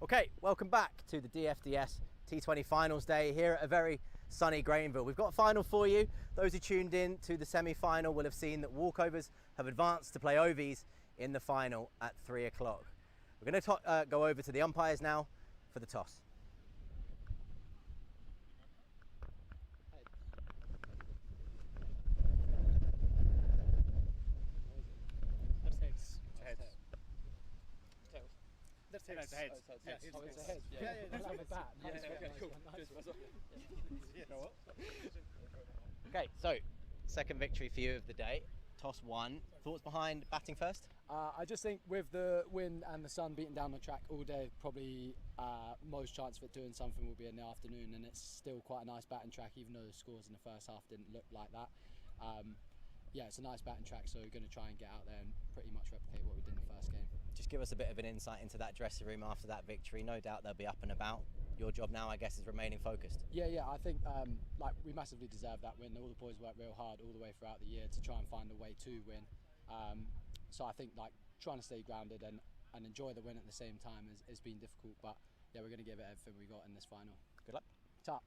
Okay, welcome back to the DFDS T20 Finals Day here at a very sunny Grainville. We've got a final for you. Those who tuned in to the semi-final will have seen that walkovers have advanced to play Ovies in the final at 3 o'clock. We're going to go over to the umpires now for the toss. It's heads. Okay, so second victory for you of the day. Toss won. Thoughts behind batting first? I just think with the wind and the sun beating down the track all day, probably most chance of it doing something will be in the afternoon, and it's still quite a nice batting track, even though the scores in the first half didn't look like that. Yeah, it's a nice batting track, so we're going to try and get out there and pretty much replicate what we did in the first game. Just give us a bit of an insight into that dressing room after that victory. No doubt they'll be up and about. Your job now, I guess, is remaining focused. Yeah, I think like we massively deserve that win. All the boys worked real hard all the way throughout the year to try and find a way to win. So I think like trying to stay grounded and enjoy the win at the same time has been difficult. But yeah, we're going to give it everything we got in this final. Good luck. Ta.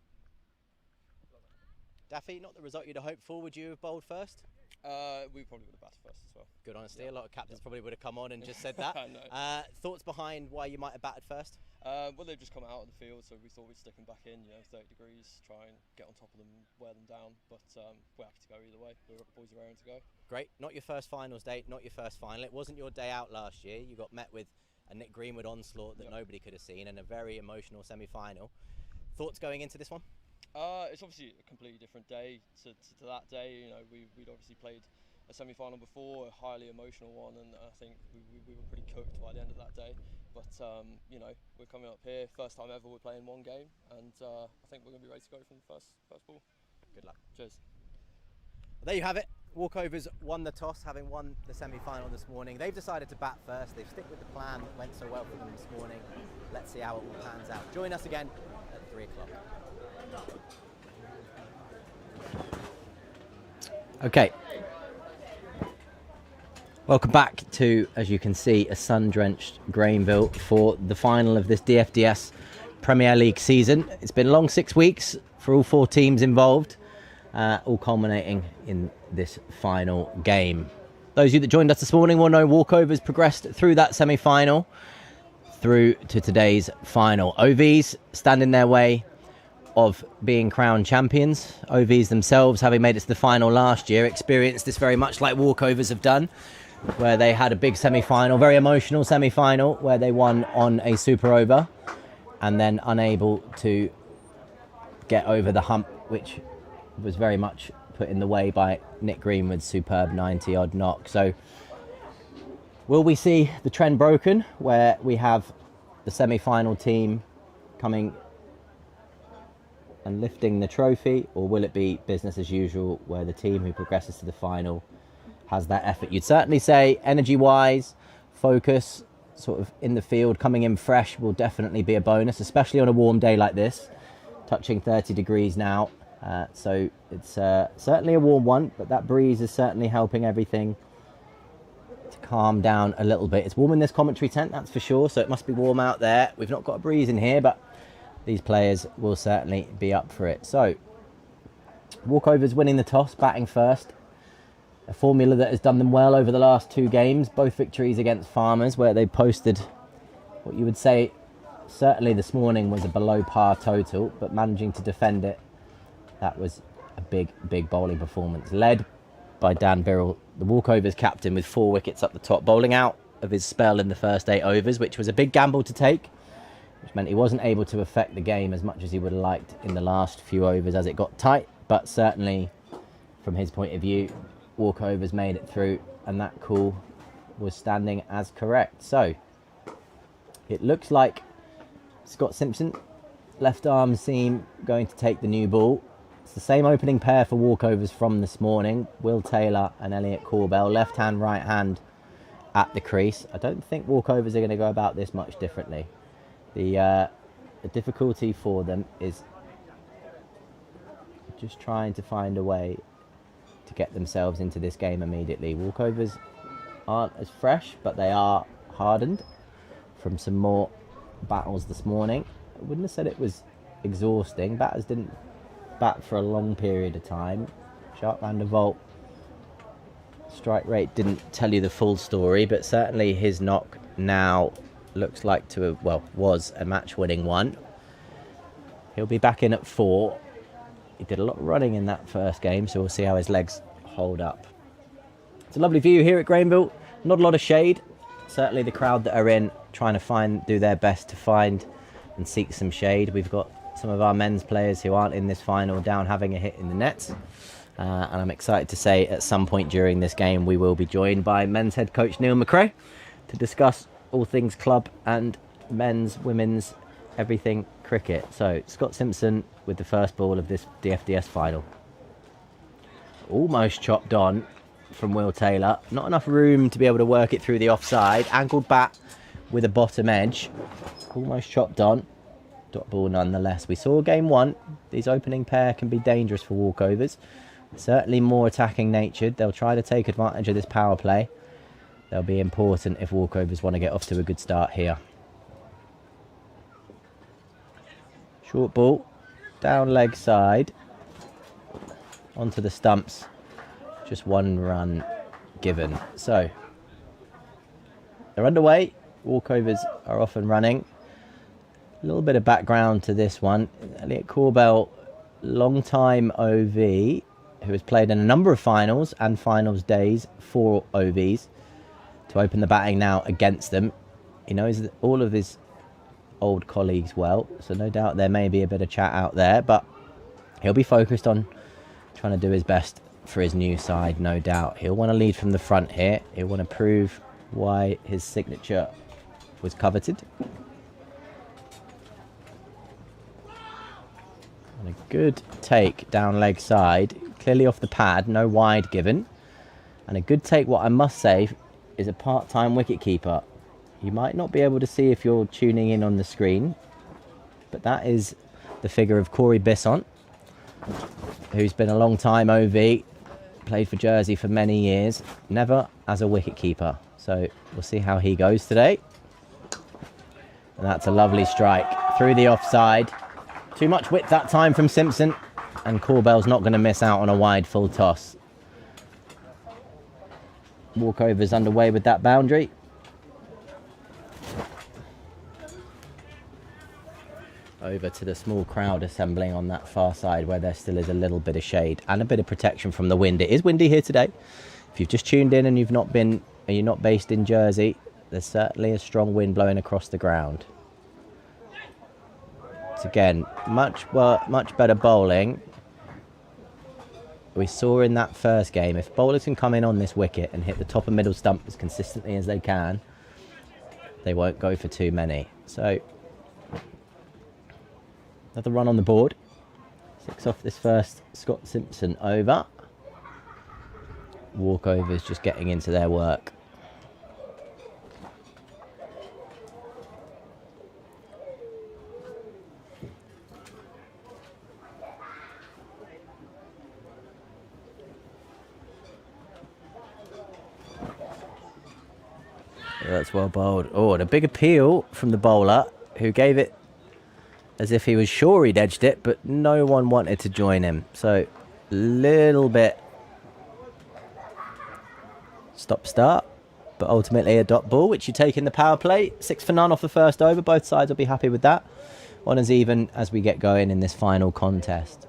Daffy, not the result you'd have hoped for. Would you have bowled first? We probably would have batted first as well. Good honesty. Yeah. A lot of captains probably would have come on and just said that. No. Thoughts behind why you might have batted first? Well, they've just come out of the field, so we thought we'd stick them back in, 30 degrees, try and get on top of them, wear them down. But we're happy to go either way. The boys are raring to go. Great. Not your first finals day, not your first final. It wasn't your day out last year. You got met with a Nick Greenwood onslaught that nobody could have seen and a very emotional semi-final. Thoughts going into this one? It's obviously a completely different day to that day. We'd obviously played a semi-final before, a highly emotional one, and I think we were pretty cooked by the end of that day. But we're coming up here, first time ever we're playing one game, and I think we're going to be ready to go from the first ball. Good luck. Cheers. Well, there you have it. Walkovers won the toss, having won the semi-final this morning. They've decided to bat first. They've stuck with the plan that went so well for them this morning. Let's see how it all pans out. Join us again at 3 o'clock. Okay. Welcome back to, as you can see, a sun-drenched Grainville for the final of this DFDS Premier League season. It's been a long 6 weeks for all 4 teams involved, all culminating in this final game. Those of you that joined us this morning will know walkovers progressed through that semi-final through to today's final. OVs stand in their way of being crowned champions. OVs themselves, having made it to the final last year, experienced this very much like walkovers have done, where they had a big semi-final, very emotional semi-final, where they won on a super over and then unable to get over the hump, which was very much put in the way by Nick Greenwood's superb 90-odd knock. So will we see the trend broken, where we have the semi-final team coming and lifting the trophy, or will it be business as usual, where the team who progresses to the final has that effort? You'd certainly say energy-wise, focus, sort of in the field, coming in fresh will definitely be a bonus, especially on a warm day like this, touching 30 degrees now. So it's certainly a warm one, but that breeze is certainly helping everything to calm down a little bit. It's warm in this commentary tent, that's for sure, so it must be warm out there. We've not got a breeze in here, but these players will certainly be up for it. So walkovers winning the toss, batting first. A formula that has done them well over the last 2 games, both victories against Farmers, where they posted what you would say certainly this morning was a below par total, but managing to defend it, that was a big bowling performance, led by Dan Birrell, the walkovers captain, with 4 wickets up the top, bowling out of his spell in the first 8 overs, which was a big gamble to take, which meant he wasn't able to affect the game as much as he would have liked in the last few overs as it got tight. But certainly from his point of view, walkovers made it through, and that call was standing as correct. So it looks like Scott Simpson, left arm seam, going to take the new ball. It's the same opening pair for walkovers from this morning, Will Taylor and Elliot Corbell, left hand, right hand at the crease. I don't think walkovers are going to go about this much differently. The difficulty for them is just trying to find a way to get themselves into this game immediately. Walkovers aren't as fresh, but they are hardened from some more battles this morning. I wouldn't have said it was exhausting. Batters didn't bat for a long period of time. Sharp Van der Vault strike rate didn't tell you the full story, but certainly his knock now looks like to have, well, was a match-winning one. He'll be back in at 4. He did a lot of running in that first game, so we'll see how his legs hold up. It's a lovely view here at Grainville. Not a lot of shade. Certainly the crowd that are in trying to do their best to find and seek some shade. We've got some of our men's players who aren't in this final down having a hit in the nets. And I'm excited to say at some point during this game we will be joined by men's head coach Neil McRae to discuss all things club and men's, women's, everything cricket. So Scott Simpson with the first ball of this DFDS final. Almost chopped on from Will Taylor. Not enough room to be able to work it through the offside. Angled bat with a bottom edge. Almost chopped on. Dot ball nonetheless. We saw game 1. These opening pair can be dangerous for walkovers. Certainly more attacking natured. They'll try to take advantage of this power play. They'll be important if walkovers want to get off to a good start here. Short ball. Down leg side. Onto the stumps. Just 1 run given. So they're underway. Walkovers are off and running. A little bit of background to this one. Elliot Corbell, long-time OV, who has played in a number of finals and finals days for OVs, to open the batting now against them. He knows all of his old colleagues well, so no doubt there may be a bit of chat out there, but he'll be focused on trying to do his best for his new side, no doubt. He'll want to lead from the front here. He'll want to prove why his signature was coveted. And a good take down leg side, clearly off the pad, no wide given. And a good take, what I must say, is a part-time wicketkeeper. You might not be able to see if you're tuning in on the screen, but that is the figure of Corey Bissont, who's been a long time OV, played for Jersey for many years, never as a wicketkeeper. So we'll see how he goes today. And that's a lovely strike through the offside. Too much width that time from Simpson, and Corbell's not going to miss out on a wide full toss. Walkovers underway with that boundary. Over to the small crowd assembling on that far side where there still is a little bit of shade and a bit of protection from the wind. It is windy here today. If you've just tuned in and you're not based in Jersey, there's certainly a strong wind blowing across the ground. It's again much better bowling. We saw in that first game, if bowlers can come in on this wicket and hit the top and middle stump as consistently as they can, they won't go for too many. So another run on the board. 6 off this first Scott Simpson over. Walkovers just getting into their work. That's well bowled. Oh, and a big appeal from the bowler, who gave it as if he was sure he'd edged it, but no one wanted to join him. So, little bit stop-start, but ultimately a dot ball, which you take in the power play. 6 for none off the first over. Both sides will be happy with that. On as even as we get going in this final contest.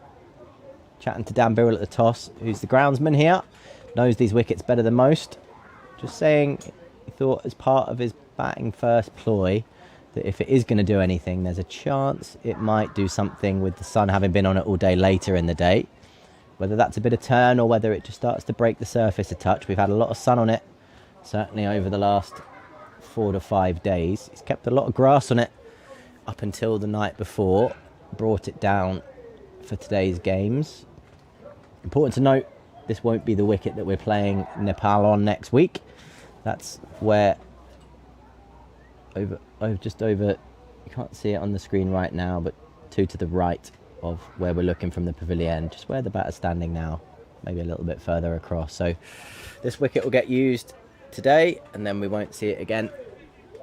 Chatting to Dan Birrell at the toss, who's the groundsman here. Knows these wickets better than most. Just saying, he thought as part of his batting first ploy that if it is going to do anything, there's a chance it might do something with the sun having been on it all day later in the day. Whether that's a bit of turn or whether it just starts to break the surface a touch. We've had a lot of sun on it, certainly over the last 4 to 5 days. It's kept a lot of grass on it up until the night before. Brought it down for today's games. Important to note, this won't be the wicket that we're playing Nepal on next week. That's where just over, you can't see it on the screen right now, but 2 to the right of where we're looking from the pavilion, just where the batter's standing now, maybe a little bit further across. So this wicket will get used today, and then we won't see it again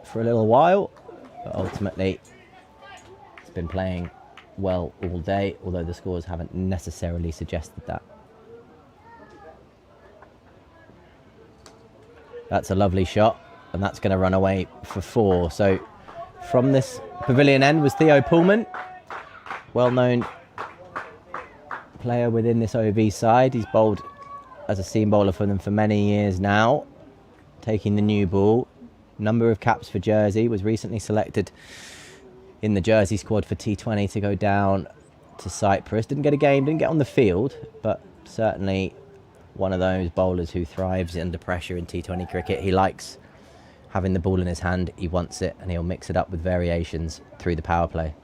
for a little while. But ultimately, it's been playing well all day, although the scores haven't necessarily suggested that. That's a lovely shot, and that's going to run away for 4. So from this pavilion end was Theo Pullman, well-known player within this OV side. He's bowled as a seam bowler for them for many years now, taking the new ball. Number of caps for Jersey, was recently selected in the Jersey squad for T20 to go down to Cyprus. Didn't get a game, didn't get on the field, but certainly one of those bowlers who thrives under pressure in T20 cricket. He likes having the ball in his hand, he wants it, and he'll mix it up with variations through the power play.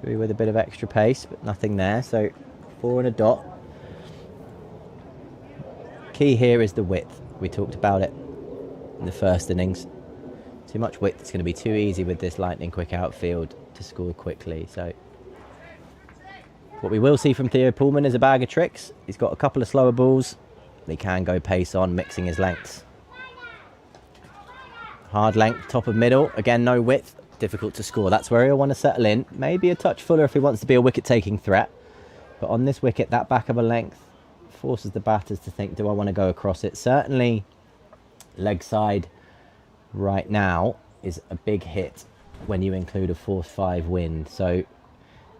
Through with a bit of extra pace, but nothing there, so 4 and a dot. Key here is the width. We talked about it in the first innings. Too much width, it's going to be too easy with this lightning quick outfield to score quickly. So what we will see from Theo Pullman is a bag of tricks. He's got a couple of slower balls. They can go pace on, mixing his lengths. Hard length, top of middle. Again, no width, difficult to score. That's where he'll want to settle in. Maybe a touch fuller if he wants to be a wicket-taking threat. But on this wicket, that back of a length forces the batters to think, do I want to go across it? Certainly, leg side right now is a big hit when you include a force 5 wind. So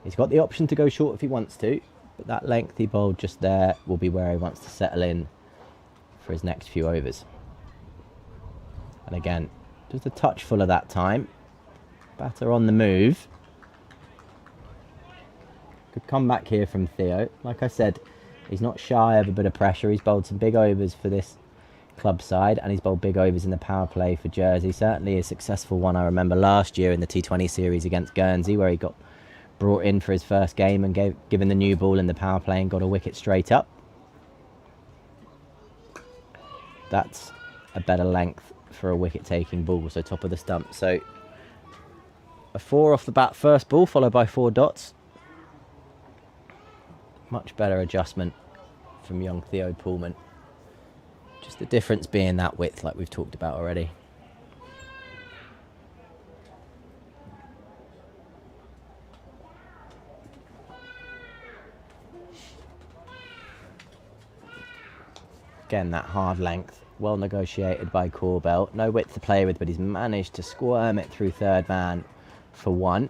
he's got the option to go short if he wants to, but that lengthy bowl just there will be where he wants to settle in for his next few overs. And again, just a touch fuller that time. Batter on the move. Good comeback here from Theo. Like I said, he's not shy of a bit of pressure. He's bowled some big overs for this club side, and he's bowled big overs in the power play for Jersey. Certainly a successful one, I remember last year in the T20 series against Guernsey, where he got brought in for his first game and given the new ball in the power play and got a wicket straight up. That's a better length for a wicket-taking ball, so top of the stump. So a 4 off the bat first ball, followed by 4 dots. Much better adjustment from young Theo Pullman. Just the difference being that width, like we've talked about already. Again, that hard length, well negotiated by Corbell. No width to play with, but he's managed to squirm it through third man for 1.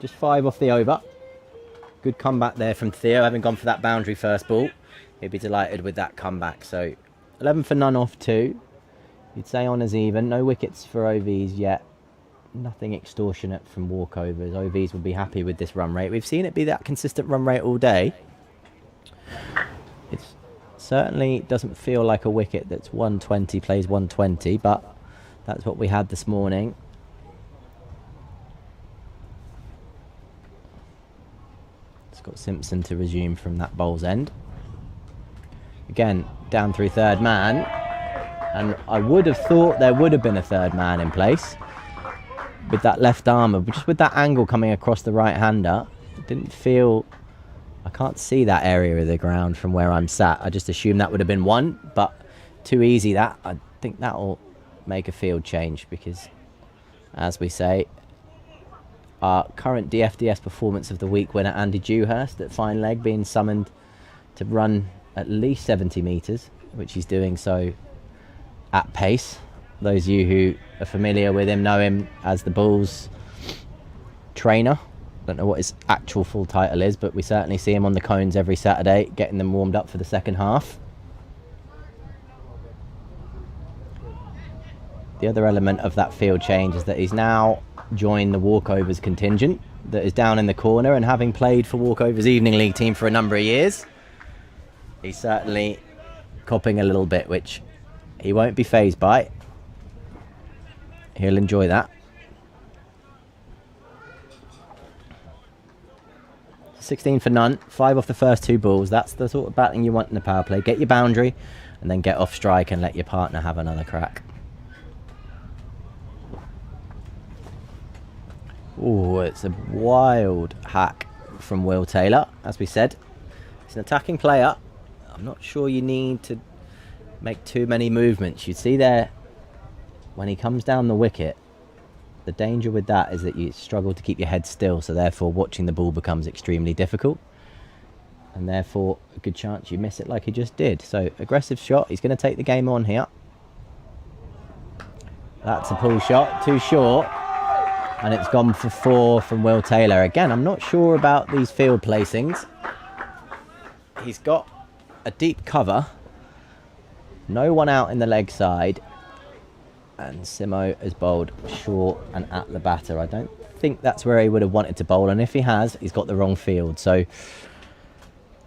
Just 5 off the over. Good comeback there from Theo, having gone for that boundary first ball. He'd be delighted with that comeback. So 11 for none off 2. You'd say honours even. No wickets for OVs yet. Nothing extortionate from walkovers. OVs would be happy with this run rate. We've seen it be that consistent run rate all day. It certainly doesn't feel like a wicket that's 120 plays 120, but that's what we had this morning. Scott Simpson to resume from that bowl's end. Again, down through third man, and I would have thought there would have been a third man in place with that left armour, but just with that angle coming across the right-hander, it didn't feel... I can't see that area of the ground from where I'm sat. I just assumed that would have been 1, but too easy that. I think that will make a field change because, as we say, our current DFDS Performance of the Week winner, Andy Dewhurst, at fine leg, being summoned to run at least 70 metres, which he's doing so at pace. Those of you who are familiar with him know him as the Bulls trainer. I don't know what his actual full title is, but we certainly see him on the cones every Saturday, getting them warmed up for the second half. The other element of that field change is that he's now joined the walkovers contingent that is down in the corner, and having played for Walkovers Evening League team for a number of years, he's certainly copping a little bit, which he won't be fazed by. He'll enjoy that. 16 for none, 5 off the first 2 balls. That's the sort of batting you want in the power play. Get your boundary and then get off strike and let your partner have another crack. Oh, it's a wild hack from Will Taylor. As we said, he's an attacking player. I'm not sure you need to make too many movements. You see there when he comes down the wicket, the danger with that is that you struggle to keep your head still, so therefore watching the ball becomes extremely difficult, and therefore a good chance you miss it like he just did. So aggressive shot, he's going to take the game on here. That's a pull shot, too short, and it's gone for 4 from Will Taylor. Again, I'm not sure about these field placings. He's got a deep cover, no one out in the leg side, and Simo has bowled short and at the batter. I don't think that's where he would have wanted to bowl, and if he has, he's got the wrong field. So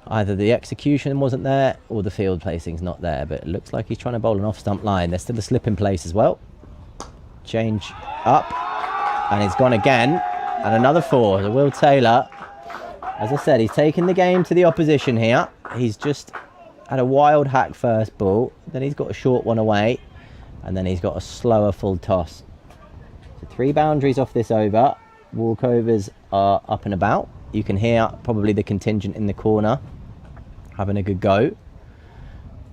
either the execution wasn't there or the field placing's not there, but it looks like he's trying to bowl an off-stump line. There's still a slip in place as well. Change up, and it's gone again, and another 4. So Will Taylor, as I said, he's taken the game to the opposition here. He's just had a wild hack first ball, then he's got a short one away, and then he's got a slower full toss. So 3 boundaries off this over. Walkovers are up and about. You can hear probably the contingent in the corner having a good go,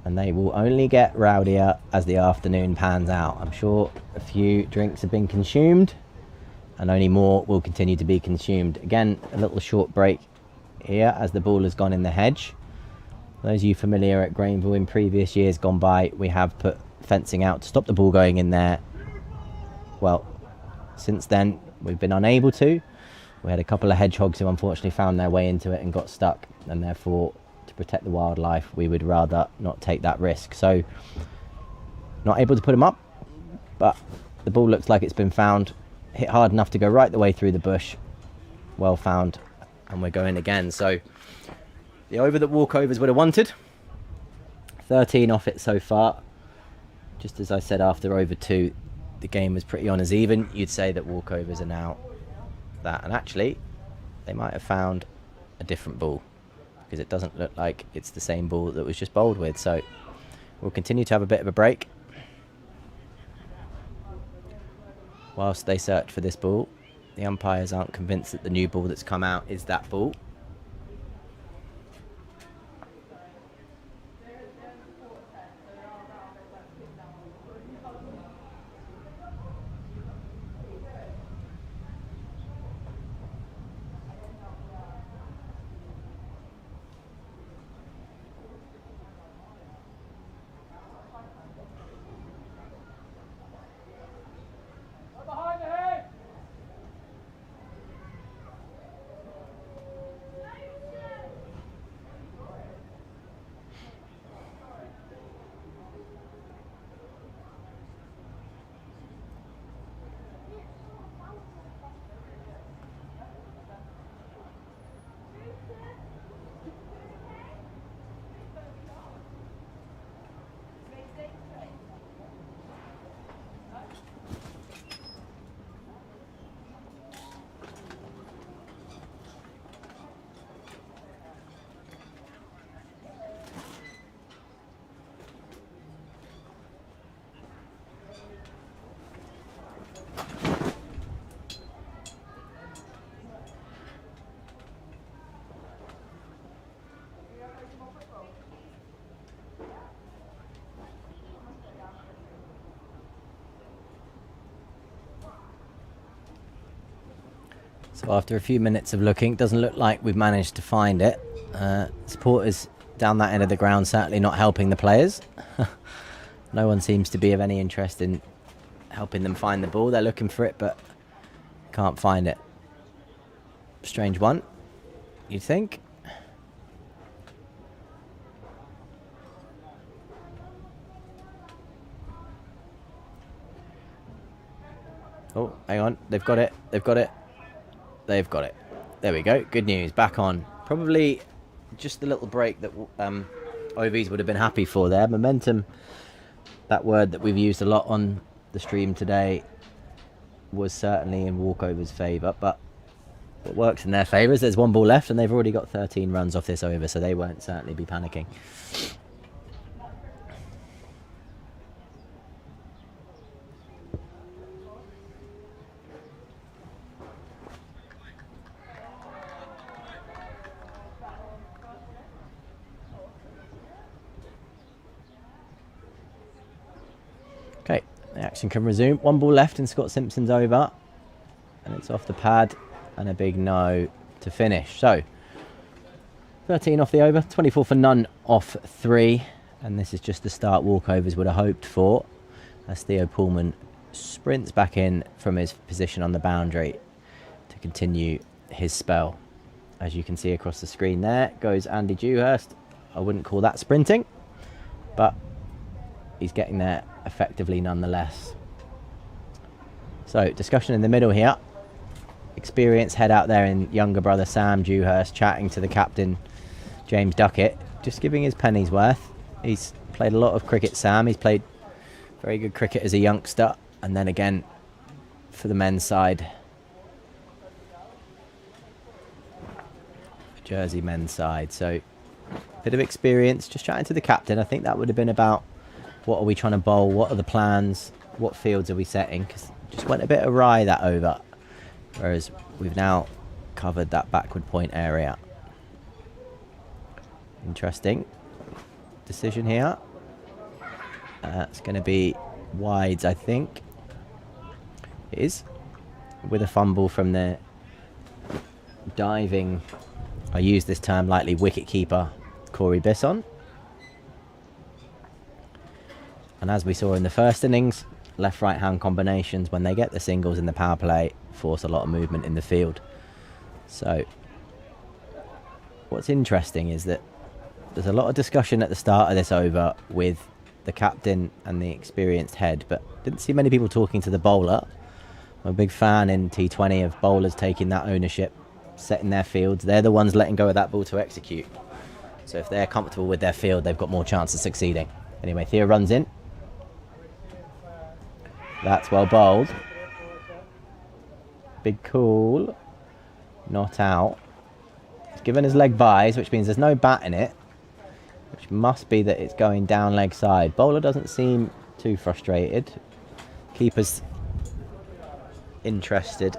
and they will only get rowdier as the afternoon pans out. I'm sure a few drinks have been consumed, and only more will continue to be consumed. Again, a little short break here as the ball has gone in the hedge. Those of you familiar at Grainville in previous years gone by, we have put fencing out to stop the ball going in there. Well, since then we've been unable to. We had a couple of hedgehogs who unfortunately found their way into it and got stuck, and therefore to protect the wildlife we would rather not take that risk. So not able to put them up, but the ball looks like it's been found, hit hard enough to go right the way through the bush. Well found, and we're going again. So the over that walkovers would have wanted, 13 off it so far. Just as I said, after over 2, the game was pretty on as even. You'd say that walkovers are now that, and actually they might have found a different ball, because it doesn't look like it's the same ball that was just bowled with. So we'll continue to have a bit of a break whilst they search for this ball. The umpires aren't convinced that the new ball that's come out is that ball. So after a few minutes of looking, it doesn't look like we've managed to find it. Supporters down that end of the ground certainly not helping the players. No one seems to be of any interest in helping them find the ball. They're looking for it, but can't find it. Strange one, you'd think. Oh, hang on. They've got it. They've got it. They've got it. There we go. Good news. Back on. Probably just the little break that OVs would have been happy for there. Momentum, that word that we've used a lot on the stream today, was certainly in walkover's favour. But what works in their favour is there's 1 ball left and they've already got 13 runs off this over, so they won't certainly be panicking. action can resume. 1 ball left in Scott Simpson's over. And it's off the pad and a big no to finish. So 13 off the over, 24 for none off 3. And this is just the start walkovers would have hoped for, as Theo Pullman sprints back in from his position on the boundary to continue his spell. As you can see across the screen there goes Andy Dewhurst. I wouldn't call that sprinting, but he's getting there effectively nonetheless. So discussion in the middle here. Experienced head out there in younger brother Sam Dewhurst chatting to the captain James Duckett, just giving his penny's worth. He's played a lot of cricket, Sam. He's played very good cricket as a youngster, and then again for the men's side, the Jersey men's side. So a bit of experience, just chatting to the captain. I think that would have been about, what are we trying to bowl, what are the plans, what fields are we setting, because just went a bit awry that over, whereas we've now covered that backward point area. Interesting decision here. It's going to be wides, I think. It is, with a fumble from the diving, I use this term lightly, wicket keeper Corey Bisson. And as we saw in the first innings, left-right hand combinations, when they get the singles in the power play, force a lot of movement in the field. So what's interesting is that there's a lot of discussion at the start of this over with the captain and the experienced head, but didn't see many people talking to the bowler. I'm a big fan in T20 of bowlers taking that ownership, setting their fields. They're the ones letting go of that ball to execute. So if they're comfortable with their field, they've got more chance of succeeding. Anyway, Theo runs in. That's well bowled. Big call. Not out. He's given his leg byes, which means there's no bat in it, which must be that it's going down leg side. Bowler doesn't seem too frustrated. Keeper's interested.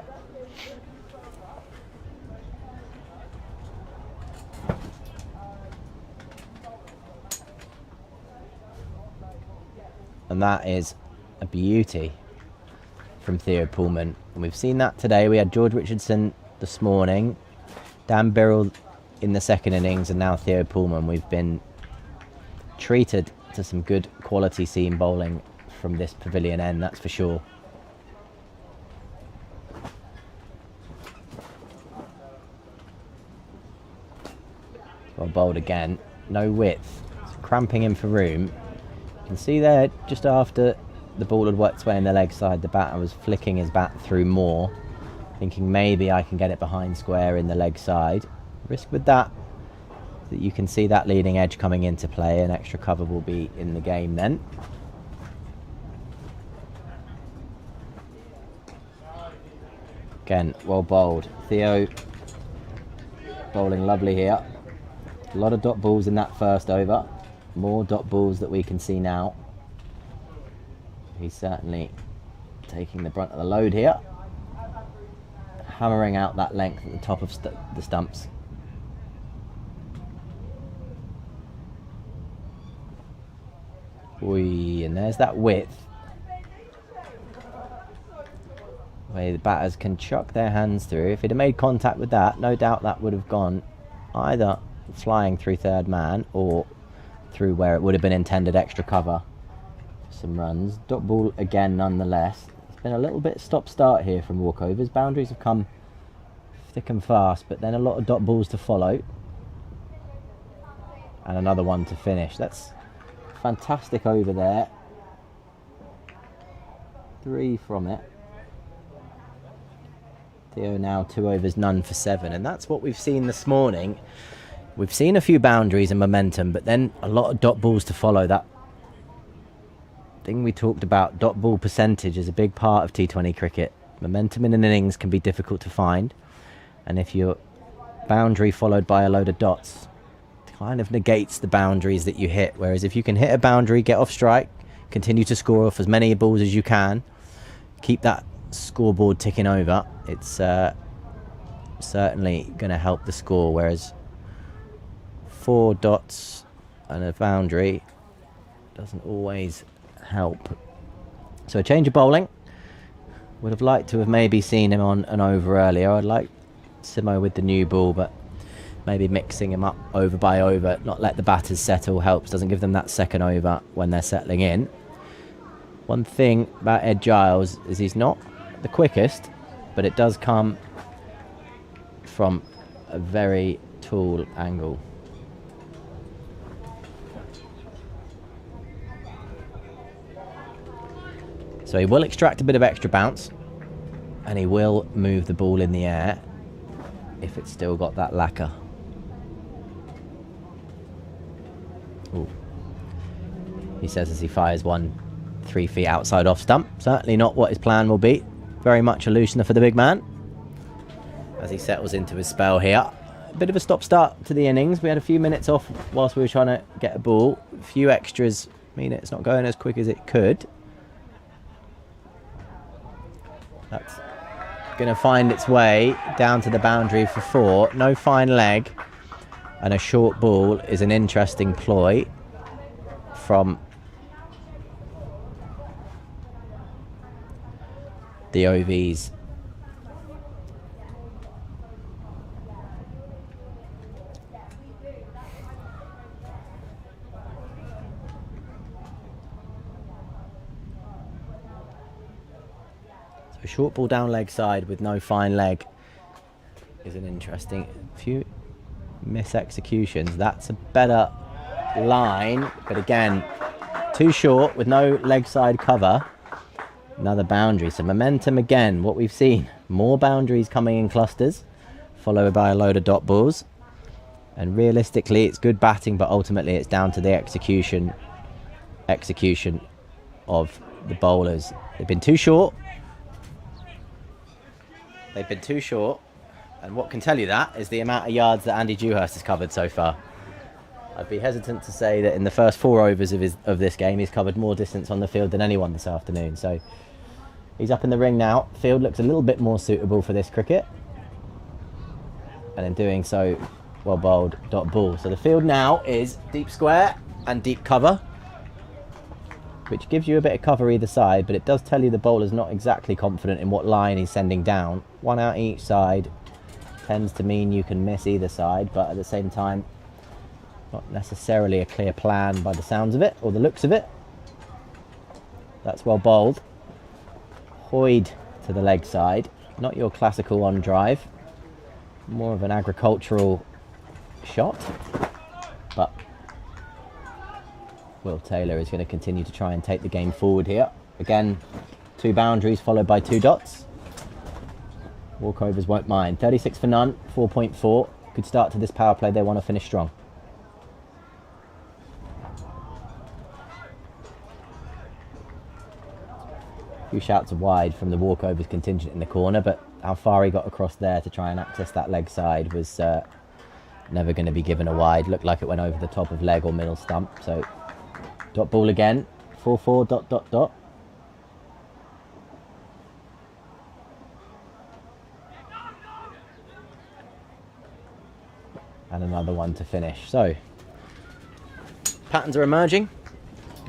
And that is a beauty from Theo Pullman. And we've seen that today. We had George Richardson this morning, Dan Birrell in the second innings, and now Theo Pullman. We've been treated to some good quality seam bowling from this pavilion end, that's for sure. Well bowled again, no width, it's cramping in for room. You can see there, just after the ball had worked its way in the leg side, the batter was flicking his bat through more, thinking maybe I can get it behind square in the leg side. Risk with that you can see that leading edge coming into play, and extra cover will be in the game then. Again, well bowled. Theo bowling lovely here. A lot of dot balls in that first over. More dot balls that we can see now. He's certainly taking the brunt of the load here. Hammering out that length at the top of the stumps. And there's that width where the batters can chuck their hands through. If he'd have made contact with that, no doubt that would have gone either flying through third man or through where it would have been intended extra cover for some runs. Dot ball again nonetheless. It's been a little bit stop-start here from walkovers. Boundaries have come thick and fast, but then a lot of dot balls to follow. And another one to finish. That's fantastic over there. 3 from it. Theo now 2 overs, none for 7. And that's what we've seen this morning. We've seen a few boundaries and momentum, but then a lot of dot balls to follow. That thing we talked about, dot ball percentage, is a big part of T20 cricket. Momentum in an innings can be difficult to find. And if you're boundary followed by a load of dots, kind of negates the boundaries that you hit. Whereas if you can hit a boundary, get off strike, continue to score off as many balls as you can, keep that scoreboard ticking over, it's certainly going to help the score. Whereas 4 dots and a boundary doesn't always help. So a change of bowling. Would have liked to have maybe seen him on an over earlier. I'd like Simo with the new ball, but maybe mixing him up over by over, not let the batters settle helps, doesn't give them that second over when they're settling in. One thing about Ed Giles is he's not the quickest, but it does come from a very tall angle. So he will extract a bit of extra bounce, and he will move the ball in the air if it's still got that lacquer. Ooh. He says as he fires one 3 feet outside off stump. Certainly not what his plan will be. Very much a loosener for the big man as he settles into his spell here. A bit of a stop-start to the innings. We had a few minutes off whilst we were trying to get a ball. A few extras mean it's not going as quick as it could. That's going to find its way down to the boundary for 4. No fine leg and a short ball is an interesting ploy from the OVs. So short ball down leg side with no fine leg is an interesting few miss executions. That's a better line, but again too short with no leg side cover. Another boundary, so momentum again, what we've seen, more boundaries coming in clusters followed by a load of dot balls, and realistically it's good batting, but ultimately it's down to the execution of the bowlers. They've been too short, and what can tell you that is the amount of yards that Andy Dewhurst has covered so far. I'd be hesitant to say that in the first 4 overs of this game he's covered more distance on the field than anyone this afternoon. So he's up in the ring now. Field looks a little bit more suitable for this cricket, and in doing so, well bowled dot ball. So the field now is deep square and deep cover, which gives you a bit of cover either side, but it does tell you the bowler's not exactly confident in what line he's sending down. One out each side tends to mean you can miss either side, but at the same time not necessarily a clear plan by the sounds of it or the looks of it. That's well bowled. Hoyd to the leg side, not your classical on drive, more of an agricultural shot, but Will Taylor is going to continue to try and take the game forward here. Again, 2 boundaries followed by 2 dots. Walkovers won't mind. 36 for none, 4.4. Good start to this power play. They want to finish strong. A few shouts of wide from the Walkovers contingent in the corner, but how far he got across there to try and access that leg side was never going to be given a wide. Looked like it went over the top of leg or middle stump. So dot ball again, 4-4 dot dot dot. And another one to finish. So patterns are emerging.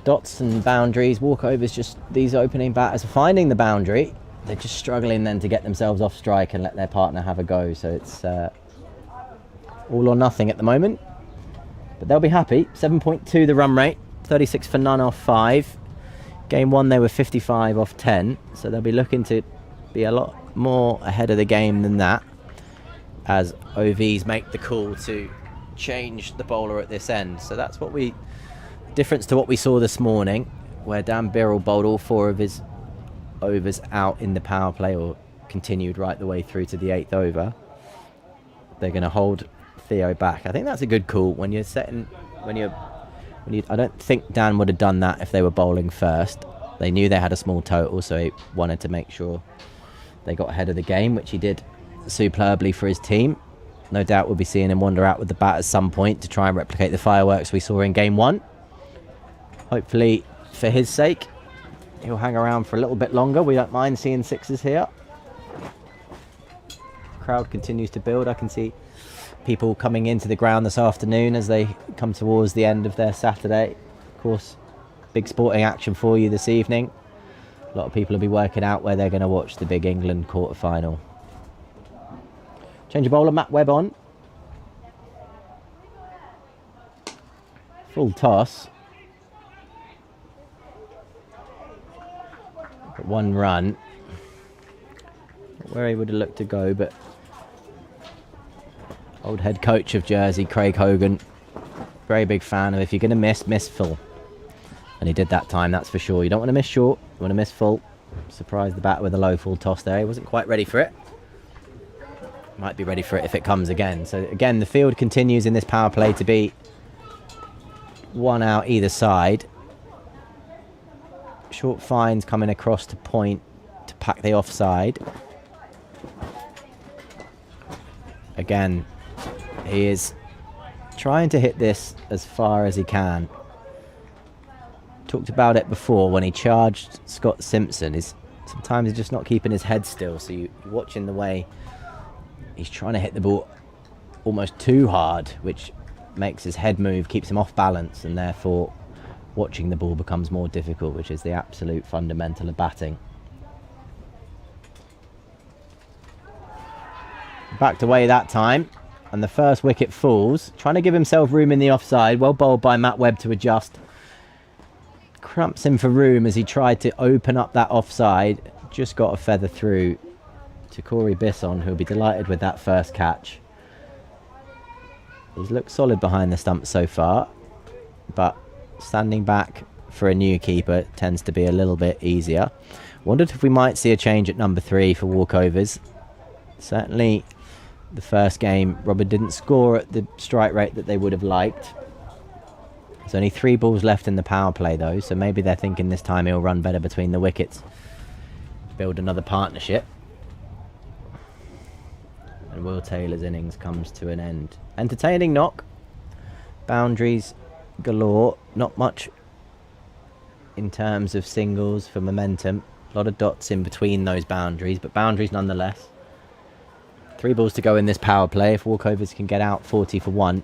Dots and boundaries. Walkovers, just these opening batters are finding the boundary. They're just struggling then to get themselves off strike and let their partner have a go. So it's all or nothing at the moment. But they'll be happy. 7.2 the run rate. 36 for none off 5. Game 1 they were 55 off 10. So they'll be looking to be a lot more ahead of the game than that, as OVs make the call to change the bowler at this end. So that's what difference to what we saw this morning, where Dan Birrell bowled all 4 of his overs out in the power play, or continued right the way through to the 8th over. They're going to hold Theo back. I think that's a good call when you're setting, I don't think Dan would have done that if they were bowling first. They knew they had a small total, so he wanted to make sure they got ahead of the game, which he did superbly for his team. No doubt we'll be seeing him wander out with the bat at some point to try and replicate the fireworks we saw in game 1. Hopefully, for his sake, he'll hang around for a little bit longer. We don't mind seeing 6s here. Crowd continues to build. I can see people coming into the ground this afternoon as they come towards the end of their Saturday. Of course, big sporting action for you this evening. A lot of people will be working out where they're going to watch the big England quarter-final. Change of bowler, Matt Webb on. Full toss. Got 1 run. Not where he would have looked to go, but old head coach of Jersey, Craig Hogan, very big fan of if you're going to miss full. And he did that time, that's for sure. You don't want to miss short, you want to miss full. Surprised the batter with a low full toss there. He wasn't quite ready for it. Might be ready for it if it comes again. So again, the field continues in this power play to be 1 out either side. Short fines coming across to point to pack the offside. Again, he is trying to hit this as far as he can. Talked about it before when he charged Scott Simpson. Sometimes he's just not keeping his head still. So you're watching the way he's trying to hit the ball almost too hard, which makes his head move, keeps him off balance, and therefore watching the ball becomes more difficult, which is the absolute fundamental of batting. Backed away that time, and the first wicket falls. Trying to give himself room in the offside. Well bowled by Matt Webb to adjust. Cramps him for room as he tried to open up that offside. Just got a feather through to Corey Bisson, who'll be delighted with that first catch. He's looked solid behind the stump so far, but standing back for a new keeper tends to be a little bit easier. Wondered if we might see a change at number 3 for walkovers. Certainly the first game, Robin didn't score at the strike rate that they would have liked. There's only 3 balls left in the power play though, so maybe they're thinking this time he'll run better between the wickets, build another partnership. And Will Taylor's innings comes to an end. Entertaining knock. Boundaries galore. Not much in terms of singles for momentum. A lot of dots in between those boundaries, but boundaries nonetheless. 3 balls to go in this power play. If walkovers can get out 40 for 1,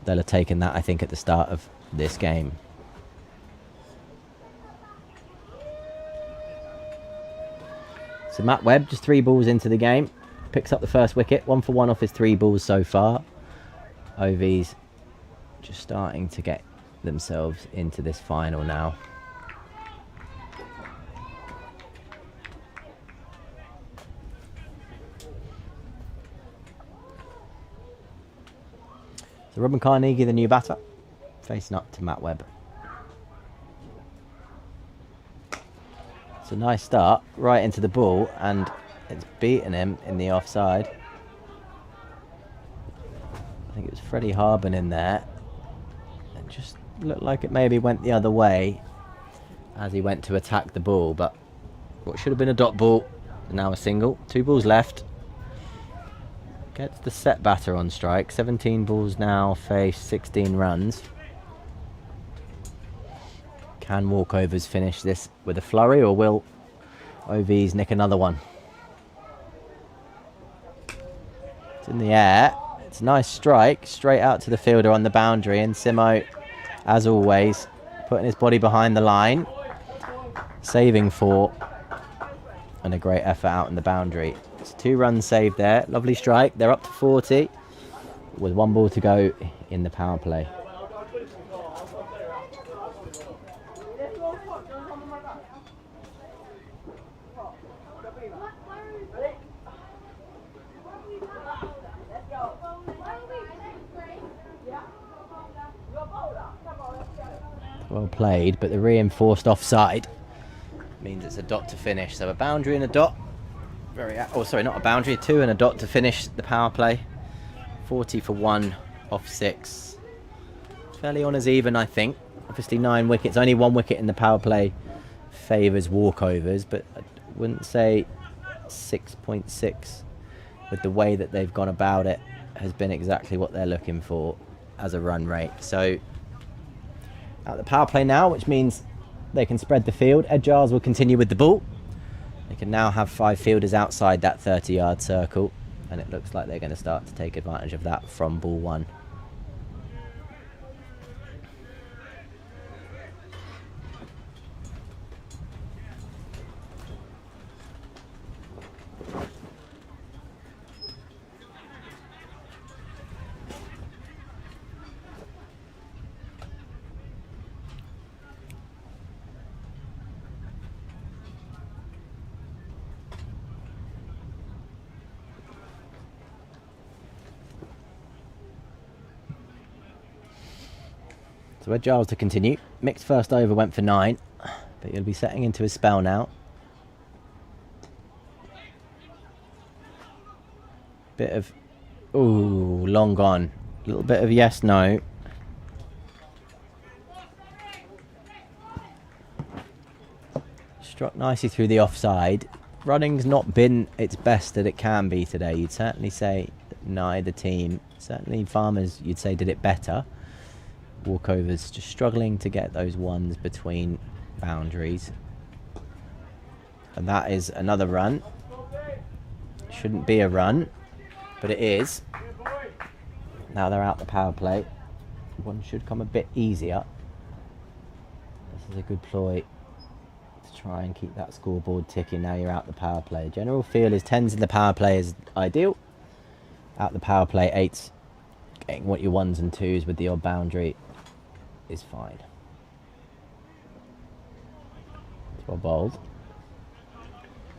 they'll have taken that, I think, at the start of this game. So Matt Webb, just 3 balls into the game, picks up the first wicket. 1 for 1 off his 3 balls so far. OV's just starting to get themselves into this final now. So Robin Carnegie, the new batter, facing up to Matt Webb. It's a nice start right into the ball, and it's beaten him in the offside. I think it was Freddie Harben in there. It just looked like it maybe went the other way as he went to attack the ball, but what should have been a dot ball is now a single. 2 balls left. Gets the set batter on strike. 17 balls now, face 16 runs. Can walkovers finish this with a flurry, or will OVs nick another one? It's in the air. It's a nice strike, straight out to the fielder on the boundary, and Simo, as always, putting his body behind the line, saving 4, and a great effort out in the boundary. It's 2 runs saved there. Lovely strike. They're up to 40 with 1 ball to go in the power play. Well played, but the reinforced offside means it's a dot to finish. So a boundary and a dot. Sorry, not a boundary, a 2 and a dot to finish the power play. 40 for 1 off 6. Fairly on as even, I think. Obviously 9 wickets, only 1 wicket in the power play favours walkovers, but I wouldn't say 6.6 with the way that they've gone about it has been exactly what they're looking for as a run rate. So out the power play now, which means they can spread the field. Ed Giles will continue with the ball. They can now have 5 fielders outside that 30-yard circle, and it looks like they're going to start to take advantage of that from ball 1. So Ed Giles to continue. Mixed first over, went for 9. But he'll be setting into his spell now. Bit of... Ooh, long gone. A little bit of yes, no. Struck nicely through the offside. Running's not been its best that it can be today. You'd certainly say neither team, certainly Farmers, you'd say did it better. Walkovers just struggling to get those ones between boundaries. And that is another run. Shouldn't be a run, but it is. Now they're out the power play. One should come a bit easier. This is a good ploy to try and keep that scoreboard ticking. Now you're out the power play. General feel is 10s in the power play is ideal. Out the power play, 8s. Getting what your 1s and 2s with the odd boundary is fine. It's well bowled.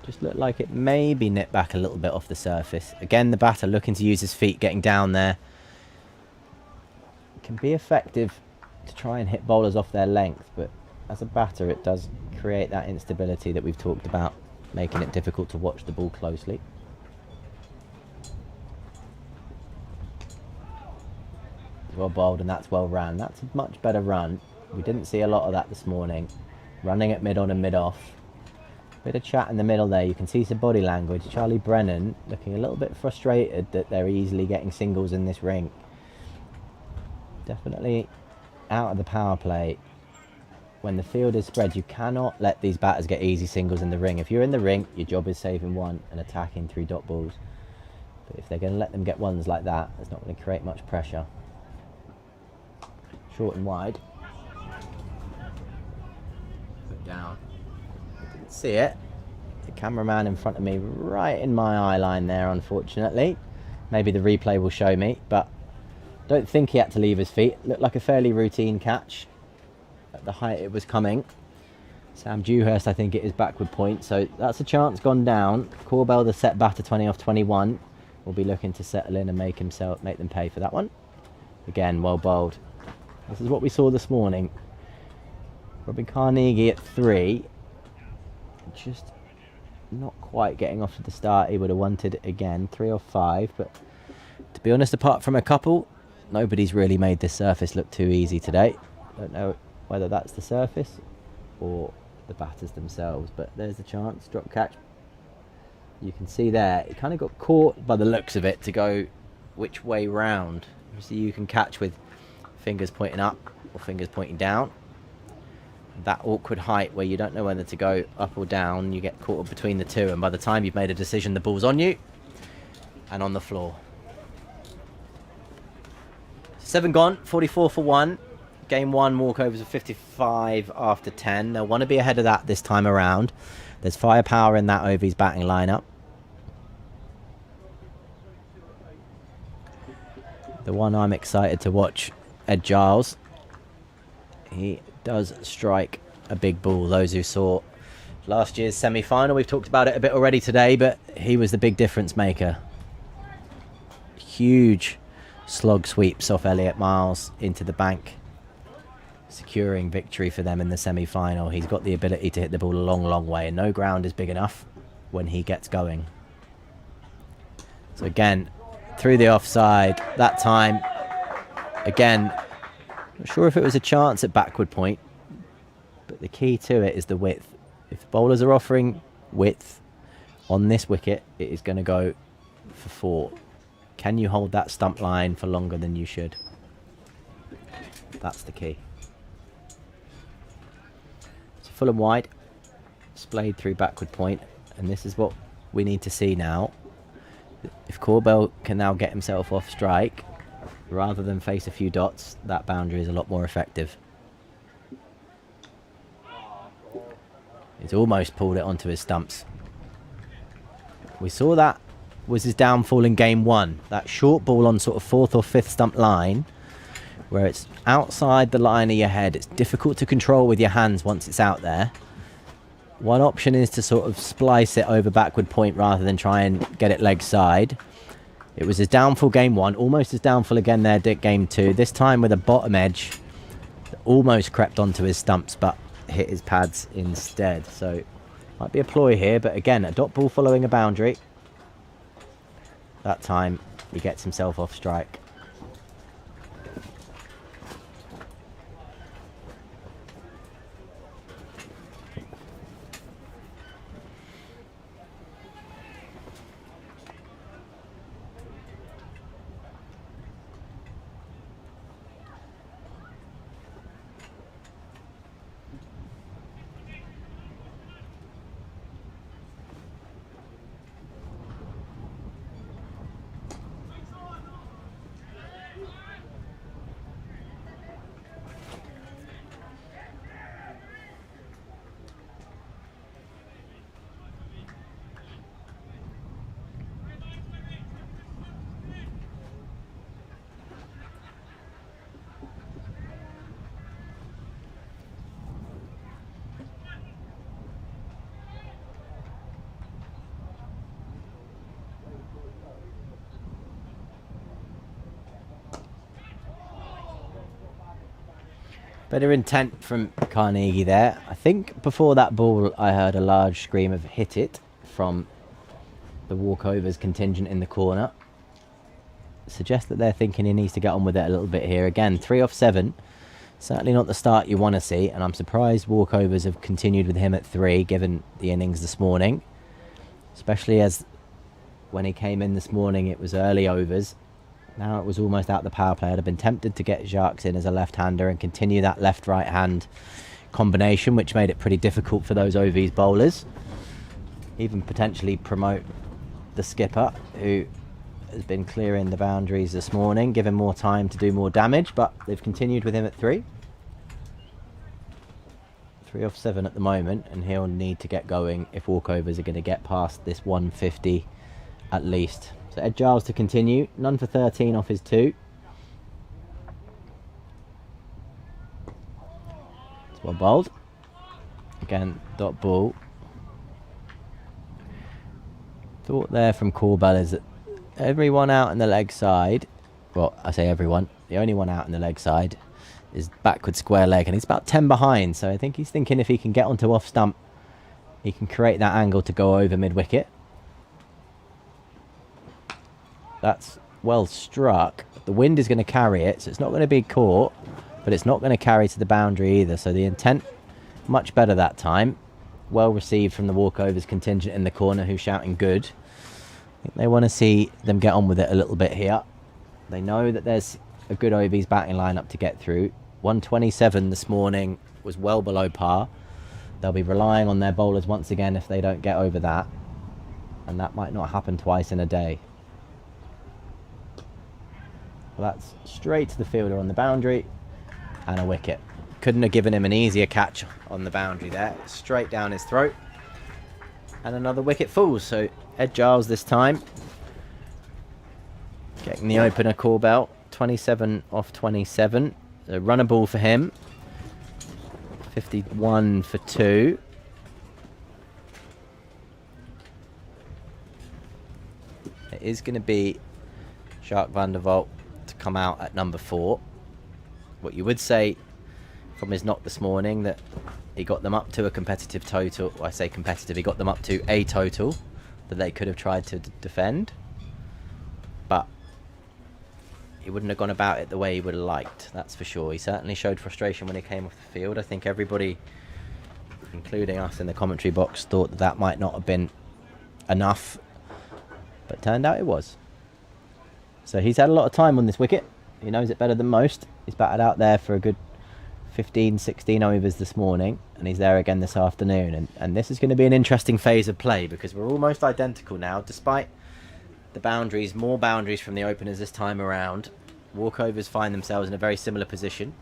Just looked like it maybe nipped back a little bit off the surface. Again, the batter looking to use his feet, getting down there. It can be effective to try and hit bowlers off their length, but as a batter it does create that instability that we've talked about, making it difficult to watch the ball closely. Well bowled, and that's well ran. That's a much better run. We didn't see a lot of that this morning. Running at mid on and mid off. Bit of chat in the middle there. You can see some body language. Charlie Brennan looking a little bit frustrated that they're easily getting singles in this ring. Definitely out of the power play. When the field is spread, you cannot let these batters get easy singles in the ring. If you're in the ring, your job is saving 1 and attacking 3 dot balls. But if they're going to let them get ones like that, it's not going to create much pressure. Short and wide. Put down. Didn't see it. The cameraman in front of me, right in my eye line there, unfortunately. Maybe the replay will show me, but don't think he had to leave his feet. Looked like a fairly routine catch at the height it was coming. Sam Dewhurst, I think it is backward point, so that's a chance gone down. Corbell, the set batter, 20 off 21, will be looking to settle in and make them pay for that one. Again, well bowled. This is what we saw this morning. Robin Carnegie at 3. Just not quite getting off to the start he would have wanted again. 3 or 5, but to be honest, apart from a couple, nobody's really made this surface look too easy today. Don't know whether that's the surface or the batters themselves, but there's the chance. Drop catch. You can see there, it kind of got caught by the looks of it to go which way round. So you can catch with fingers pointing up or fingers pointing down. That awkward height where you don't know whether to go up or down, you get caught between the two, and by the time you've made a decision, the ball's on you and on the floor. 7 gone, 44 for 1. Game 1 walkovers of 55 after 10. They'll want to be ahead of that this time around. There's firepower in that Ovies batting lineup. The one I'm excited to watch, Ed Giles. He does strike a big ball. Those who saw last year's semi-final, we've talked about it a bit already today, but he was the big difference maker. Huge slog sweeps off Elliott Miles into the bank, securing victory for them in the semi-final. He's got the ability to hit the ball a long, long way, and no ground is big enough when he gets going. So again, through the offside, that time, again, not sure if it was a chance at backward point, but the key to it is the width. If the bowlers are offering width on this wicket, it is going to go for 4. Can you hold that stump line for longer than you should? That's the key. So full and wide, splayed through backward point, and this is what we need to see now. If Corbell can now get himself off strike, rather than face a few dots, that boundary is a lot more effective. He's almost pulled it onto his stumps. We saw that was his downfall in game 1. That short ball on sort of 4th or 5th stump line, where it's outside the line of your head. It's difficult to control with your hands once it's out there. One option is to sort of splice it over backward point rather than try and get it leg side. It was his downfall game 1, almost his downfall again there game 2, this time with a bottom edge that almost crept onto his stumps but hit his pads instead. So might be a ploy here, but again, a dot ball following a boundary. That time he gets himself off strike. Better intent from Carnegie there. I think before that ball I heard a large scream of hit it from the walkovers contingent in the corner. Suggests that they're thinking he needs to get on with it a little bit here. Again, 3 off 7. Certainly not the start you want to see, and I'm surprised walkovers have continued with him at 3 given the innings this morning. Especially as when he came in this morning it was early overs. Now it was almost out the power play. I'd have been tempted to get Jacques in as a left-hander and continue that left-right hand combination, which made it pretty difficult for those OVs bowlers. Even potentially promote the skipper, who has been clearing the boundaries this morning, give him more time to do more damage, but they've continued with him at 3. 3 off 7 at the moment, and he'll need to get going if walkovers are going to get past this 150 at least. So Ed Giles to continue, none for 13 off his 2. It's well bowled. Again, dot ball. Thought there from Corbell is that everyone out in the leg side, well, I say everyone, the only one out in the leg side is backward square leg, and he's about 10 behind, so I think he's thinking if he can get onto off stump, he can create that angle to go over mid-wicket. That's well struck. The wind is going to carry it, so it's not going to be caught, but it's not going to carry to the boundary either. So the intent, much better that time. Well received from the walkovers contingent in the corner, who's shouting good. I think they want to see them get on with it a little bit here. They know that there's a good OVs batting lineup to get through. 127 this morning was well below par. They'll be relying on their bowlers once again if they don't get over that. And that might not happen twice in a day. Well, that's straight to the fielder on the boundary and a wicket. Couldn't have given him an easier catch on the boundary there. Straight down his throat. And another wicket falls. So Ed Giles this time getting the opener Corbell. 27 off 27. So run a ball for him. 51 for 2. It is going to be Jacques van der Walt to come out at number 4. What you would say from his knock this morning that he got them up to a competitive total. Well, I say competitive, he got them up to a total that they could have tried to defend, but he wouldn't have gone about it the way he would have liked, that's for sure. He certainly showed frustration when he came off the field. I think everybody, including us in the commentary box, thought that that might not have been enough, but turned out it was. So he's had a lot of time on this wicket. He knows it better than most. He's batted out there for a good 15, 16 overs this morning, and he's there again this afternoon. And this is going to be an interesting phase of play because we're almost identical now, despite the boundaries, more boundaries from the openers this time around. Walkovers find themselves in a very similar position.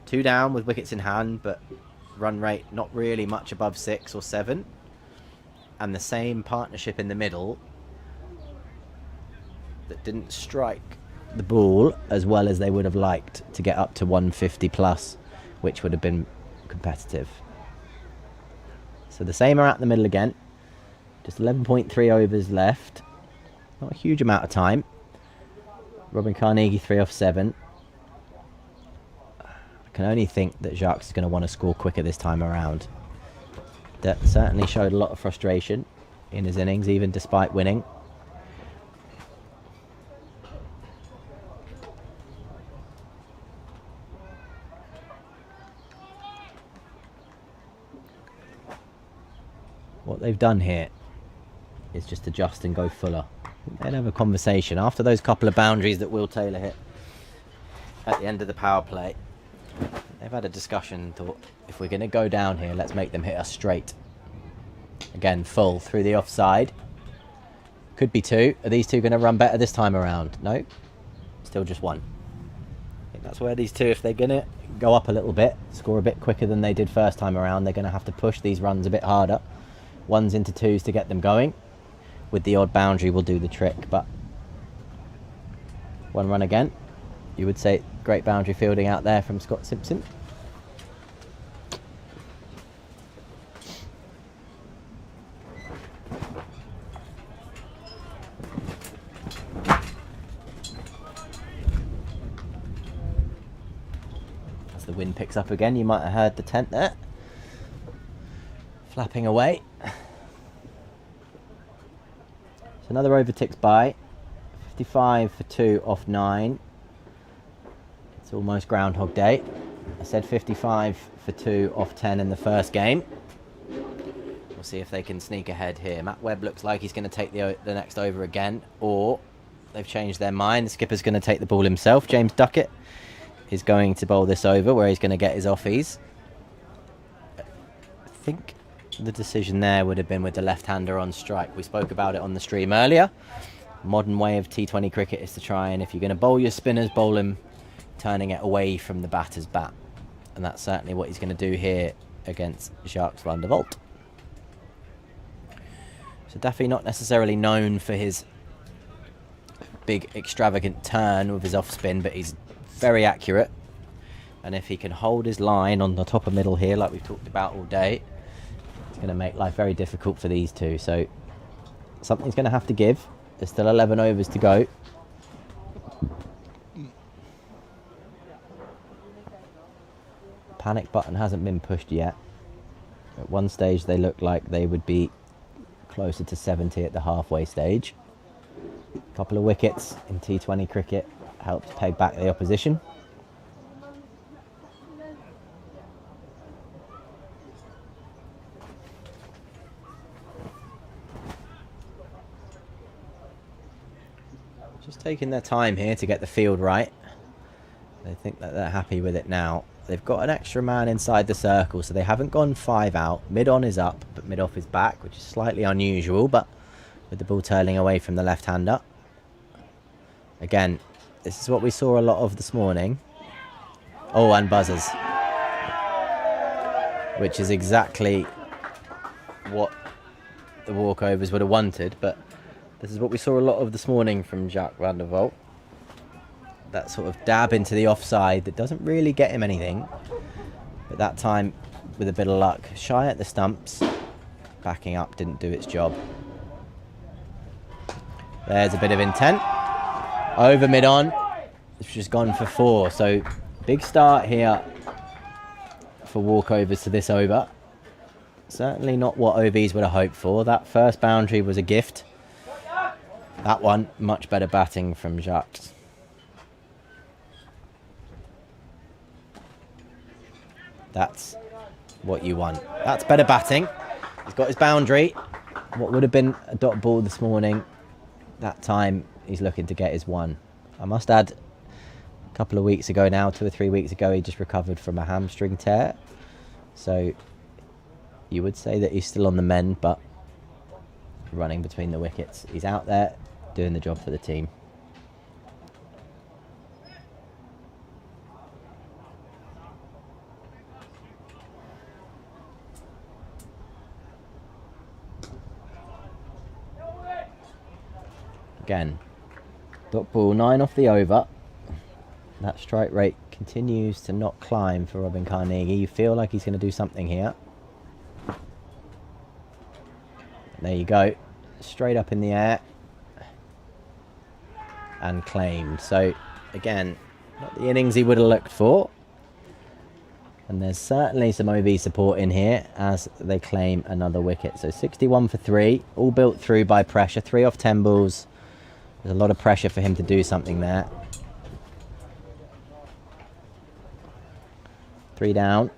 2 down with wickets in hand, but run rate not really much above 6 or 7. And the same partnership in the middle that didn't strike the ball as well as they would have liked to get up to 150 plus, which would have been competitive. So the same are out in the middle again. Just 11.3 overs left. Not a huge amount of time. Robin Carnegie 3 off 7. I can only think that Jacques is going to want to score quicker this time around. That certainly showed a lot of frustration in his innings, even despite winning. What they've done here is just adjust and go fuller. They'd have a conversation after those couple of boundaries that Will Taylor hit at the end of the power play. They've had a discussion and thought, if we're going to go down here, let's make them hit us straight. Again, full through the offside. Could be two. Are these two going to run better this time around? No. Still just one. I think that's where these two, if they're going to go up a little bit, score a bit quicker than they did first time around, they're going to have to push these runs a bit harder. Ones into twos to get them going. With the odd boundary will do the trick, but one run again. You would say great boundary fielding out there from Scott Simpson. As the wind picks up again, you might have heard the tent there flapping away. So another over ticks by. 55 for 2 off 9. It's almost Groundhog Day. I said 55 for 2 off 10 in the first game. We'll see if they can sneak ahead here. Matt Webb looks like he's going to take the next over again, or they've changed their mind. The skipper's going to take the ball himself. James Duckett is going to bowl this over where he's going to get his offies. I think the decision there would have been with the left-hander on strike. We spoke about it on the stream earlier. Modern way of T20 cricket is to try and, if you're going to bowl your spinners, bowl them turning it away from the batter's bat. And that's certainly what he's going to do here against Jacques van der Walt. So Daffy not necessarily known for his big extravagant turn with his off spin, but he's very accurate. And if he can hold his line on the top of middle here, like we've talked about all day, it's going to make life very difficult for these two. So something's going to have to give. There's still 11 overs to go. Panic button hasn't been pushed yet. At one stage they looked like they would be closer to 70 at the halfway stage. A couple of wickets in T20 cricket helps peg back the opposition. Just taking their time here to get the field right. They think that they're happy with it now. They've got an extra man inside the circle, so they haven't gone 5 out. Mid-on is up, but mid-off is back, which is slightly unusual, but with the ball turning away from the left-hander. Again, this is what we saw a lot of this morning. Oh, and buzzers. Which is exactly what the walkovers would have wanted, but this is what we saw a lot of this morning from Jacques van der Walt. That sort of dab into the offside that doesn't really get him anything. But that time, with a bit of luck, shy at the stumps, backing up didn't do its job. There's a bit of intent. Over mid-on. It's just gone for 4. So, big start here for walkovers to this over. Certainly not what OVs would have hoped for. That first boundary was a gift. That one, much better batting from Jacques. That's what you want. That's better batting. He's got his boundary. What would have been a dot ball this morning, that time he's looking to get his 1. I must add, a couple of weeks ago now, 2 or 3 weeks ago, he just recovered from a hamstring tear. So you would say that he's still on the mend, but running between the wickets. He's out there doing the job for the team. Again, dot ball, 9 off the over. That strike rate continues to not climb for Robin Carnegie. You feel like he's going to do something here. There you go, straight up in the air and claimed. So again, not the innings he would have looked for, And there's certainly some OV support in here as they claim another wicket. So 61 for 3, all built through by pressure. 3 off 10 balls. There's a lot of pressure for him to do something there. 3 down.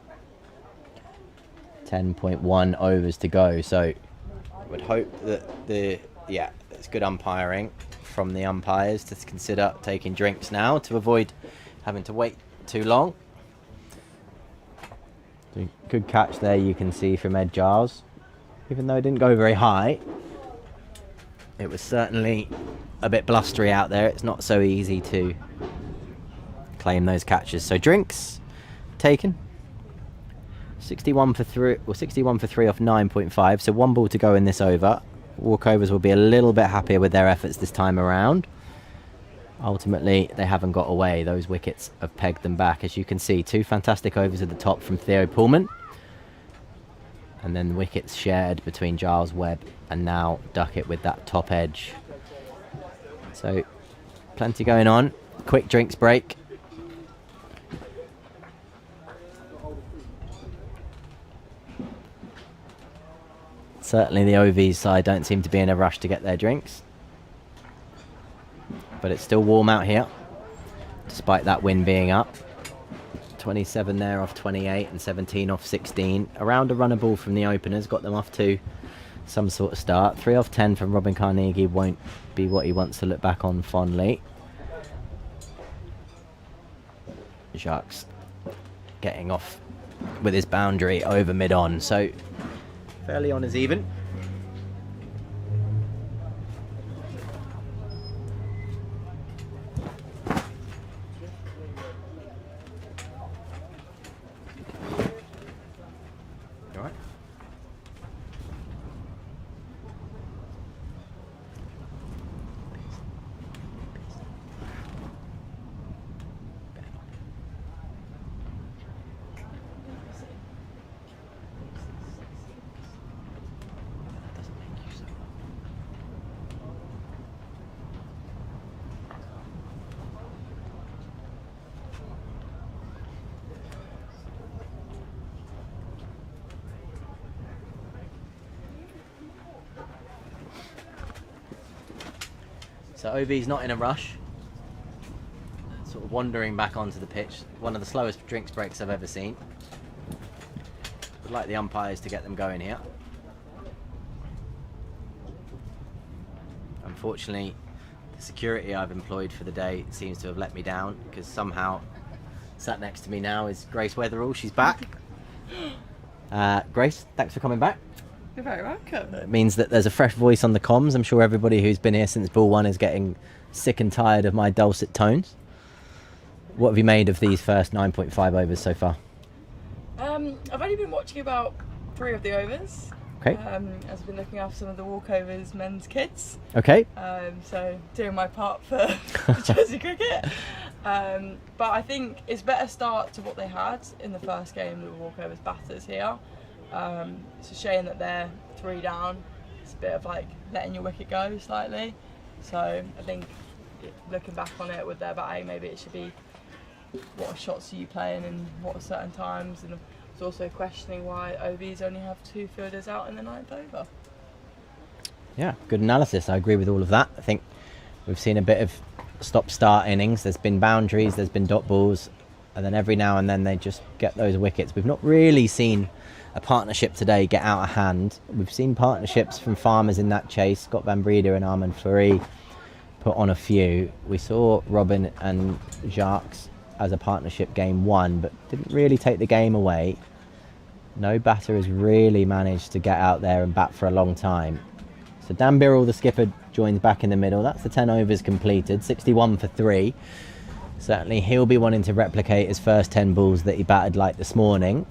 10.1 overs to go. So I would hope that it's good umpiring from the umpires to consider taking drinks now to avoid having to wait too long. Good catch there, you can see, from Ed Giles. Even though it didn't go very high, it was certainly a bit blustery out there. It's not so easy to claim those catches. So drinks taken. 61 for 3 off 9.5. So 1 ball to go in this over. Walkovers will be a little bit happier with their efforts this time around. Ultimately, they haven't got away. Those wickets have pegged them back. As you can see, 2 fantastic overs at the top from Theo Pullman. And then wickets shared between Giles, Webb and now Duckett with that top edge. So, plenty going on. Quick drinks break. Certainly the OV's side don't seem to be in a rush to get their drinks. But it's still warm out here, despite that wind being up. 27 there off 28 and 17 off 16. Around a runner ball from the openers, got them off to some sort of start. 3 off 10 from Robin Carnegie won't be what he wants to look back on fondly. Jacques getting off with his boundary over mid-on, so fairly on as even. So OV's not in a rush. Sort of wandering back onto the pitch. One of the slowest drinks breaks I've ever seen. Would like the umpires to get them going here. Unfortunately, the security I've employed for the day seems to have let me down, because somehow sat next to me now is Grace Weatherall. She's back. Grace, thanks for coming back. You're very welcome. It means that there's a fresh voice on the comms. I'm sure everybody who's been here since ball one is getting sick and tired of my dulcet tones. What have you made of these first 9.5 overs so far? I've only been watching about 3 of the overs. Okay. I've been looking after some of the walkovers men's kids. Okay. So doing my part for Jersey cricket. But I think it's a better start to what they had in the first game, the walkovers batters here. It's a shame that they're 3 down. It's a bit of like letting your wicket go slightly. So I think looking back on it with their batting, maybe it should be what shots are you playing and what certain times, and I was also questioning why OVs only have 2 fielders out in the 9th over. Yeah, good analysis. I agree with all of that. I think we've seen a bit of stop-start innings. There's been boundaries, there's been dot balls, and then every now and then they just get those wickets. We've not really seen a partnership today get out of hand. We've seen partnerships from Farmers in that chase. Scott Van Breeder and Armand Fleury put on a few. We saw Robin and Jacques as a partnership game 1, but didn't really take the game away. No batter has really managed to get out there and bat for a long time. So Dan Birrell, the skipper, joins back in the middle. That's the 10 overs completed, 61 for 3. Certainly he'll be wanting to replicate his first 10 balls that he batted like this morning.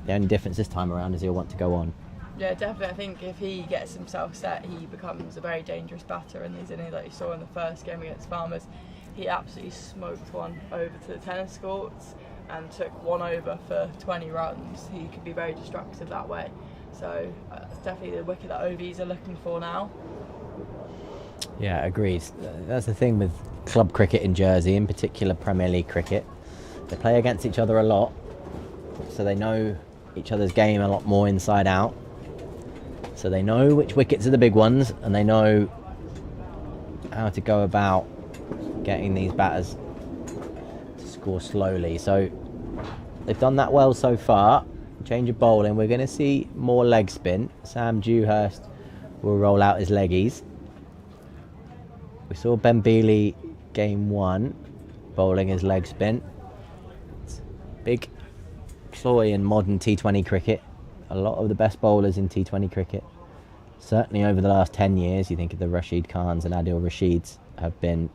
The only difference this time around is he'll want to go on. Yeah, definitely. I think if he gets himself set, he becomes a very dangerous batter in these innings, like you saw in the first game against Farmers. He absolutely smoked one over to the tennis courts and took 1 over for 20 runs. He could be very destructive that way. So definitely the wicket that OVs are looking for now. Yeah, agreed. That's the thing with club cricket in Jersey, in particular Premier League cricket. They play against each other a lot. so they know each other's game a lot more inside out. So they know which wickets are the big ones, and they know how to go about getting these batters to score slowly. So they've done that well so far. Change of bowling, we're going to see more leg spin. Sam Dewhurst will roll out his leggies. We saw Ben Bealey game 1 bowling his leg spin. It's big ploy in modern T20 cricket. A lot of the best bowlers in T20 cricket, certainly over the last 10 years, you think of the Rashid Khans and Adil Rashids, have been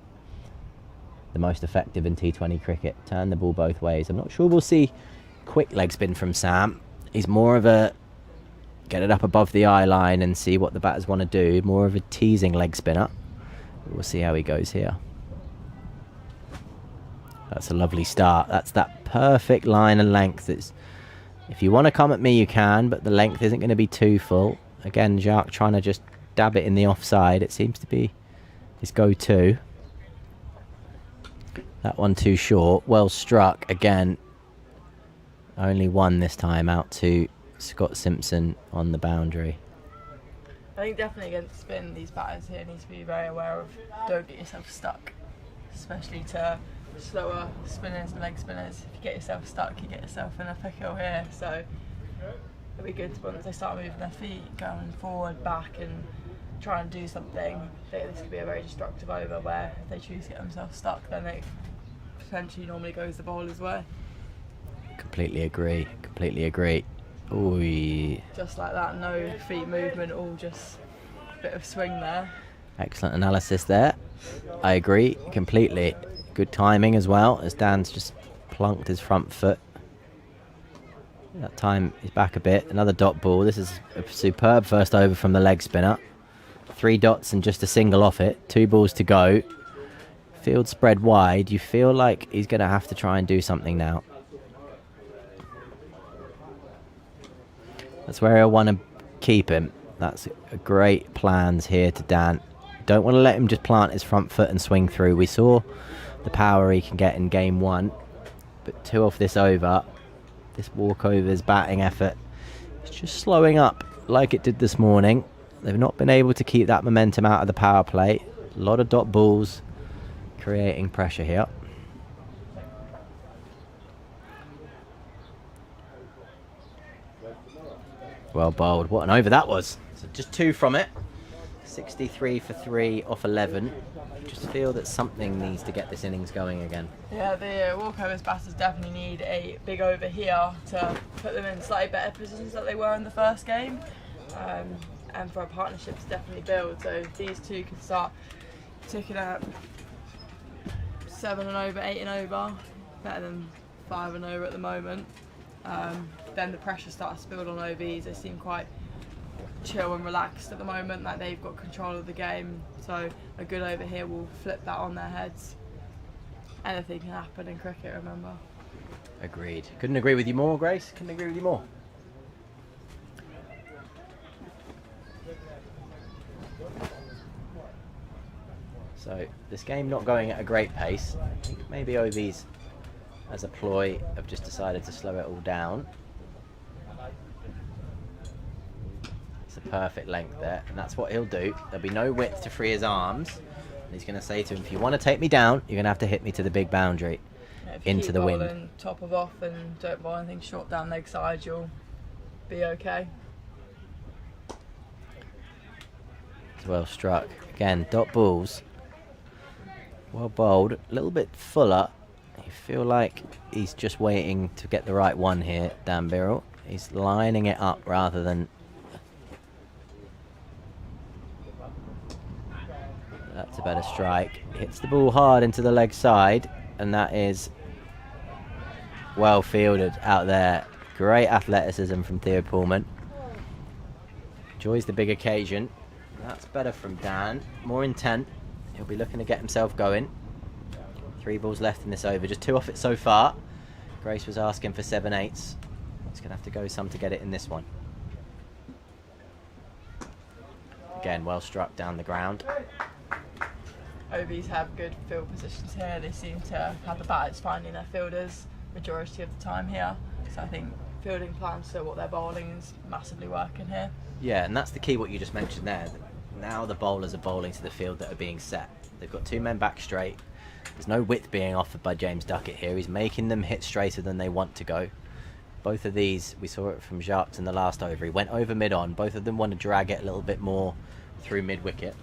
the most effective in T20 cricket. Turn the ball both ways. I'm not sure we'll see quick leg spin from Sam. He's more of a get it up above the eye line and see what the batters want to do. More of a teasing leg spinner. We'll see how he goes here. That's a lovely start. That's that perfect line and length. If you want to come at me, you can, but the length isn't going to be too full. Again, Jacques trying to just dab it in the offside. It seems to be his go-to. That one too short. Well struck. Again, only one this time, out to Scott Simpson on the boundary. I think definitely against spin, these batters here need to be very aware of don't get yourself stuck, especially to slower spinners and leg spinners. If you get yourself stuck, you get yourself in a pickle here. So it'll be good once they start moving their feet, going forward, back, and try and do something. I think this could be a very destructive over where if they choose to get themselves stuck, then it potentially normally goes the bowler's way. Completely agree. Completely agree. Ooh. Just like that, no feet movement, all just a bit of swing there. Excellent analysis there. I agree completely. Good timing as well, as Dan's just plunked his front foot. That time he's back a bit. Another dot ball. This is a superb first over from the leg spinner. 3 dots and just a single off it. 2 balls to go. Field spread wide. You feel like he's going to have to try and do something now. That's where I want to keep him. That's a great plans here to Dan. Don't want to let him just plant his front foot and swing through. We saw the power he can get in game 1, but 2 off this over. This walkover's batting effort is just slowing up like it did this morning. They've not been able to keep that momentum out of the power play. A lot of dot balls creating pressure here. Well bowled. What an over that was. So just 2 from it. 63 for 3 off 11. Just feel that something needs to get this innings going again. Yeah, the walkovers batters definitely need a big over here to put them in slightly better positions than they were in the first game, and for a partnership to definitely build. So if these two can start ticking up 7 and over, 8 and over, better than 5 and over at the moment, then the pressure starts to build on OVs. They seem quite chill and relaxed at the moment, like they've got control of the game. So a good over here will flip that on their heads. Anything can happen in cricket, remember. Agreed. Couldn't agree with you more, Grace. Couldn't agree with you more. So this game not going at a great pace. I think maybe OVs, as a ploy, have just decided to slow it all down. It's a perfect length there, and that's what he'll do. There'll be no width to free his arms. And he's going to say to him, if you want to take me down, you're going to have to hit me to the big boundary, into the wind. If you keep bowling top of off and don't bowl anything short down leg side, you'll be okay. It's well struck. Again, dot balls. Well bowled. A little bit fuller. You feel like he's just waiting to get the right one here, Dan Birrell. He's lining it up rather than... That's a better strike. Hits the ball hard into the leg side, and that is well fielded out there. Great athleticism from Theo Pullman. Enjoys the big occasion. That's better from Dan. More intent. He'll be looking to get himself going. 3 balls left in this over. Just 2 off it so far. Grace was asking for 7/8. He's going to have to go some to get it in this one. Again, well struck down the ground. OVs have good field positions here. They seem to have the batters finding their fielders majority of the time here. So I think fielding plans to what they're bowling is massively working here. Yeah, and that's the key, what you just mentioned there. Now the bowlers are bowling to the field that are being set. They've got 2 men back straight. There's no width being offered by James Duckett here. He's making them hit straighter than they want to go. Both of these, we saw it from Jacques in the last over. He went over mid-on. Both of them want to drag it a little bit more through mid-wicket.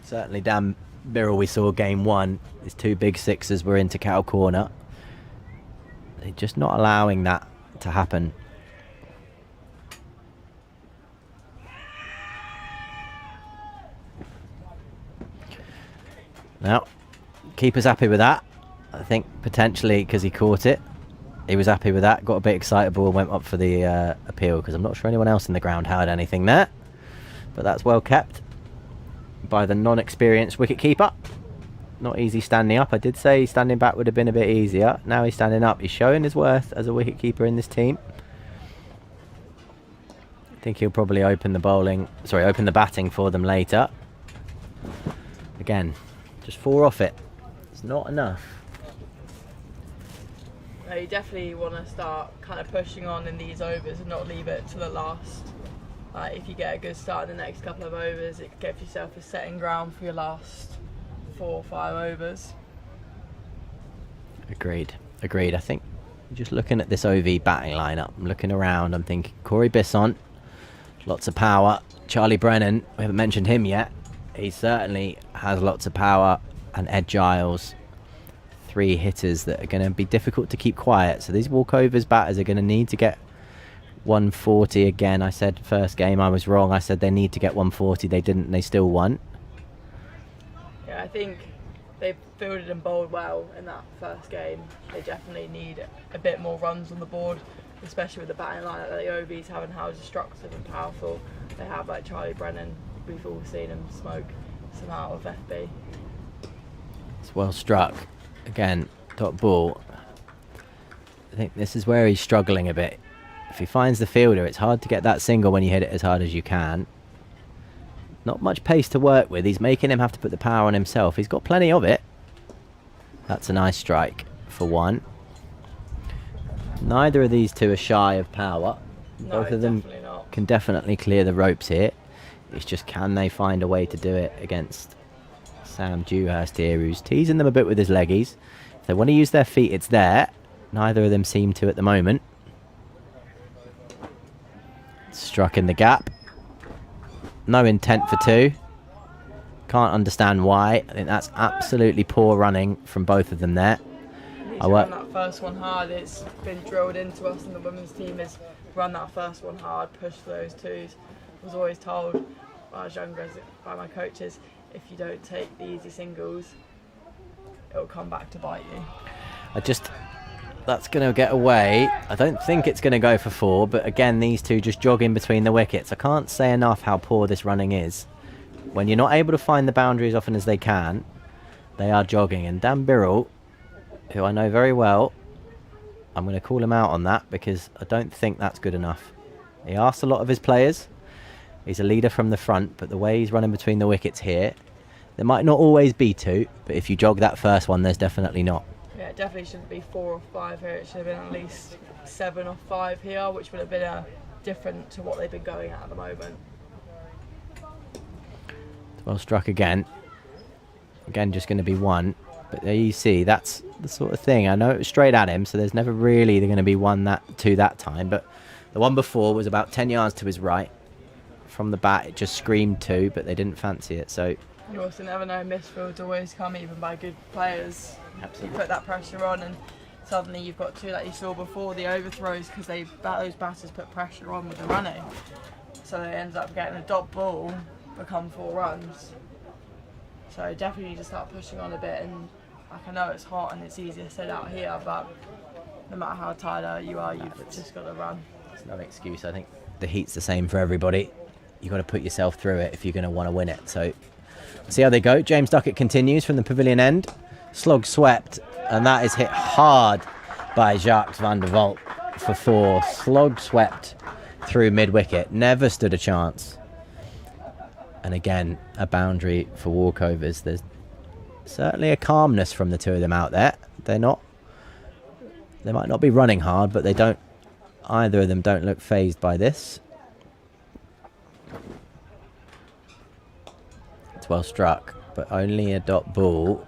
Certainly Dan Birrell, we saw game 1. His 2 big sixes were into cow corner. They're just not allowing that to happen. Now, keeper's happy with that. I think potentially because he caught it. He was happy with that, got a bit excitable and went up for the appeal, because I'm not sure anyone else in the ground had anything there. But that's well kept by the non-experienced wicket-keeper. Not easy standing up. I did say standing back would have been a bit easier. Now he's standing up. He's showing his worth as a wicket-keeper in this team. I think he'll probably open the batting for them later. Again, just 4 off it. It's not enough. No, you definitely want to start kind of pushing on in these overs and not leave it to the last. If you get a good start in the next couple of overs, it gives yourself a setting ground for your last 4 or 5 overs. Agreed. I think just looking at this OV batting lineup, I'm looking around, I'm thinking Corey Bisson, lots of power. Charlie Brennan, we haven't mentioned him yet. He certainly has lots of power. And Ed Giles, 3 hitters that are going to be difficult to keep quiet. So these walkovers batters are going to need to get 140 again. I said first game I was wrong. I said they need to get 140. They didn't. They still won. Yeah, I think they fielded and bowled well in that first game. They definitely need a bit more runs on the board, especially with the batting line that the OVs haven't, how destructive and powerful they have, like Charlie Brennan. We've all seen him smoke some out of FB. It's well struck. Again, dot ball. I think this is where he's struggling a bit. If he finds the fielder, it's hard to get that single when you hit it as hard as you can. Not much pace to work with. He's making him have to put the power on himself. He's got plenty of it. That's a nice strike for 1. Neither of these two are shy of power. No, Both of them can definitely clear the ropes here. It's just, can they find a way to do it against Sam Dewhurst here, who's teasing them a bit with his leggies. If they want to use their feet, it's there. Neither of them seem to at the moment. Struck in the gap. No intent for 2. Can't understand why. I think that's absolutely poor running from both of them there. I run that first one hard. It's been drilled into us in the women's team is run that first one hard, push for those 2s. I was always told when I was younger by my coaches, if you don't take the easy singles, it'll come back to bite you. That's going to get away. I don't think it's going to go for 4, but again, these two just jogging between the wickets. I can't say enough how poor this running is. When you're not able to find the boundary as often as they can, they are jogging. And Dan Birrell, who I know very well, I'm going to call him out on that because I don't think that's good enough. He asks a lot of his players. He's a leader from the front, but the way he's running between the wickets here, there might not always be 2, but if you jog that first one, there's definitely not. Yeah, it definitely shouldn't be 4 or 5 here. It should have been at least 7 or 5 here, which would have been different to what they've been going at the moment. Well struck again. Again, just going to be 1. But there you see, that's the sort of thing. I know it was straight at him, so there's never really going to be 2 that time. But the one before was about 10 yards to his right. From the bat, it just screamed 2, but they didn't fancy it. So you also never know, misfields always come even by good players. Absolutely. You put that pressure on and suddenly you've got 2 like you saw before, the overthrows, because those batters put pressure on with the running. So it ends up getting a dot ball, become 4 runs. So definitely need to start pushing on a bit, and like, I know it's hot and it's easier said out here, but no matter how tired you are, you've just got to run. There's no excuse. I think the heat's the same for everybody. You've got to put yourself through it if you're going to want to win it. So see how they go. James Duckett continues from the pavilion end. Slog swept, and that is hit hard by Jacques van der Walt for 4. Slog swept through mid-wicket. Never stood a chance. And again, a boundary for walkovers. There's certainly a calmness from the 2 of them out there. They're not They might not be running hard, but either of them don't look phased by this. It's well struck, but only a dot ball.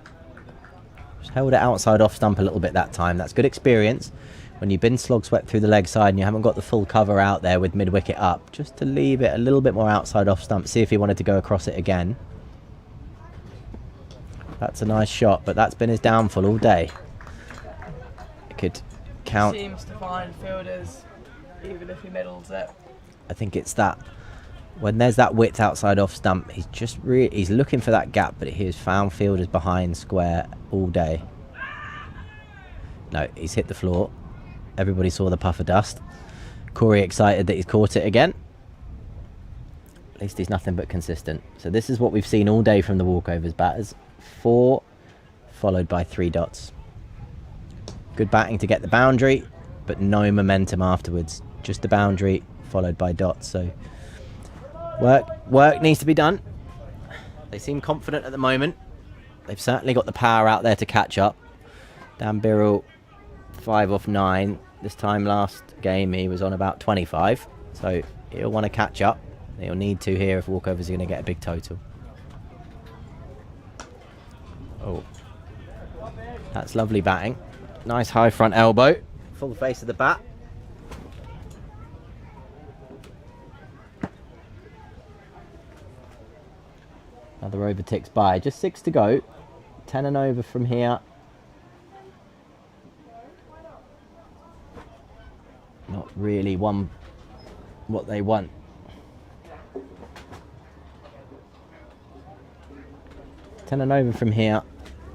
Just held it outside off stump a little bit that time. That's good experience when you've been slog swept through the leg side and you haven't got the full cover out there with mid-wicket up. Just to leave it a little bit more outside off stump. See if he wanted to go across it again. That's a nice shot, but that's been his downfall all day. It could count. He seems to find fielders even if he middles it. I think it's that when there's that width outside off stump, he's looking for that gap, but he has found fielders behind square all day. No, he's hit the floor. Everybody saw the puff of dust. Corey excited that he's caught it again. At least he's nothing but consistent. So this is what we've seen all day from the walkovers batters. 4 followed by 3 dots. Good batting to get the boundary, but no momentum afterwards. Just the boundary followed by dots. So work needs to be done. They seem confident at the moment. They've certainly got the power out there to catch up. Dan Birrell 5 off 9. This time last game he was on about 25. So he'll want to catch up. He'll need to here if walkovers are going to get a big total. Oh, that's lovely batting. Nice high front elbow. Full face of the bat. Another over ticks by. Just 6 to go. 10 and over from here. Not really what they want. Ten and over from here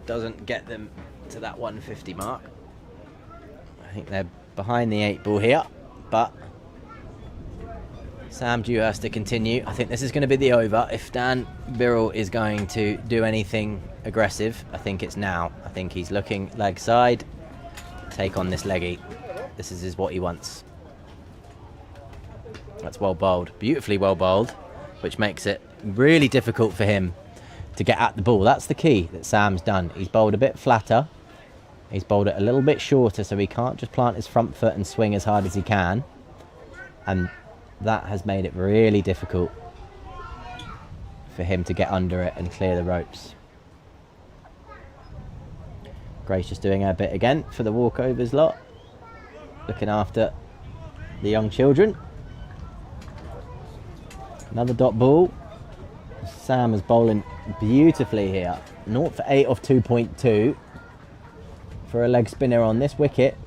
doesn't get them to that 150 mark. I think they're behind the 8 ball here, but Sam Dewhurst to continue. I think this is going to be the over. If Dan Birrell is going to do anything aggressive, I think it's now. I think he's looking leg side, take on this leggy. This is what he wants. That's well bowled, beautifully well bowled, which makes it really difficult for him to get at the ball. That's the key that Sam's done. He's bowled a bit flatter. He's bowled it a little bit shorter, so he can't just plant his front foot and swing as hard as he can. And that has made it really difficult for him to get under it and clear the ropes. Grace just doing her bit again for the walkovers lot. Looking after the young children. Another dot ball. Sam is bowling beautifully here. 0 for 8 off 2.2. For a leg spinner on this wicket,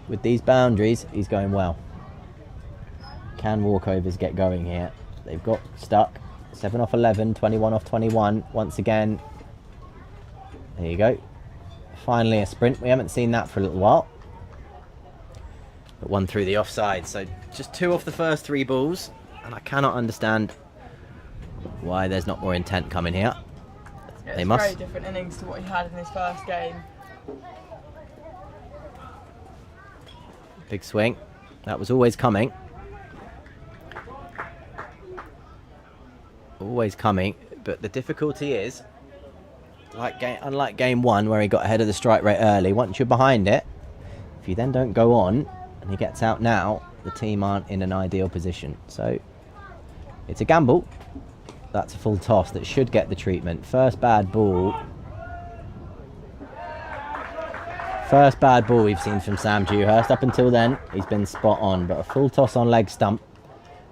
with these boundaries, he's going well. Can walkovers get going here? They've got stuck. 7 off 11, 21 off 21. Once again, there you go. Finally a sprint. We haven't seen that for a little while. But 1 through the offside. So just 2 off the first 3 balls. And I cannot understand why there's not more intent coming here. Yeah, They must. Very different innings to what he had in his first game. Big swing. That was always coming. Always coming. But the difficulty is, unlike game 1 where he got ahead of the strike rate early, once you're behind it, if you then don't go on and he gets out now, the team aren't in an ideal position. So it's a gamble. That's a full toss that should get the treatment. First bad ball. First bad ball we've seen from Sam Dewhurst. Up until then, he's been spot on, but a full toss on leg stump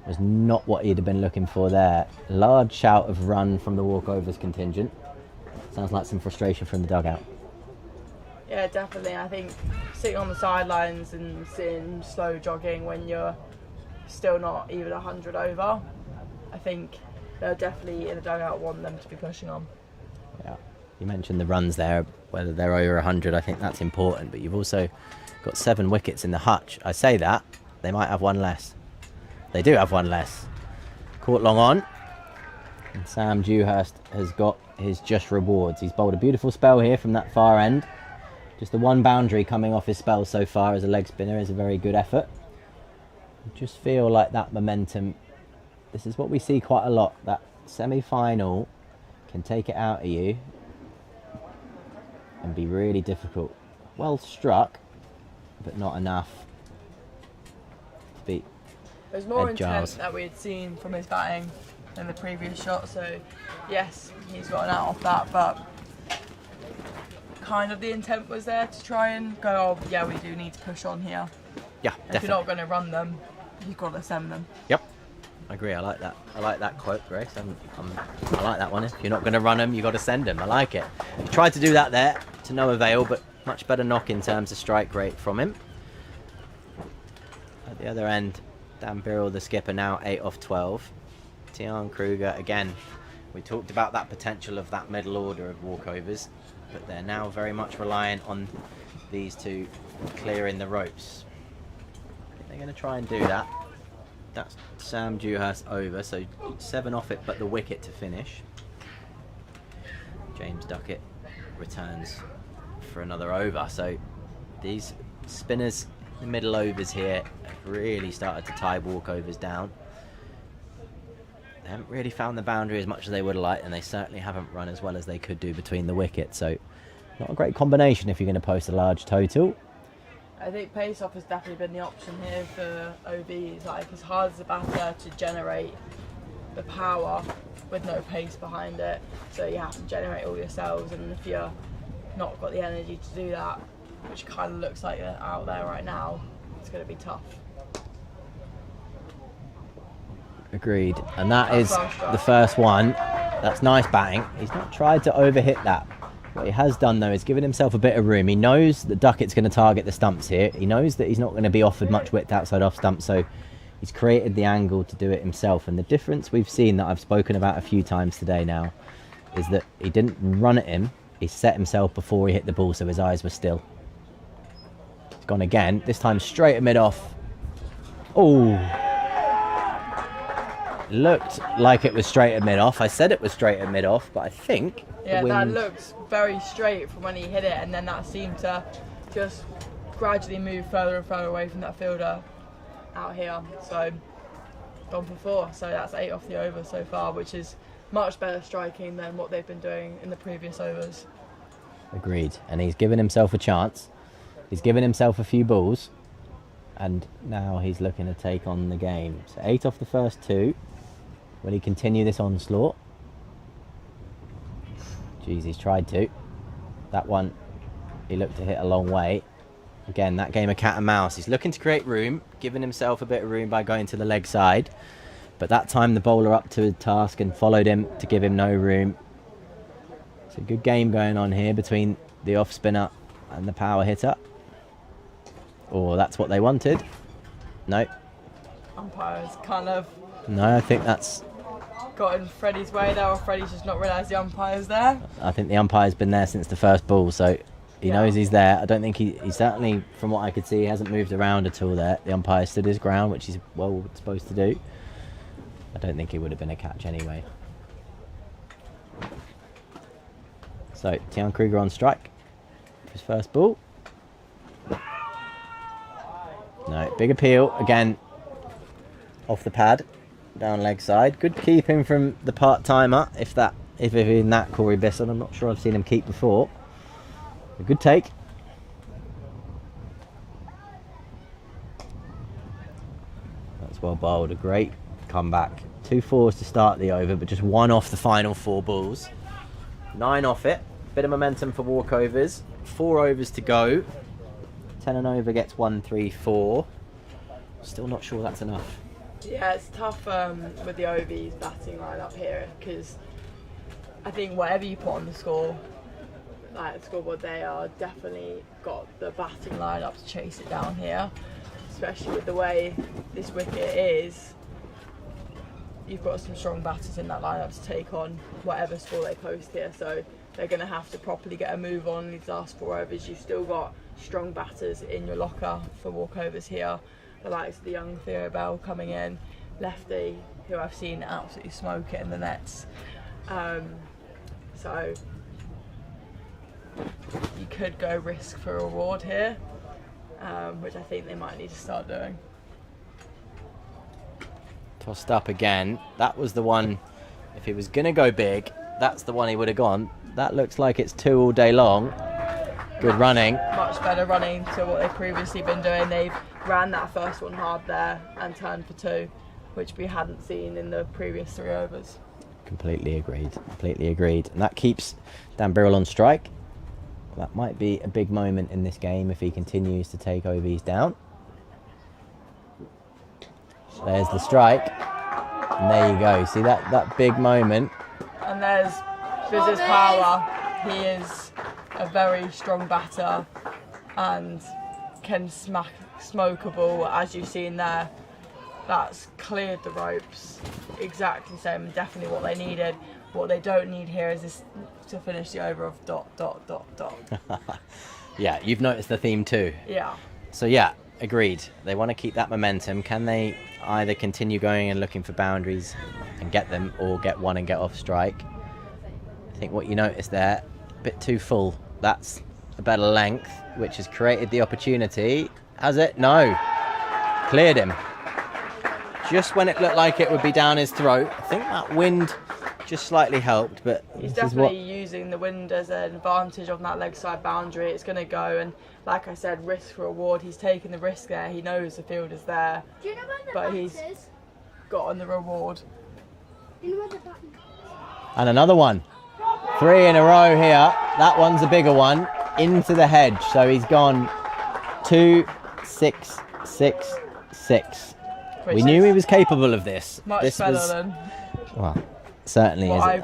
was not what he'd have been looking for there. Large shout of run from the walkovers contingent. Sounds like some frustration from the dugout. Yeah, definitely. I think sitting on the sidelines and sitting slow jogging when you're still not even 100 over, I think they'll definitely in the dugout want them to be pushing on. Yeah, you mentioned the runs there, whether they're over 100, I think that's important, but you've also got 7 wickets in the hutch. I say that, they might have 1 less. They do have 1 less. Caught long on, and Sam Dewhurst has got his just rewards. He's bowled a beautiful spell here from that far end. Just the 1 boundary coming off his spell so far as a leg spinner is a very good effort. I just feel like that momentum, this is what we see quite a lot, that semi-final can take it out of you and be really difficult. Well struck, but not enough to beat. There's more Ed intent Giles. that we had seen from his batting than the previous shot, so yes, he's gotten out of that, but kind of the intent was there to try and go, oh yeah, we do need to push on here. Yeah, If definitely. you're not going to run them, you've got to send them. Yep, I agree. I like that. I like that quote, Grace. I like that one. If you're not going to run them, you got to send them. I like it. He tried to do that there to no avail, but much better knock in terms of strike rate from him. At the other end, Dan Birrell, the skipper, now 8 off 12. Tian Kruger again. We talked about that potential of that middle order of walkovers, but they're now very much reliant on these two clearing the ropes. They're going to try and do that. That's Sam Dewhurst over, so 7 off it, but the wicket to finish. James Duckett returns for another over. So these spinners, the middle overs here, have really started to tie walkovers down. They haven't really found the boundary as much as they would have liked, and they certainly haven't run as well as they could do between the wickets. So not a great combination if you're going to post a large total. I think pace off has definitely been the option here for OBs. Like, it's hard as a batter to generate the power with no pace behind it, so you have to generate all yourselves, and if you're not got the energy to do that, which kind of looks like they're out there right now, it's going to be tough. Agreed. And that is the first one. That's nice batting. He's not tried to overhit that. What he has done, though, is given himself a bit of room. He knows that Duckett's going to target the stumps here. He knows that he's not going to be offered much width outside off stump, so he's created the angle to do it himself. And the difference we've seen, that I've spoken about a few times today now, is that he didn't run at him. He set himself before he hit the ball, so his eyes were still. It's gone again, this time straight at mid-off. Oh! Looked like it was straight at mid-off. I said it was straight at mid-off, but I think Yeah, the that wind... looks very straight from when he hit it, and then that seemed to just gradually move further and further away from that fielder out here. So gone for 4, so that's 8 off the over so far, which is much better striking than what they've been doing in the previous overs. Agreed. And he's given himself a chance. He's given himself a few balls, and now he's looking to take on the game. So 8 off the first 2. Will he continue this onslaught? Jeez, he's tried to. That one, he looked to hit a long way. Again, that game of cat and mouse. He's looking to create room, giving himself a bit of room by going to the leg side. But that time the bowler up to his task and followed him to give him no room. It's a good game going on here between the off spinner and the power hitter. Oh, that's what they wanted. No. Umpires kind of No, I think that's... got in Freddie's way there, or Freddie's just not realised the umpire's there. I think the umpire's been there since the first ball, so he knows he's there. I don't think he certainly, from what I could see, he hasn't moved around at all there. The umpire stood his ground, which he's well supposed to do. I don't think it would have been a catch anyway. So, Tian Kruger on strike for his first ball. No, big appeal, again, off the pad, down leg side. Good keeping from the part-timer, if in that Corey Bisson. I'm not sure I've seen him keep before. A good take. That's well bowled, a great comeback. 2 4s to start the over, but just 1 off the final 4 balls. 9 off it, bit of momentum for walkovers. 4 overs to go. 10 and over gets 1, 3, 4. Still not sure that's enough. Yeah, it's tough with the OV's batting line up here, because I think whatever you put on the score, like the scoreboard, they are definitely got the batting line up to chase it down here, especially with the way this wicket is. You've got some strong batters in that lineup to take on whatever score they post here, so they're going to have to properly get a move on these last 4 overs. You've still got strong batters in your locker for walkovers here. The likes of the young Theo Bell coming in, lefty, who I've seen absolutely smoke it in the nets. So you could go risk for reward here, which I think they might need to start doing. Tossed up again. That was the one, if he was going to go big, that's the one he would have gone. That looks like it's 2 all day long. Good running. Much better running to what they've previously been doing. They've ran that first one hard there and turned for 2, which we hadn't seen in the previous 3 overs. Completely agreed. Completely agreed. And that keeps Dan Birrell on strike. That might be a big moment in this game if he continues to take OVs down. So there's the strike. And there you go. See that big moment. And there's Biz's power. He is a very strong batter and can smoke a ball, as you've seen there. That's cleared the ropes. Exactly the same, definitely what they needed. What they don't need here is this to finish the over of ... Yeah, you've noticed the theme too. Yeah. So yeah, agreed. They want to keep that momentum. Can they either continue going and looking for boundaries and get them, or get one and get off strike? I think what you noticed there, a bit too full. That's a better length, which has created the opportunity. Has it? No. Cleared him. Just when it looked like it would be down his throat. I think that wind just slightly helped, but he's definitely using the wind as an advantage on that leg side boundary. It's going to go, and like I said, risk for reward. He's taking the risk there. He knows the field is there, Do you know where the but bat he's is? gotten the reward. Do you know where the bat is? And another one. 3 in a row here. That one's a bigger one. Into the hedge. So he's gone 2, 6, 6, 6. We knew he was capable of this. Much better than... Well, certainly is.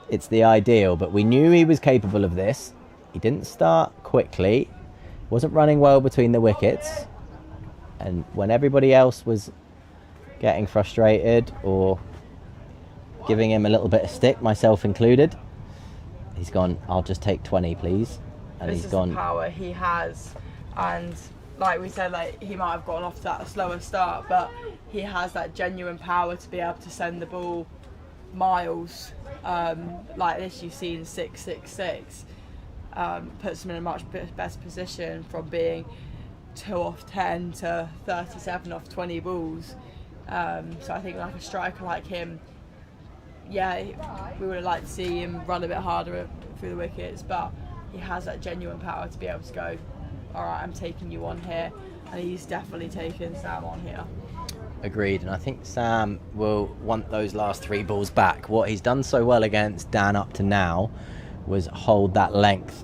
It's the ideal, but we knew he was capable of this. He didn't start quickly. Wasn't running well between the wickets. And when everybody else was getting frustrated or giving him a little bit of stick, myself included, he's gone, I'll just take 20, please. And this he's is gone. The power he has, and like we said, like he might have gone off to that slower start, but he has that genuine power to be able to send the ball miles. Like this, you've seen 6-6-6 puts him in a much best position from being 2 off 10 to 37 off 20 balls. So I think like a striker like him, yeah, we would have liked to see him run a bit harder through the wickets, but he has that genuine power to be able to go, all right, I'm taking you on here, and he's definitely taken Sam on here. Agreed, and I think Sam will want those last 3 balls back. What he's done so well against Dan up to now was hold that length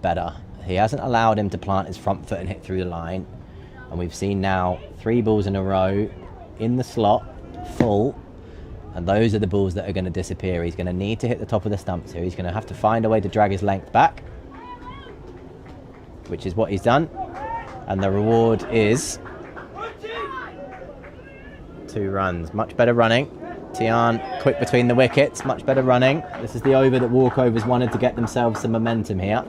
better. He hasn't allowed him to plant his front foot and hit through the line, and we've seen now 3 balls in a row in the slot, full, and those are the balls that are going to disappear. He's going to need to hit the top of the stumps here. He's going to have to find a way to drag his length back, which is what he's done, and the reward is 2 runs. Much better running. Tian quick between the wickets, much better running. This is the over that walkovers wanted to get themselves some momentum here.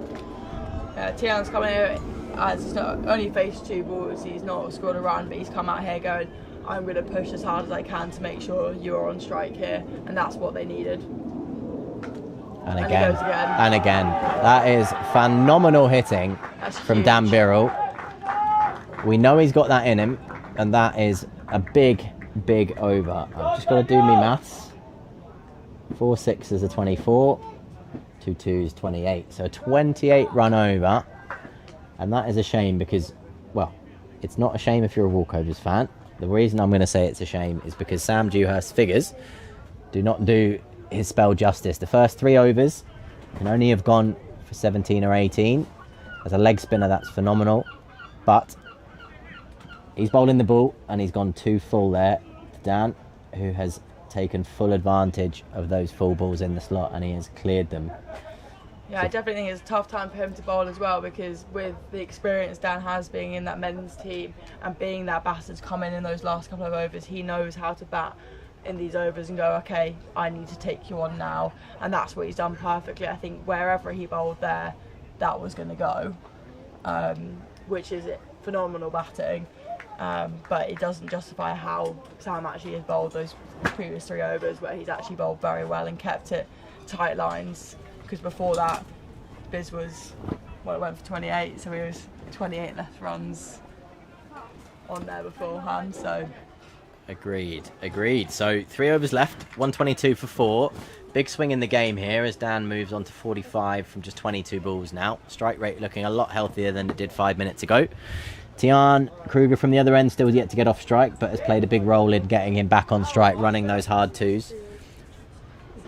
Tian's coming here, as he's not only faced 2 balls, he's not scored a run, but he's come out here going, I'm going to push as hard as I can to make sure you're on strike here, and that's what they needed. And again, and again. That is phenomenal hitting from Dan Birrell. We know he's got that in him, and that is a big, big over. I've just got to do me maths. 4 6s are 24, 2 2s 28. So a 28 run over, and that is a shame because, well, it's not a shame if you're a walkovers fan. The reason I'm going to say it's a shame is because Sam Dewhurst's figures do not do his spell justice. The first 3 overs can only have gone for 17 or 18. As a leg spinner, that's phenomenal, but he's bowling the ball and he's gone too full there to Dan, who has taken full advantage of those full balls in the slot, and he has cleared them. Yeah, I definitely think it's a tough time for him to bowl as well, because with the experience Dan has being in that men's team and being that batter to come in those last couple of overs, he knows how to bat in these overs and go, okay, I need to take you on now, and that's what he's done perfectly. I think wherever he bowled there, that was going to go, which is phenomenal batting, but it doesn't justify how Sam actually has bowled those previous 3 overs, where he's actually bowled very well and kept it tight lines. Because before that, Biz was, well, it went for 28, so he was 28 left runs on there beforehand, so... Agreed. So 3 overs left, 122 for 4. Big swing in the game here as Dan moves on to 45 from just 22 balls now. Strike rate looking a lot healthier than it did 5 minutes ago. Tian Kruger from the other end still yet to get off strike, but has played a big role in getting him back on strike, running those hard twos.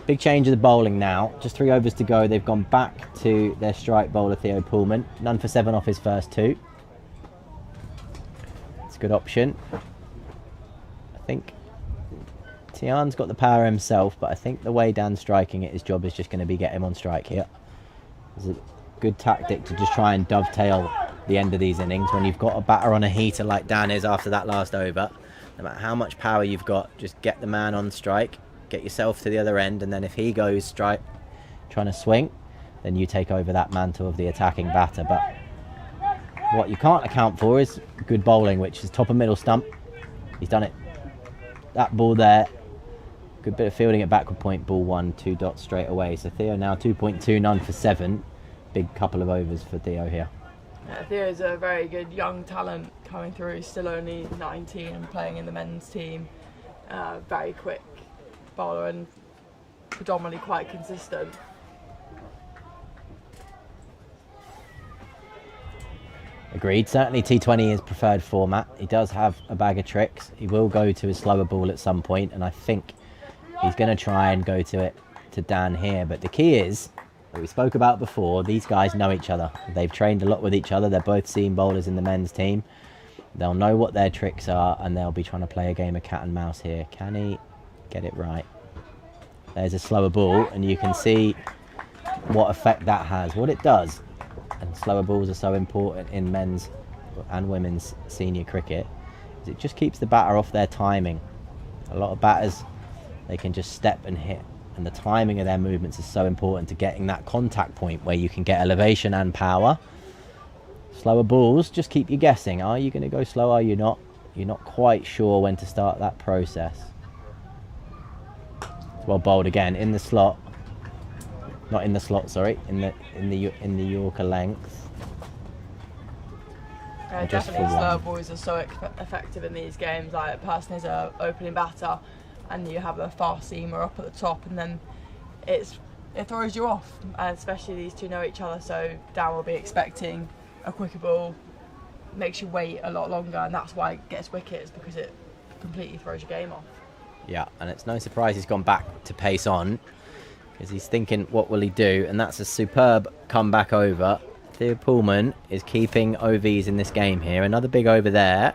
Big change of the bowling now. Just 3 overs to go. They've gone back to their strike bowler, Theo Pullman. None for 7 off his first 2. It's a good option. I think Tian's got the power himself, but I think the way Dan's striking it, his job is just going to be get him on strike here. It's a good tactic to just try and dovetail the end of these innings. When you've got a batter on a heater like Dan is after that last over, no matter how much power you've got, just get the man on strike, get yourself to the other end, and then if he goes strike trying to swing, then you take over that mantle of the attacking batter. But what you can't account for is good bowling, which is top and middle stump. He's done it. That ball there, good bit of fielding at backward point, ball 1, 2 dots straight away. So Theo now 2.2, none for 7. Big couple of overs for Theo here. Yeah, Theo's a very good young talent coming through. He's still only 19 and playing in the men's team. Very quick bowler and predominantly quite consistent. Agreed. Certainly T20 is preferred format. He does have a bag of tricks. He will go to his slower ball at some point, and I think he's going to try and go to it to Dan here. But the key is, that we spoke about before, these guys know each other. They've trained a lot with each other. They're both seam bowlers in the men's team. They'll know what their tricks are, and they'll be trying to play a game of cat and mouse here. Can he get it right? There's a slower ball, and you can see what effect that has. What it does, and slower balls are so important in men's and women's senior cricket, is it just keeps the batter off their timing. A lot of batters, they can just step and hit, and the timing of their movements is so important to getting that contact point where you can get elevation and power. Slower balls just keep you guessing. Are you going to go slow? Are you not? You're not quite sure when to start that process. It's well bowled again in the slot. Not in the slot, sorry. In the Yorker length. Definitely slower balls are so effective in these games. Like, personally, as an opening batter, and you have a fast seamer up at the top, and then it throws you off. And especially these two know each other, so Dan will be expecting a quicker ball, makes you wait a lot longer, and that's why it gets wickets, because it completely throws your game off. Yeah, and it's no surprise he's gone back to pace on, because he's thinking, what will he do? And that's a superb comeback over. Theo Pullman is keeping OVs in this game here. Another big over there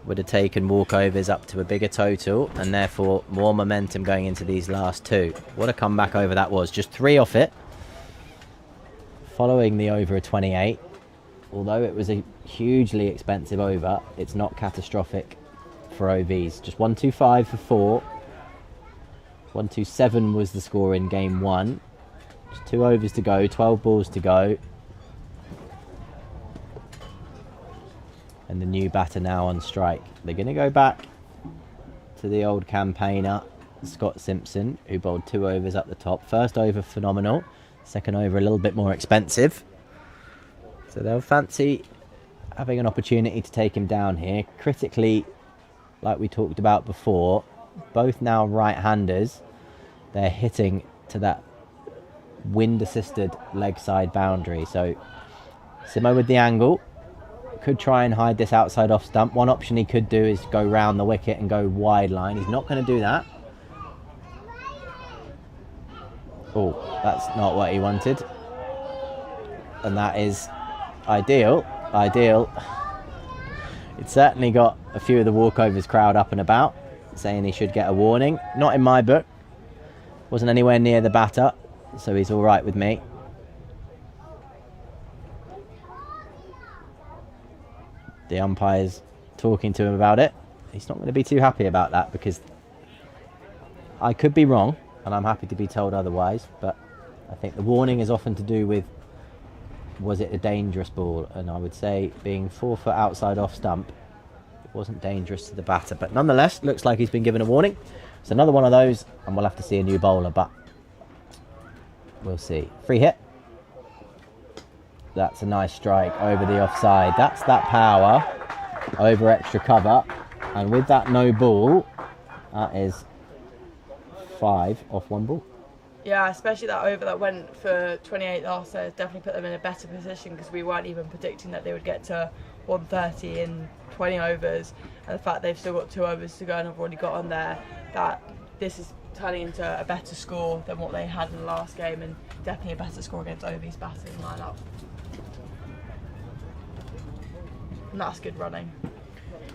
would have taken walkovers up to a bigger total, and therefore more momentum going into these last 2. What a comeback over that was. Just 3 off it, following the over of 28. Although it was a hugely expensive over, it's not catastrophic for OVs. Just 125 for 4. 127 was the score in game 1. Just 2 overs to go, 12 balls to go. And the new batter now on strike. They're going to go back to the old campaigner, Scott Simpson, who bowled 2 overs up the top. First over phenomenal, second over a little bit more expensive. So they'll fancy having an opportunity to take him down here. Critically, like we talked about before, both now right-handers. They're hitting to that wind-assisted leg side boundary. So Simo with the angle. Could try and hide this outside off stump. One option he could do is go round the wicket and go wide line. He's not going to do that. Oh, that's not what he wanted. And that is ideal. It's certainly got a few of the walkovers crowd up and about, saying he should get a warning. Not in my book. Wasn't anywhere near the batter, so he's all right with me. The umpire's talking to him about it. He's not going to be too happy about that, because I could be wrong, and I'm happy to be told otherwise, but I think the warning is often to do with, was it a dangerous ball? And I would say, being 4 foot outside off stump, it wasn't dangerous to the batter, but nonetheless looks like he's been given a warning. It's another one of those, and we'll have to see a new bowler, but we'll see. Free hit. That's a nice strike over the offside. That's that power over extra cover, and with that no ball, that is 5 off 1 ball. Yeah, especially that over that went for 28 last day definitely put them in a better position, because we weren't even predicting that they would get to 130 in 20 overs, and the fact they've still got 2 overs to go and have already got on there, that this is turning into a better score than what they had in the last game, and definitely a better score against Ovi's batting lineup. And that's good running.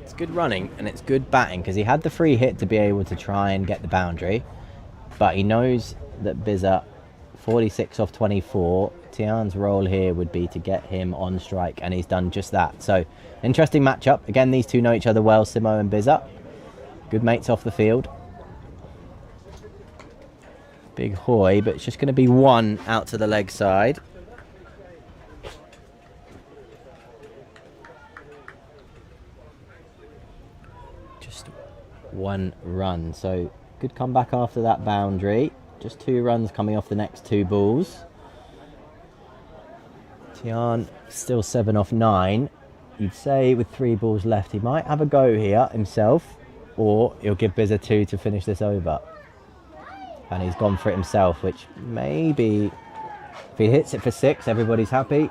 It's good running and it's good batting, because he had the free hit to be able to try and get the boundary, but he knows that Bizza, 46 off 24, Tian's role here would be to get him on strike, and he's done just that. So, interesting matchup. Again, these two know each other well, Simo and Bizza. Good mates off the field. Big hoy, but it's just going to be one out to the leg side. Just one run. So, good comeback after that boundary. Just 2 runs coming off the next 2 balls. Tian still 7 off 9. You'd say with 3 balls left he might have a go here himself, or he'll give Bizza 2 to finish this over. And he's gone for it himself, which maybe if he hits it for 6, everybody's happy.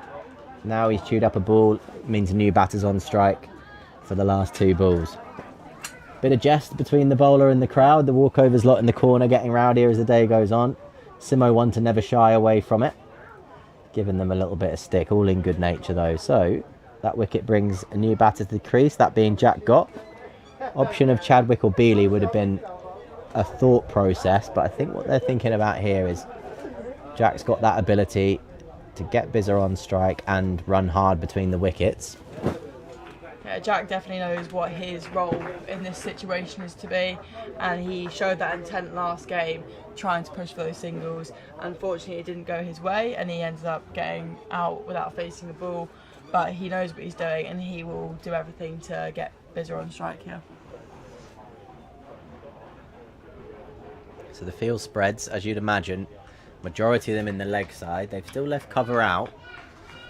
Now he's chewed up a ball, means new batter's on strike for the last 2 balls. Bit of jest between the bowler and the crowd. The walkovers lot in the corner getting rowdier as the day goes on. Simo one to never shy away from it, giving them a little bit of stick, all in good nature though. So that wicket brings a new batter to the crease, that being Jack Gott. Option of Chadwick or Bealey would have been a thought process, but I think what they're thinking about here is Jack's got that ability to get Bizza on strike and run hard between the wickets. Yeah, Jack definitely knows what his role in this situation is to be, and he showed that intent last game, trying to push for those singles. Unfortunately, it didn't go his way, and he ended up getting out without facing the ball, but he knows what he's doing, and he will do everything to get Bizza on strike here. So the field spreads, as you'd imagine, majority of them in the leg side. They've still left cover out.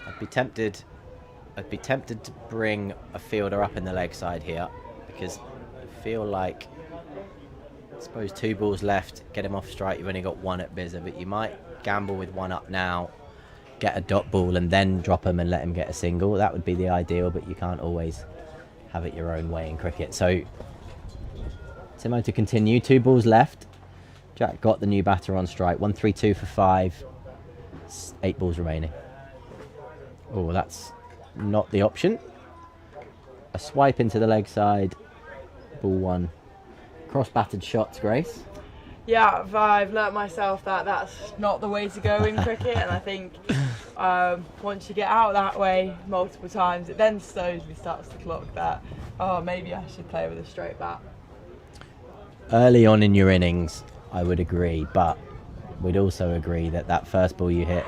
I'd be tempted to bring a fielder up in the leg side here, because I feel like, I suppose 2 balls left, get him off strike, you've only got 1 at Bizza, but you might gamble with 1 up now, get a dot ball and then drop him and let him get a single. That would be the ideal, but you can't always have it your own way in cricket. So Simo to continue, 2 balls left. Jack got the new batter on strike, 1-3-2 for 5, 8 balls remaining. Oh, that's not the option. A swipe into the leg side, ball 1. Cross-batted shots, Grace. Yeah, I've learnt myself that that's not the way to go in cricket, and I think once you get out that way multiple times, it then slowly starts to clock that, oh, maybe I should play with a straight bat. Early on in your innings, I would agree, but we'd also agree that that first ball you hit,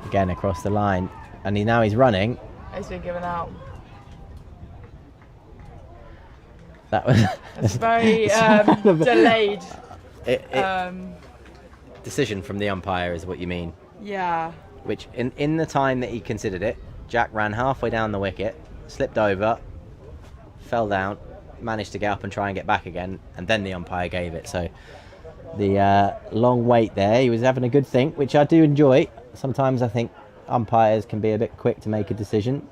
again across the line, and now he's running. He's been given out. That was It's very delayed. Decision from the umpire is what you mean. Yeah. Which, in the time that he considered it, Jack ran halfway down the wicket, slipped over, fell down, managed to get up and try and get back again, and then the umpire gave it. So the long wait there, he was having a good think, which I do enjoy. Sometimes I think umpires can be a bit quick to make a decision.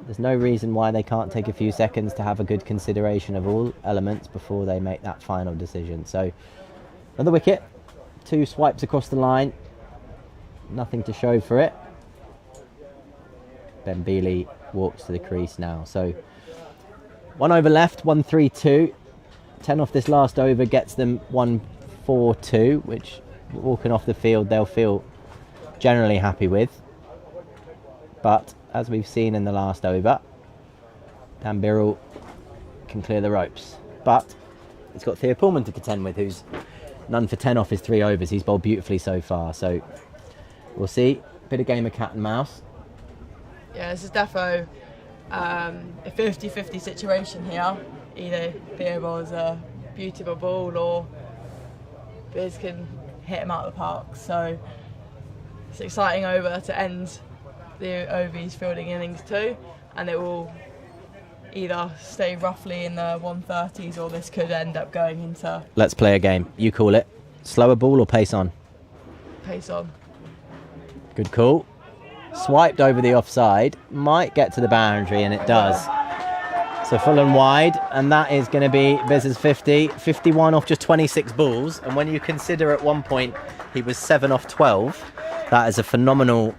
There's no reason why they can't take a few seconds to have a good consideration of all elements before they make that final decision. So another wicket, 2 swipes across the line, nothing to show for it. Ben Bealey walks to the crease now. So 1 over left, 1-3-2. 10 off this last over gets them 1-4-2, which walking off the field they'll feel generally happy with. But as we've seen in the last over, Dan Birrell can clear the ropes. But he's got Theo Pullman to contend with, who's none for 10 off his 3 overs. He's bowled beautifully so far. So we'll see. Bit of game of cat and mouse. Yeah, this is defo a 50-50 situation here. Either Theo bowls a beautiful ball or Biz can hit him out of the park. So it's an exciting over to end the Ovies fielding innings too, and it will either stay roughly in the 130s or this could end up going into... Let's play a game. You call it. Slower ball or pace on? pace on. Good call. Swiped over the offside. Might get to the boundary, and it does. So full and wide, and that is going to be Biz's 50. 51 off just 26 balls. And when you consider at one point he was 7 off 12, that is a phenomenal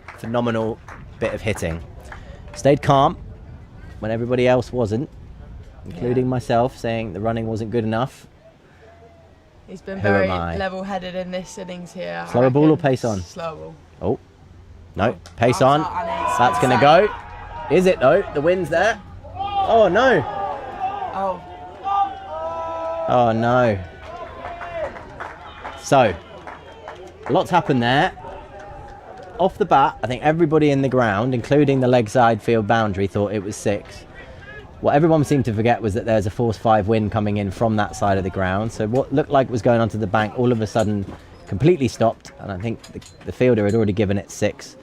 bit of hitting. Stayed calm when everybody else wasn't, including myself, saying the running wasn't good enough. He's been Who very am I? level-headed in this innings here. I Slower ball or reckon. pace on? Slower ball. Oh, no, pace on. That's going to go. Is it though? The wind's there. Oh no. Oh, Oh no. So, lots happened there. Off the bat, I think everybody in the ground, including the leg side field boundary, thought it was 6. What everyone seemed to forget was that there's a force 5 wind coming in from that side of the ground. So what looked like was going onto the bank all of a sudden completely stopped. And I think the fielder had already given it 6.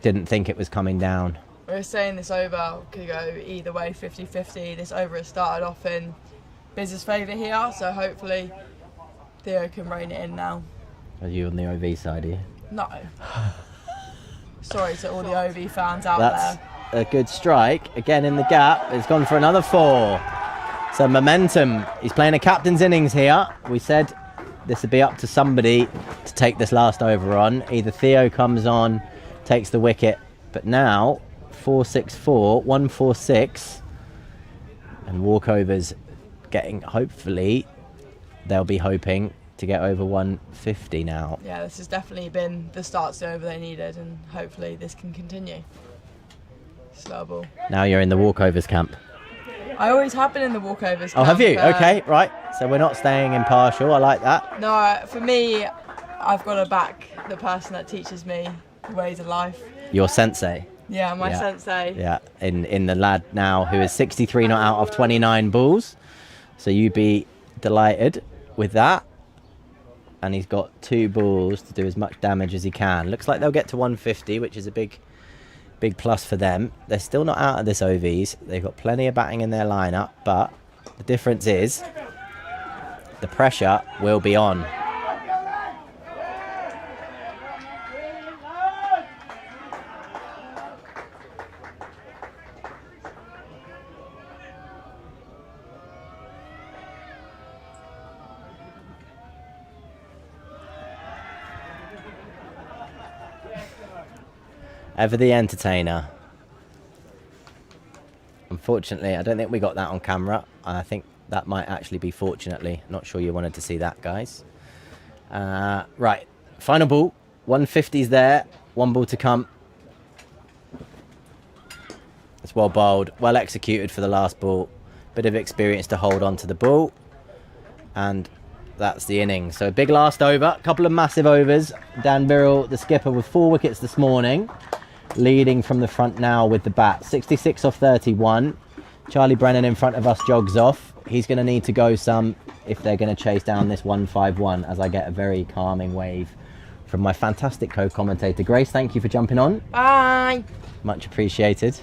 Didn't think it was coming down. we were saying this over could go either way, 50-50. This over has started off in Biz's favour here, so hopefully Theo can rein it in now. Are you on the OV side here? No. Sorry to all the OV fans out That's there. a good strike. Again in the gap. It's gone for another 4. So momentum. He's playing a captain's innings here. We said this would be up to somebody to take this last over on. Either Theo comes on, takes the wicket, but now 4-6-4, 1-4-6, and walkovers getting, hopefully, they'll be hoping to get over 150 now. Yeah, this has definitely been the start to the over they needed, and hopefully this can continue. Slow ball. Now you're in the walkovers camp. I always have been in the walkovers. Oh, have you? camp, Okay, right. So we're not staying impartial. I like that. No, for me, I've got to back the person that teaches me the ways of life. Your sensei. Yeah, my Yeah. sensei. Yeah, in the lad now who is 63 not out of 29 balls. So you'd be delighted with that. And he's got 2 balls to do as much damage as he can. Looks like they'll get to 150, which is a big plus for them. They're still not out of this OVs. They've got plenty of batting in their lineup, but the difference is the pressure will be on. Ever the entertainer. Unfortunately, I don't think we got that on camera. I think that might actually be fortunately. Not sure you wanted to see that, guys. Right, final ball. 150's there. 1 ball to come. It's well bowled, well executed for the last ball. Bit of experience to hold on to the ball. And that's the innings. So a big last over. A couple of massive overs. Dan Birrell, the skipper, with 4 wickets this morning. Leading from the front now with the bat. 66 off 31. Charlie Brennan in front of us jogs off. He's going to need to go some if they're going to chase down this 151, as I get a very calming wave from my fantastic co-commentator Grace. Thank you for jumping on. Bye. Much appreciated.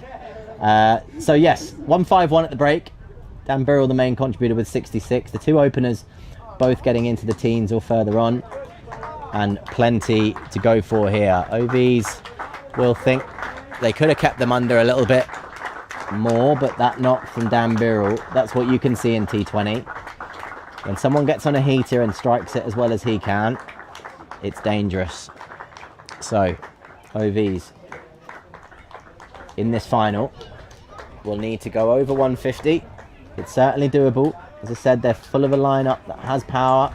So yes, 151 at the break. Dan Birrell, the main contributor, with 66. The 2 openers both getting into the teens or further on. And plenty to go for here. OVs will think they could have kept them under a little bit more, but that knock from Dan Birrell, that's what you can see in T20. When someone gets on a heater and strikes it as well as he can, it's dangerous. So, OVs in this final will need to go over 150. It's certainly doable. As I said, they're full of a lineup that has power.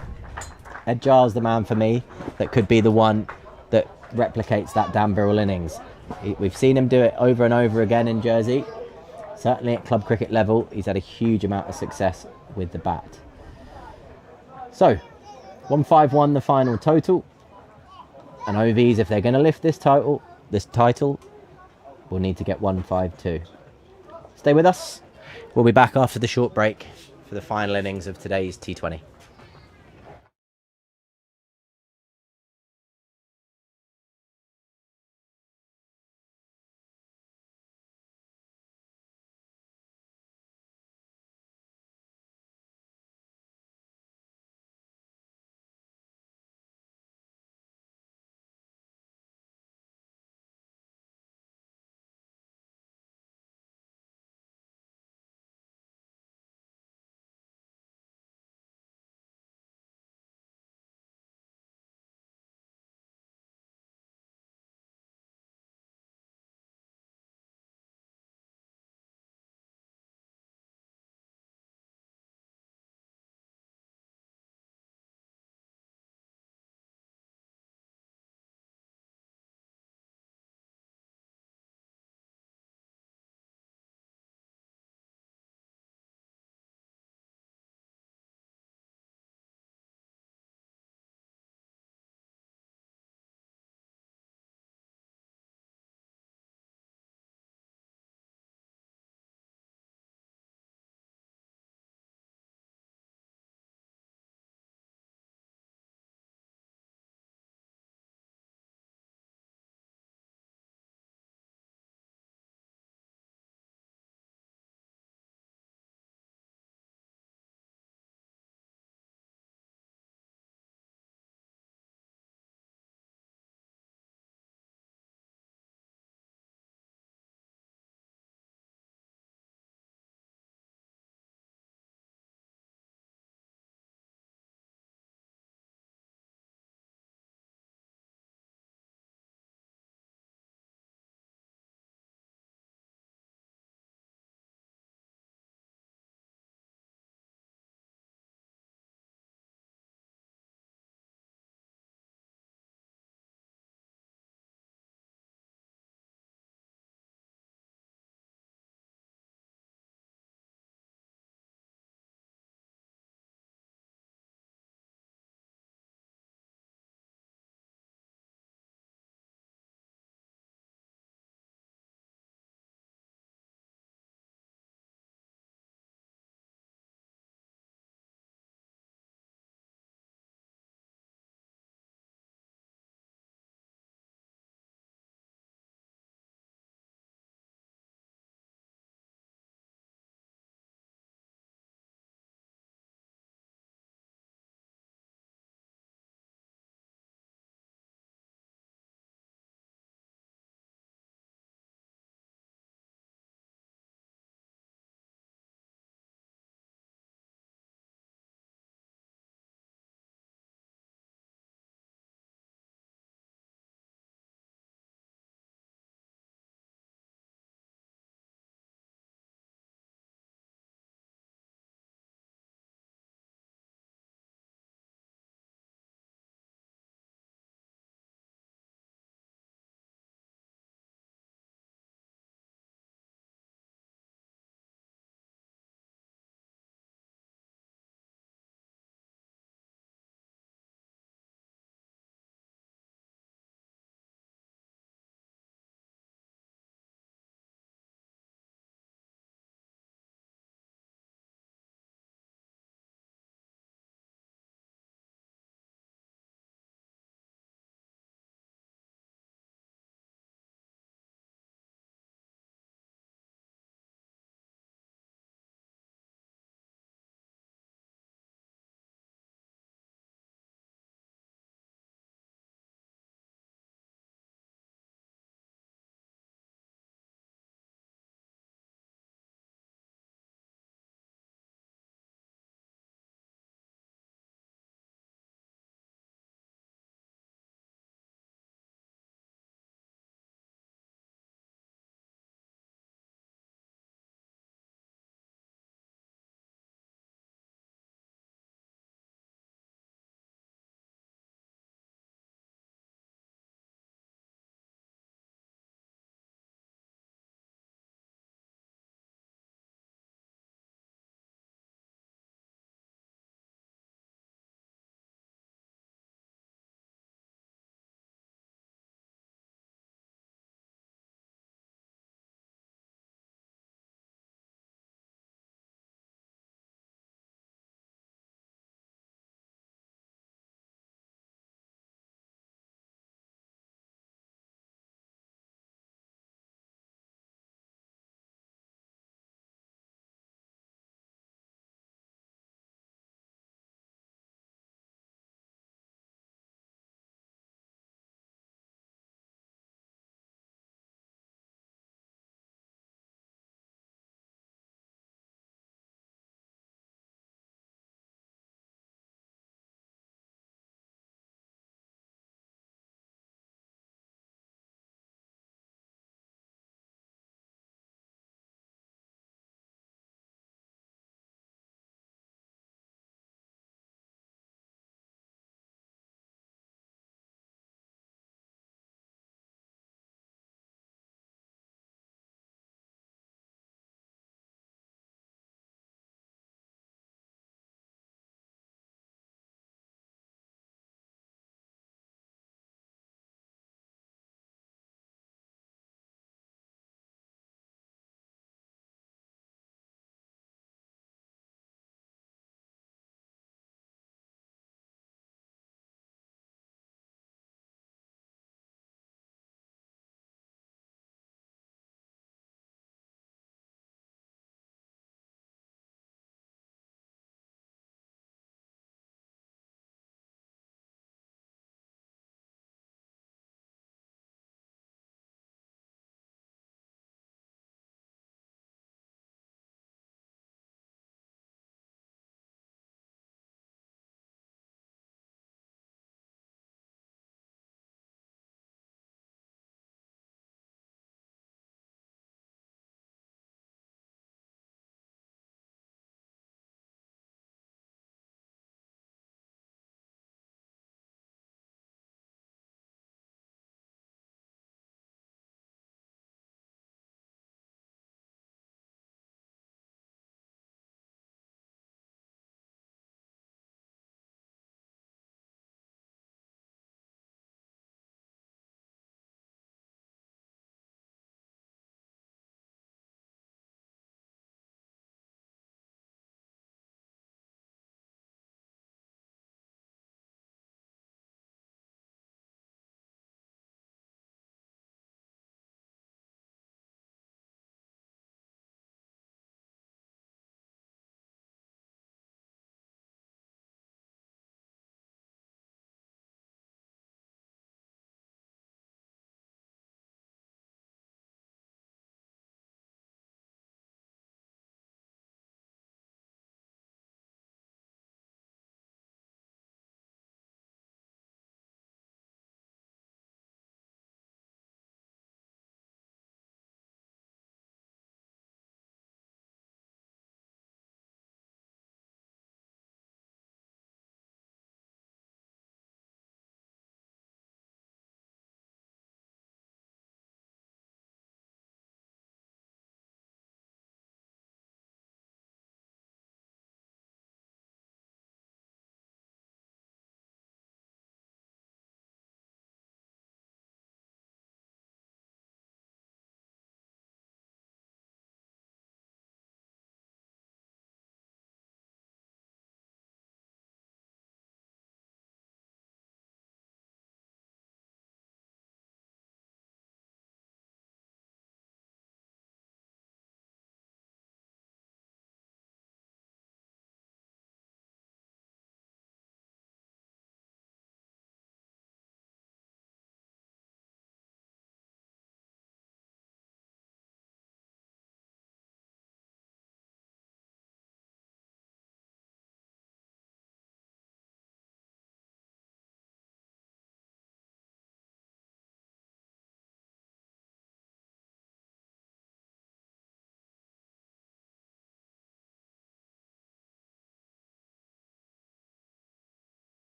Ed Giles, the man for me, that could be the one that replicates that Dan Birrell innings. We've seen him do it over and over again in Jersey. Certainly at club cricket level, he's had a huge amount of success with the bat. So, 151 the final total. And OVs, if they're going to lift this title, will need to get 152. Stay with us. We'll be back after the short break for the final innings of today's T20.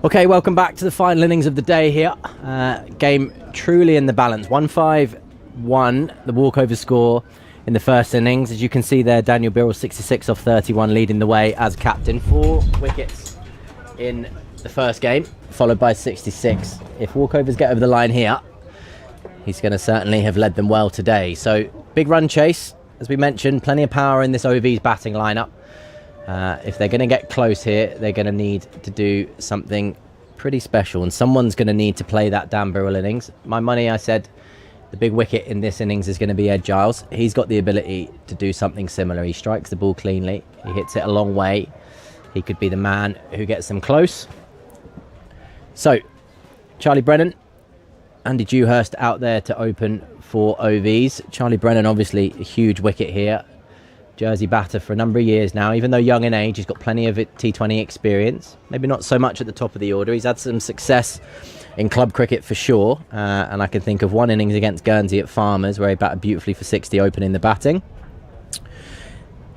Okay, welcome back to the final innings of the day here. Game truly in the balance. 1-5-1, the walkover score in the first innings. As you can see there, Daniel Birrell 66 off 31 leading the way as captain. 4 wickets in the first game, followed by 66. If walkovers get over the line here, he's going to certainly have led them well today. So, big run chase. As we mentioned, plenty of power in this OV's batting lineup. If they're going to get close here, they're going to need to do something pretty special, and someone's going to need to play that Dan Birrell innings. My money, I said, the big wicket in this innings is going to be Ed Giles. He's got the ability to do something similar. He strikes the ball cleanly. He hits it a long way. He could be the man who gets them close. So, Charlie Brennan, Andy Dewhurst out there to open for OVs. Charlie Brennan, obviously, a huge wicket here. Jersey batter for a number of years now. Even though young in age, he's got plenty of T20 experience. Maybe not so much at the top of the order. He's had some success in club cricket for sure. And I can think of one innings against Guernsey at Farmers where he batted beautifully for 60 opening the batting.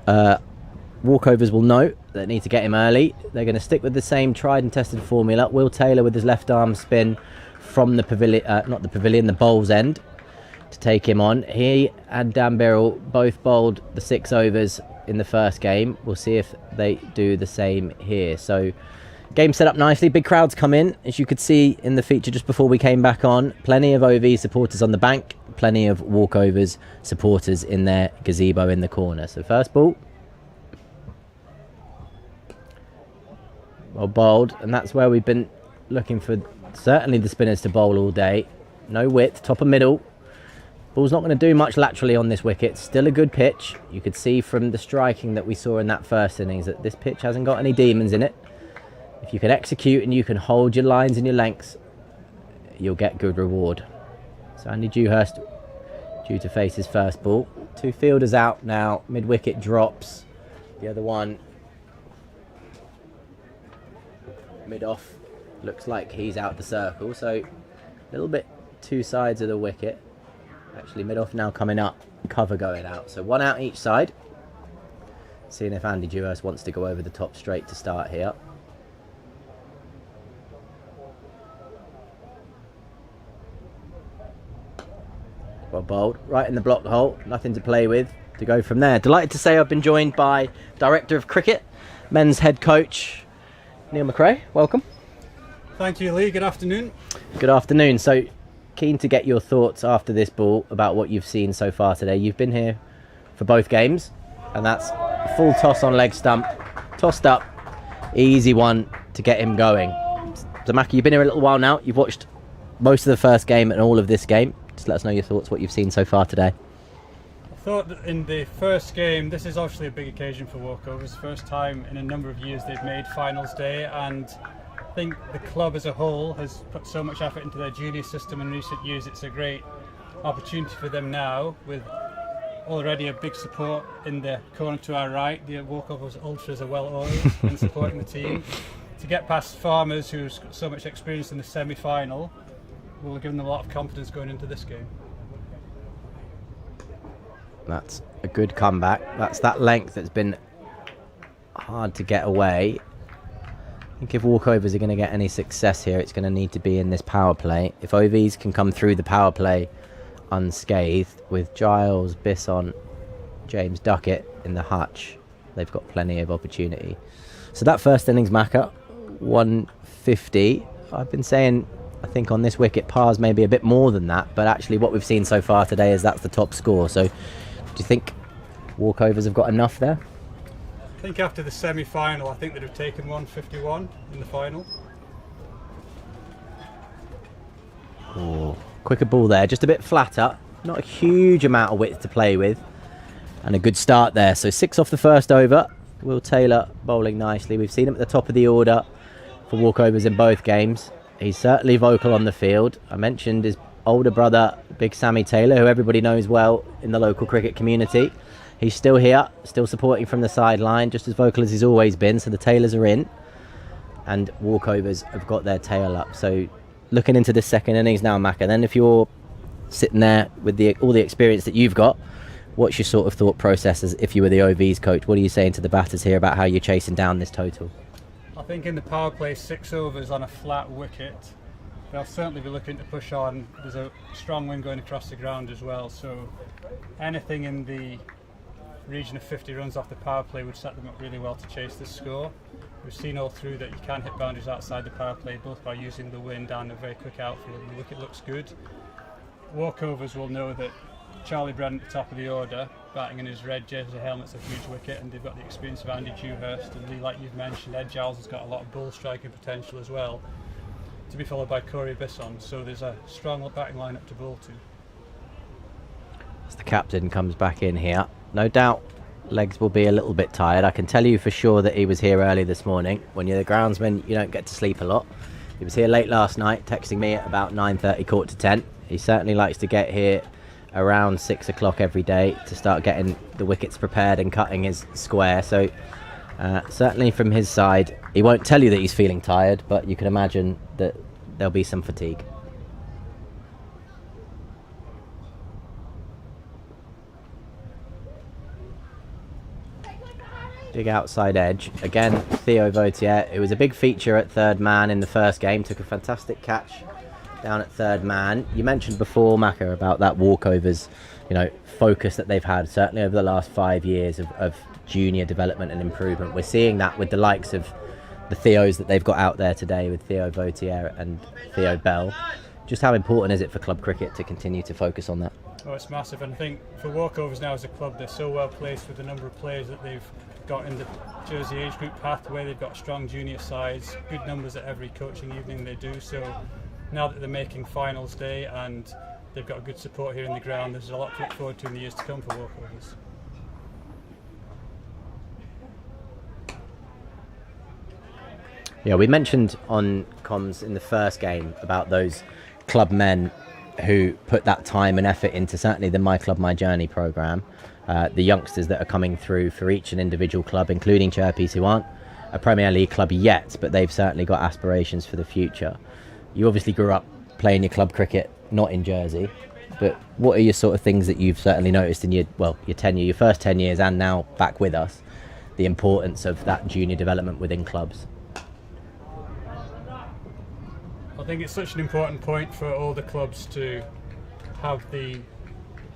Walkovers will know they need to get him early. They're going to stick with the same tried and tested formula. Will Taylor with his left arm spin from the pavilion, the bowls end, to take him on. He and Dan Birrell both bowled the 6 overs in the first game. We'll see if they do the same here. So, game set up nicely. Big crowds come in, as you could see in the feature just before we came back on. Plenty of OV supporters on the bank. Plenty of walkovers supporters in their gazebo in the corner. So, first ball. Well bowled, and that's where we've been looking for certainly the spinners to bowl all day. No width, top of middle. Ball's not going to do much laterally on this wicket. Still a good pitch. You could see from the striking that we saw in that first innings that this pitch hasn't got any demons in it. If you can execute and you can hold your lines and your lengths, you'll get good reward. So Andy Dewhurst due to face his first ball. 2 fielders out now. Mid-wicket drops. The other one mid-off. Looks like he's out the circle. So a little bit 2 sides of the wicket. Actually, mid-off now coming up, cover going out. So 1 out each side. Seeing if Andy Dewhurst wants to go over the top straight to start here. Well bowled, right in the block hole. Nothing to play with to go from there. Delighted to say I've been joined by Director of Cricket, men's head coach, Neil McRae. Welcome. Thank you, Lee. Good afternoon. Good afternoon. So, keen to get your thoughts after this ball about what you've seen so far today. You've been here for both games, and that's a full toss on leg stump, tossed up, easy one to get him going. Zamaki, you've been here a little while now. You've watched most of the first game and all of this game. Just let us know your thoughts, what you've seen so far today. I thought that in the first game, this is obviously a big occasion for walkovers. First time in a number of years they've made finals day, and I think the club as a whole has put so much effort into their junior system in recent years. It's a great opportunity for them now, with already a big support in the corner to our right. The walkovers ultras are well oiled in supporting the team. To get past Farmers, who's got so much experience in the semi-final, will give them a lot of confidence going into this game. That's a good comeback. That's that length that's been hard to get away. I think if walkovers are going to get any success here, it's going to need to be in this power play. If OVs can come through the power play unscathed with Giles, Bisson, James Duckett in the hutch, they've got plenty of opportunity. So that first innings Macca, 150. I've been saying, I think on this wicket, pars maybe a bit more than that, but actually what we've seen so far today is that's the top score. So do you think walkovers have got enough there? I think after the semi-final, I think they'd have taken 151 in the final. Oh, quicker ball there, just a bit flatter. Not a huge amount of width to play with. And a good start there. So 6 off the first over. Will Taylor bowling nicely. We've seen him at the top of the order for walkovers in both games. He's certainly vocal on the field. I mentioned his older brother, Big Sammy Taylor, who everybody knows well in the local cricket community. He's still here, still supporting from the sideline, just as vocal as he's always been. So the Taylors are in, and walkovers have got their tail up. So looking into this second innings now, Macca, then if you're sitting there with all the experience that you've got, what's your sort of thought process as if you were the OV's coach? What are you saying to the batters here about how you're chasing down this total? I think in the power play, 6 overs on a flat wicket, they'll certainly be looking to push on. There's a strong wind going across the ground as well, so anything in the region of 50 runs off the power play would set them up really well to chase the score. We've seen all through that you can hit boundaries outside the power play, both by using the wind and a very quick outfield, and the wicket looks good. Walkovers will know that Charlie Brennan at the top of the order, batting in his red jersey helmet's a huge wicket, and they've got the experience of Andy Dewhurst, and Lee, like you've mentioned, Ed Giles has got a lot of bull striking potential as well, to be followed by Corey Bisson, so there's a strong batting lineup to bowl to. As the captain comes back in here, no doubt legs will be a little bit tired. I can tell you for sure that he was here early this morning. When you're the groundsman, you don't get to sleep a lot. He was here late last night, texting me at about 9:30, 9:45. He certainly likes to get here around 6 o'clock every day to start getting the wickets prepared and cutting his square. So certainly from his side, he won't tell you that he's feeling tired, but you can imagine that there'll be some fatigue. Big outside edge. Again, Theo Vautier, who was a big feature at third man in the first game, took a fantastic catch down at third man. You mentioned before, Macca, about that walkovers, focus that they've had, certainly over the last 5 years of junior development and improvement. We're seeing that with the likes of the Theos that they've got out there today with Theo Vautier and Theo Bell. Just how important is it for club cricket to continue to focus on that? Oh, it's massive, and I think for walkovers now as a club, they're so well placed with the number of players that they've got in the Jersey age group pathway. They've got strong junior sides, good numbers at every coaching evening they do, so now that they're making finals day and they've got a good support here in the ground, there's a lot to look forward to in the years to come for walkovers. Yeah, we mentioned on comms in the first game about those club men who put that time and effort into certainly the My Club, My Journey programme. The youngsters that are coming through for each and individual club, including Chirpies, who aren't a Premier League club yet, but they've certainly got aspirations for the future. You obviously grew up playing your club cricket, not in Jersey, but what are your sort of things that you've certainly noticed in your tenure, your first 10 years and now back with us, the importance of that junior development within clubs? I think it's such an important point for all the clubs to have the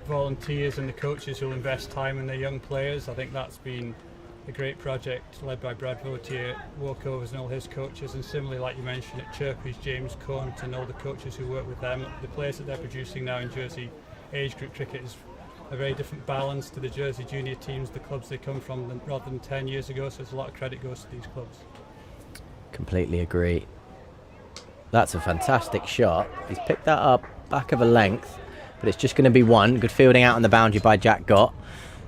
volunteers and the coaches who'll invest time in their young players. I think that's been a great project led by Brad Vautier, walkovers and all his coaches, and similarly, like you mentioned, at Chirpies, James Cunt and all the coaches who work with them. The players that they're producing now in Jersey age group cricket is a very different balance to the Jersey junior teams, the clubs they come from, rather than 10 years ago, so there's a lot of credit goes to these clubs. Completely agree. That's a fantastic shot. He's picked that up back of a length, but it's just going to be one. Good fielding out on the boundary by Jack Gott.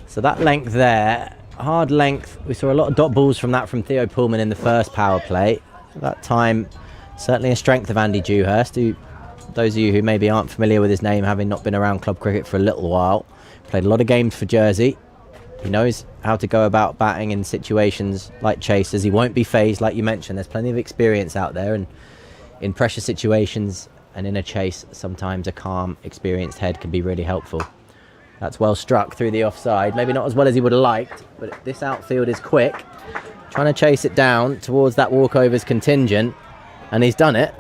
So that length there, hard length. We saw a lot of dot balls from that from Theo Pullman in the first power play. That time, certainly a strength of Andy Dewhurst, who, those of you who maybe aren't familiar with his name, having not been around club cricket for a little while, played a lot of games for Jersey. He knows how to go about batting in situations like chasers. He won't be phased, like you mentioned. There's plenty of experience out there, and in pressure situations and in a chase, sometimes a calm, experienced head can be really helpful. That's well struck through the offside. Maybe not as well as he would have liked, but this outfield is quick. Trying to chase it down towards that walkovers contingent, and he's done it.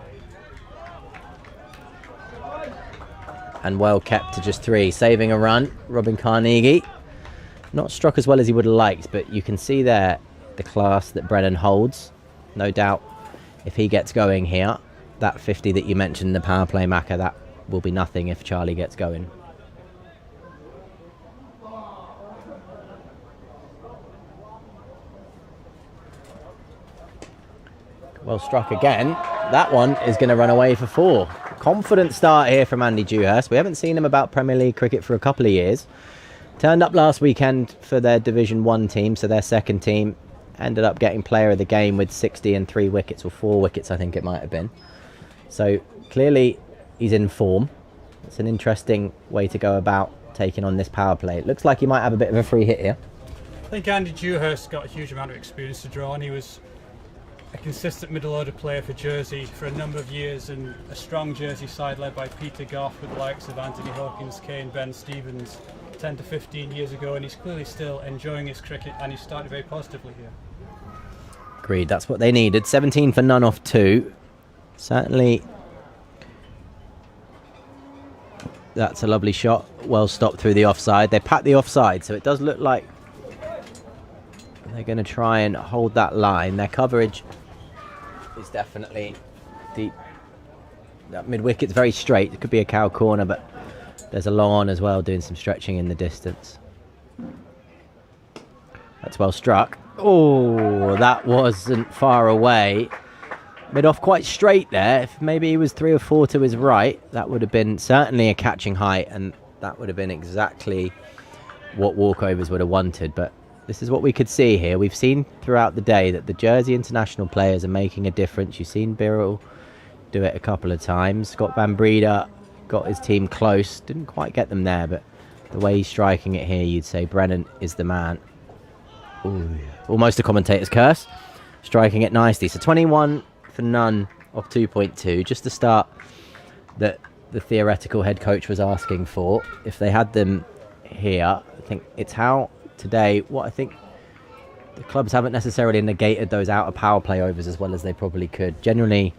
And well kept to just 3, saving a run. Robin Carnegie, not struck as well as he would have liked, but you can see there the class that Brennan holds. No doubt if he gets going here, that 50 that you mentioned in the power play, Macca, that will be nothing if Charlie gets going. Well struck again. That one is going to run away for 4. Confident start here from Andy Dewhurst. We haven't seen him about Premier League cricket for a couple of years. Turned up last weekend for their Division 1 team, so their second team. Ended up getting player of the game with 60 and 3 wickets, or 4 wickets I think it might have been. So clearly he's in form. It's an interesting way to go about taking on this power play. It looks like he might have a bit of a free hit here. I think Andy Dewhurst got a huge amount of experience to draw on. He was a consistent middle order player for Jersey for a number of years, and a strong Jersey side led by Peter Goff with the likes of Anthony Hawkins, Kane, Ben Stevens 10 to 15 years ago, and he's clearly still enjoying his cricket, and he's started very positively here. Agreed, that's what they needed. 17 for none off 2. Certainly, that's a lovely shot. Well stopped through the offside. They pat the offside, so it does look like they're going to try and hold that line. Their coverage is definitely deep. That mid-wicket's very straight. It could be a cow corner, but there's a long on as well, doing some stretching in the distance. That's well struck. Oh, that wasn't far away. Mid-off quite straight there. If maybe he was 3 or 4 to his right, that would have been certainly a catching height, and that would have been exactly what walkovers would have wanted. But this is what we could see here. We've seen throughout the day that the Jersey international players are making a difference. You've seen Birrell do it a couple of times. Scott Van Breeda got his team close. Didn't quite get them there, but the way he's striking it here, you'd say Brennan is the man. Ooh, almost a commentator's curse. Striking it nicely. So 21 for none of 2.2. Just the start that the theoretical head coach was asking for. If they had them here, I think it's how today, what I think the clubs haven't necessarily negated those outer power play overs as well as they probably could. Generally,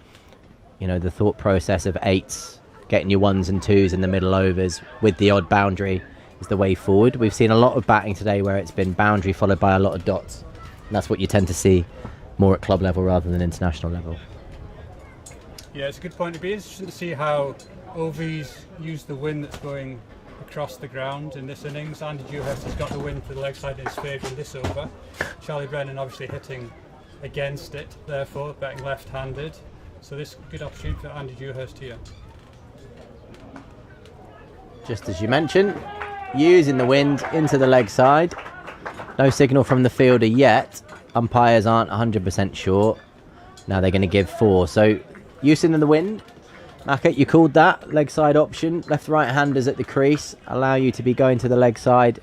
you know, the thought process of 8s, getting your 1s and 2s in the middle overs with the odd boundary is the way forward. We've seen a lot of batting today where it's been boundary followed by a lot of dots. And that's what you tend to see more at club level rather than international level. Yeah, it's a good point. It'd be interesting to see how OVs use the wind that's going across the ground in this innings. Andy Dewhurst has got the wind for the leg side in his favour in this over. Charlie Brennan obviously hitting against it, therefore batting left-handed. So this is a good opportunity for Andy Dewhurst here. Just as you mentioned, using the wind into the leg side. No signal from the fielder yet. Umpires aren't 100% sure. Now they're going to give 4. So using the wind. Mackett, you called that leg side option. Left right handers at the crease allow you to be going to the leg side.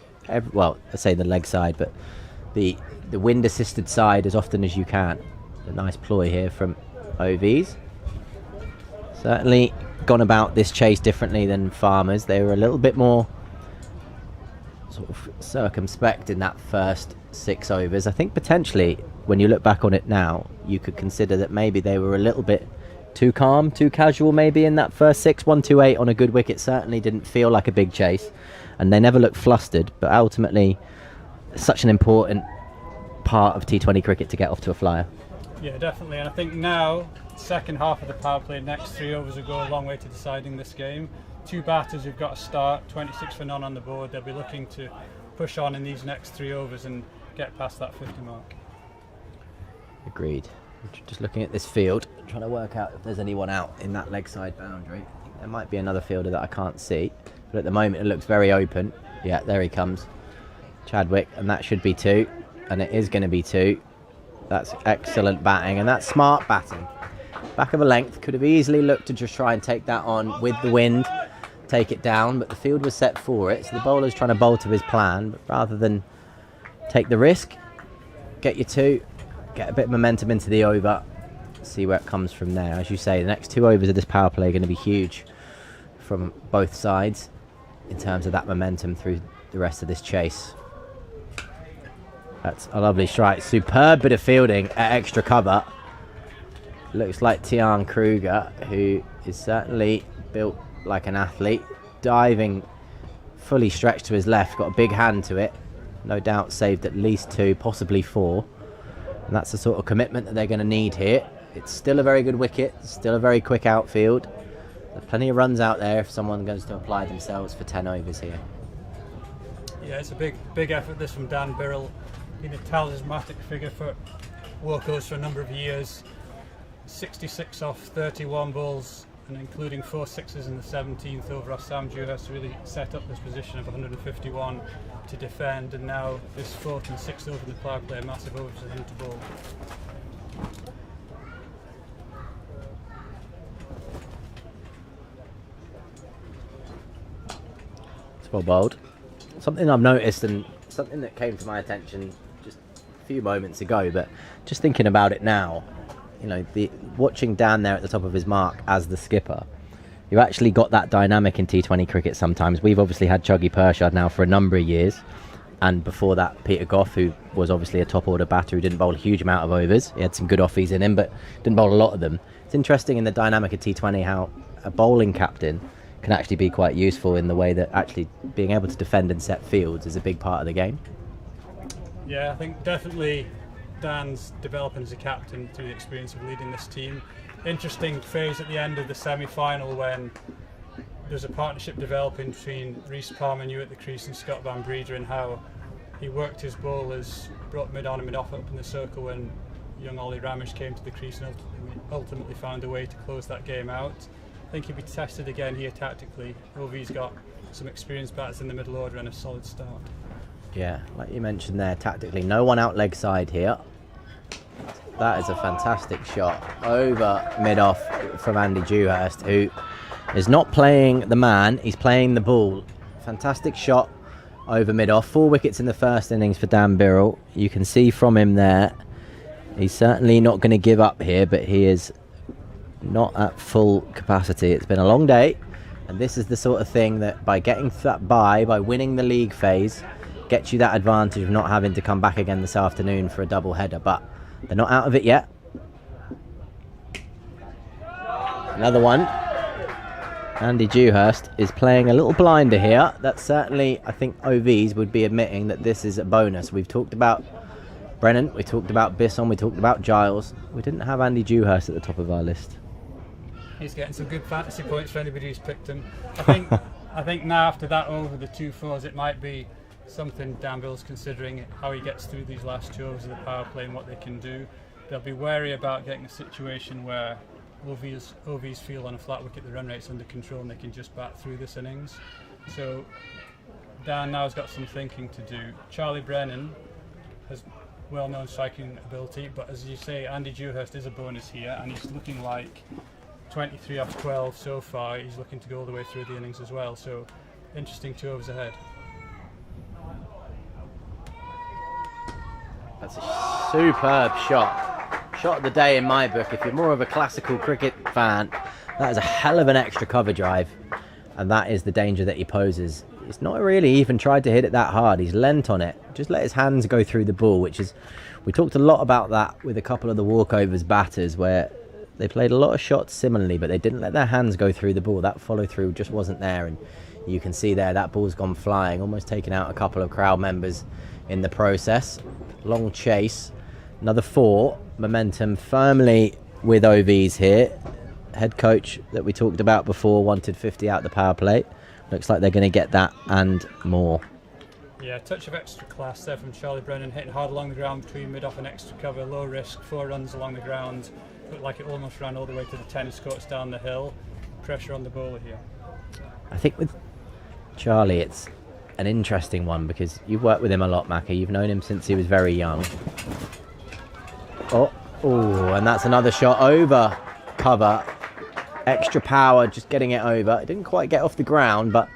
Well, I say the leg side, but the wind assisted side as often as you can. A nice ploy here from OVs. Certainly gone about this chase differently than Farmers. They were a little bit more sort of circumspect in that first 6 overs. I think potentially when you look back on it now, you could consider that maybe they were a little bit too calm, too casual maybe in that first 6. 1-2-8 on a good wicket certainly didn't feel like a big chase, and they never looked flustered, but ultimately such an important part of T20 cricket to get off to a flyer. Yeah, definitely, and I think now second half of the power play, next 3 overs will go a long way to deciding this game. 2 batters who've got to start, 26 for none on the board. They'll be looking to push on in these next 3 overs and get past that 50 mark. Agreed. Just looking at this field, trying to work out if there's anyone out in that leg side boundary. There might be another fielder that I can't see, but at the moment it looks very open. Yeah, there he comes, Chadwick, and that should be 2, and it is going to be 2. That's excellent batting, and that's smart batting. Back of a length, could have easily looked to just try and take that on with the wind, take it down, but the field was set for it, so the bowler's trying to bowl to his plan, but rather than take the risk, get your 2, get a bit of momentum into the over, see where it comes from there. As you say, the next 2 overs of this power play are going to be huge from both sides in terms of that momentum through the rest of this chase. That's a lovely strike. Superb bit of fielding at extra cover. Looks like Tian Kruger, who is certainly built like an athlete, diving fully stretched to his left, got a big hand to it, no doubt saved at least 2, possibly 4, and that's the sort of commitment that they're going to need here. It's still a very good wicket, still a very quick outfield. There's plenty of runs out there if someone goes to apply themselves for 10 overs here. Yeah, it's a big effort this from Dan Birrell. Been a talismanic figure for walkovers for a number of years. 66 off 31 balls, and including 4 sixes in the 17th over off Sam Dewhurst really set up this position of 151 to defend, and now this 4th and 6th over in the power play, massive overs for him to bowl. It's well bowled. Something I've noticed, and something that came to my attention just a few moments ago, but just thinking about it now, you know, watching Dan there at the top of his mark as the skipper, you actually got that dynamic in T20 cricket sometimes. We've obviously had Chuggy Pershad now for a number of years, and before that Peter Goff, who was obviously a top order batter who didn't bowl a huge amount of overs. He had some good offies in him, but didn't bowl a lot of them. It's interesting in the dynamic of T20 how a bowling captain can actually be quite useful in the way that actually being able to defend and set fields is a big part of the game. Yeah, I think definitely Dan's developing as a captain through the experience of leading this team. Interesting phase at the end of the semi-final when there's a partnership developing between Rhys Palmer-New at the crease and Scott Van Breeder, and how he worked his bowlers, brought mid-on and mid-off up in the circle when young Ollie Ramish came to the crease and ultimately found a way to close that game out. I think he'll be tested again here tactically. OV's got some experienced batters in the middle order and a solid start. Yeah, like you mentioned there, tactically, no one out leg side here. That is a fantastic shot over mid-off from Andy Dewhurst, who is not playing the man, he's playing the ball. Fantastic shot over mid-off. 4 wickets in the first innings for Dan Birrell. You can see from him there, he's certainly not going to give up here, but he is not at full capacity. It's been a long day, and this is the sort of thing that by getting that by winning the league phase, gets you that advantage of not having to come back again this afternoon for a double header. But they're not out of it yet. Another one. Andy Dewhurst is playing a little blinder here. That's certainly, I think OVs would be admitting that this is a bonus. We've talked about Brennan, we talked about Bisson, we talked about Giles. We didn't have Andy Dewhurst at the top of our list. He's getting some good fantasy points for anybody who's picked him. I think now after that over the 2 fours, it might be something Dan Bill's considering, how he gets through these last 2 overs of the power play and what they can do. They'll be wary about getting a situation where OVs feel on a flat wicket the run rate's under control and they can just bat through this innings. So Dan now has got some thinking to do. Charlie Brennan has well-known striking ability, but as you say, Andy Dewhurst is a bonus here, and he's looking like 23 off 12 so far. He's looking to go all the way through the innings as well, so interesting 2 overs ahead. That's a superb shot. Shot of the day in my book. If you're more of a classical cricket fan, that is a hell of an extra cover drive, and that is the danger that he poses. He's not really even tried to hit it that hard. He's leant on it, just let his hands go through the ball, which is, we talked a lot about that with a couple of the walkovers batters where they played a lot of shots similarly, but they didn't let their hands go through the ball. That follow through just wasn't there, and you can see there that ball's gone flying, almost taking out a couple of crowd members in the process. Long chase, another 4. Momentum firmly with OVs here. Head coach that we talked about before wanted 50 out the power play. Looks like they're going to get that and more. Yeah, touch of extra class there from Charlie Brennan, hitting hard along the ground between mid-off and extra cover, low risk, 4 runs along the ground. Looked like it almost ran all the way to the tennis courts down the hill. Pressure on the bowler here. I think with Charlie it's an interesting one because you've worked with him a lot, Macca. You've known him since he was very young. Oh, and that's another shot over cover. Extra power, just getting it over. It didn't quite get off the ground, but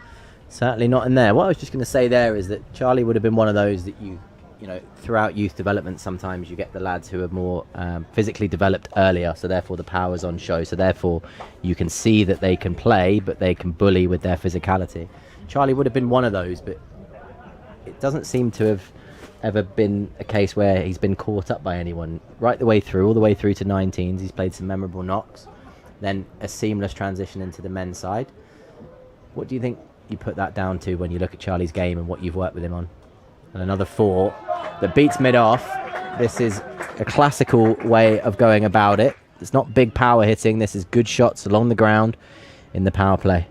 certainly not in there. What I was just going to say there is that Charlie would have been one of those that you know, throughout youth development, sometimes you get the lads who are more physically developed earlier, so therefore the power's on show, so therefore you can see that they can play, but they can bully with their physicality. Charlie would have been one of those, but it doesn't seem to have ever been a case where he's been caught up by anyone. Right the way through, all the way through to 19s, he's played some memorable knocks, then a seamless transition into the men's side. What do you think you put that down to when you look at Charlie's game and what you've worked with him on? And another 4 that beats mid-off. This is a classical way of going about it. It's not big power hitting, this is good shots along the ground in the power play.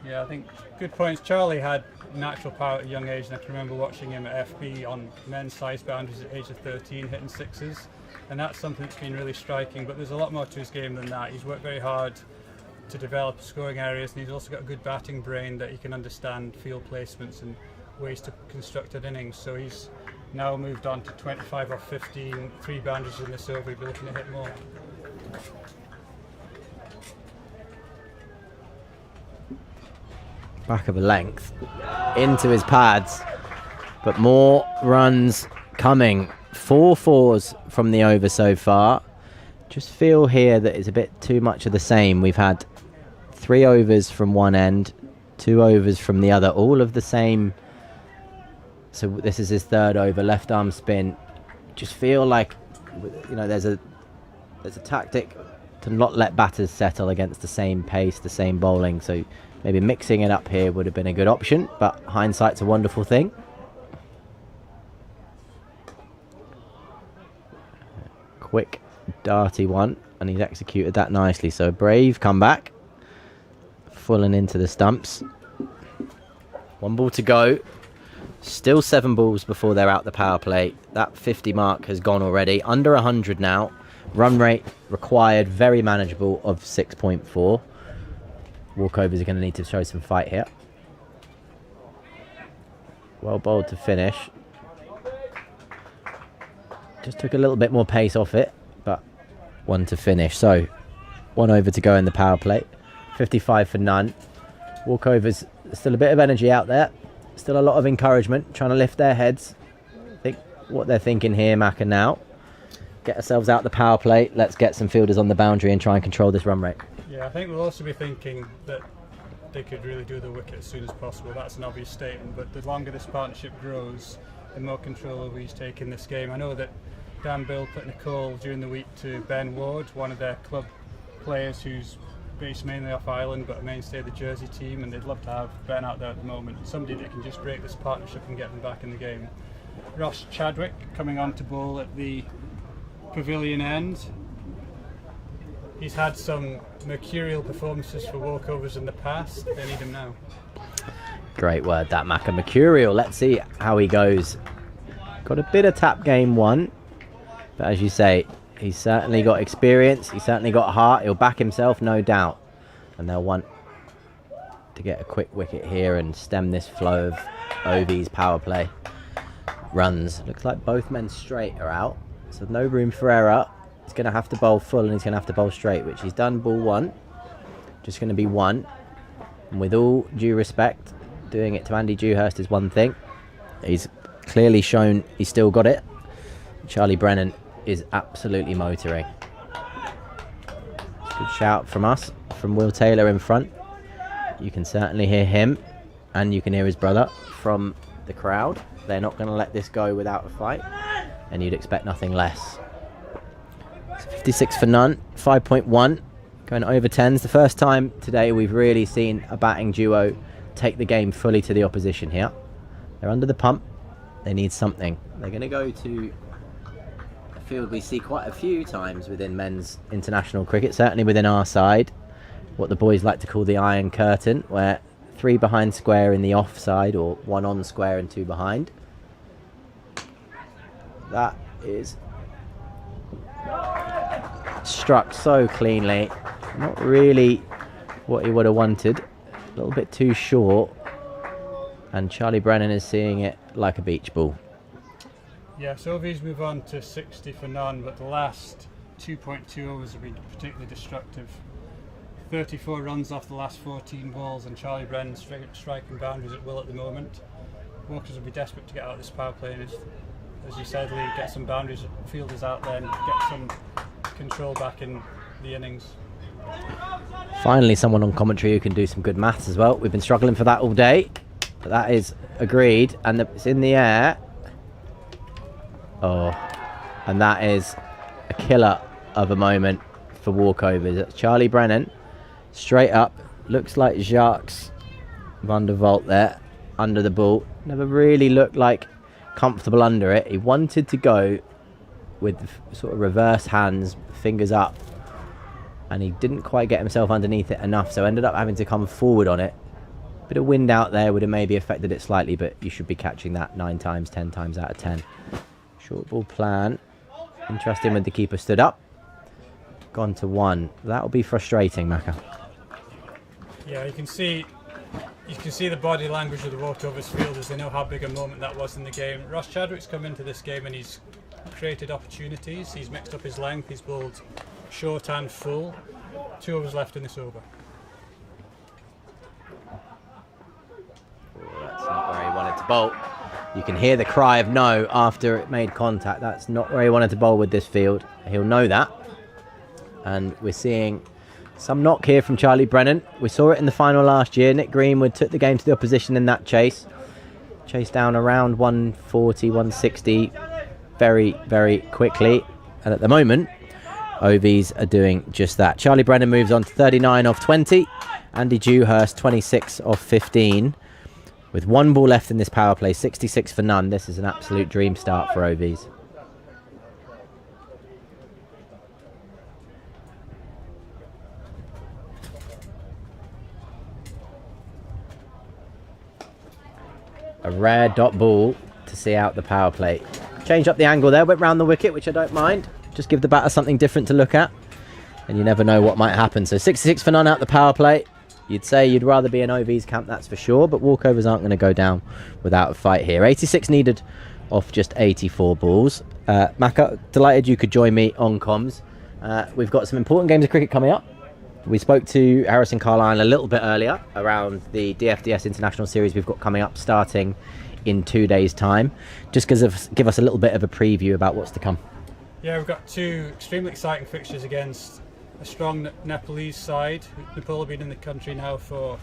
Yeah, I think good points. Charlie had natural power at a young age, and I can remember watching him at FB on men's size boundaries at the age of 13 hitting 6s, and that's something that's been really striking, but there's a lot more to his game than that. He's worked very hard to develop scoring areas, and he's also got a good batting brain that he can understand field placements and ways to construct an innings. So he's now moved on to 25 or 15, 3 boundaries in this over. He'll be looking to hit more. Back of a length into his pads, but more runs coming. 4 fours from the over so far. Just feel here that it's a bit too much of the same. We've had 3 overs from one end, 2 overs from the other, all of the same So this is his third over, left arm spin. Just feel like, you know, there's a tactic to not let batters settle against the same pace, the same bowling. So maybe mixing it up here would have been a good option, but hindsight's a wonderful thing. Quick, darty one, and he's executed that nicely. So brave comeback, full and into the stumps. 1 ball to go. Still 7 balls before they're out the power play. That 50 mark has gone already. Under 100 now. Run rate required, very manageable, of 6.4. Walkovers are going to need to show some fight here. Well bowled to finish. Just took a little bit more pace off it, but 1 to finish. So 1 over to go in the power play. 55 for none. Walkovers, still a bit of energy out there. Still a lot of encouragement, trying to lift their heads. I think what they're thinking here, Macca, now. Get ourselves out the power play. Let's get some fielders on the boundary and try and control this run rate. Yeah, I think we'll also be thinking that they could really do the wicket as soon as possible. That's an obvious statement, but the longer this partnership grows, the more control he's taking this game. I know that Dan Bill put in a call during the week to Ben Ward, one of their club players who's based mainly off Ireland but a mainstay of the Jersey team, and they'd love to have Ben out there at the moment, somebody that can just break this partnership and get them back in the game. Ross Chadwick coming on to bowl at the pavilion end. He's had some mercurial performances for walkovers in the past. They need him now. Great word, that, Macca. Mercurial. Let's see how he goes. Got a bit of tap game 1, but as you say, he's certainly got experience. He's certainly got heart. He'll back himself, no doubt. And they'll want to get a quick wicket here and stem this flow of Ovi's power play runs. Looks like both men straight are out, so no room for error. He's going to have to bowl full and he's going to have to bowl straight, which he's done. Ball 1. Just going to be 1. And with all due respect, doing it to Andy Dewhurst is one thing. He's clearly shown he's still got it. Charlie Brennan is absolutely motoring. Good shout from us, from Will Taylor in front. You can certainly hear him, and you can hear his brother from the crowd. They're not going to let this go without a fight, and you'd expect nothing less. 56 for none, 5.1, going over 10s. The first time today we've really seen a batting duo take the game fully to the opposition here. They're under the pump. They need something. They're going to go to a field we see quite a few times within men's international cricket, certainly within our side, what the boys like to call the Iron Curtain, where 3 behind square in the offside, or 1 on square and 2 behind. That is struck so cleanly. Not really what he would have wanted. A little bit too short. And Charlie Brennan is seeing it like a beach ball. Yeah, so Ovies move on to 60 for none, but the last 2.2 overs have been particularly destructive. 34 runs off the last 14 balls, and Charlie Brennan striking boundaries at will at the moment. Walkers will be desperate to get out of this power play, and as you said, Lee, get some boundaries, fielders out there, and get some control back in the innings. Finally, someone on commentary who can do some good maths as well. We've been struggling for that all day, but that is agreed, and it's in the air. Oh, and that is a killer of a moment for walkovers. It's Charlie Brennan, straight up. Looks like Jacques van der Vault there, under the ball. Never really looked like comfortable under it. He wanted to go with sort of reverse hands, fingers up, and he didn't quite get himself underneath it enough, so ended up having to come forward on it. Bit of wind out there would have maybe affected it slightly, but you should be catching that 9 times, 10 times out of 10. Short ball plan. Interesting when the keeper stood up. Gone to 1. That'll be frustrating, Macca. Yeah, you can see the body language of the walkovers fielders. They know how big a moment that was in the game. Ross Chadwick's come into this game and he's created opportunities. He's mixed up his length. He's bowled short and full. 2 overs left in this over. That's not where he wanted to bowl. You can hear the cry of no after it made contact. That's not where he wanted to bowl with this field. He'll know that. And we're seeing some knock here from Charlie Brennan. We saw it in the final last year. Nick Greenwood took the game to the opposition in that chase. chase down around 140, 160 very, very quickly. And at the moment, Ovies are doing just that. Charlie Brennan moves on to 39 off 20. Andy Dewhurst, 26 off 15. With 1 ball left in this power play, 66 for none. This is an absolute dream start for Ovies. A rare dot ball to see out the power play. Change up the angle there, went round the wicket, which I don't mind. Just give the batter something different to look at. And you never know what might happen. So 66 for none out the power play. You'd say you'd rather be in Ovies camp, that's for sure. But walkovers aren't going to go down without a fight here. 86 needed off just 84 balls. Maka, delighted you could join me on comms. We've got some important games of cricket coming up. We spoke to Harrison Carlisle a little bit earlier around the DFDS International Series we've got coming up starting in 2 days' time. Just give us a little bit of a preview about what's to come. Yeah, we've got 2 extremely exciting fixtures against a strong Nepalese side. Nepal have been in the country now for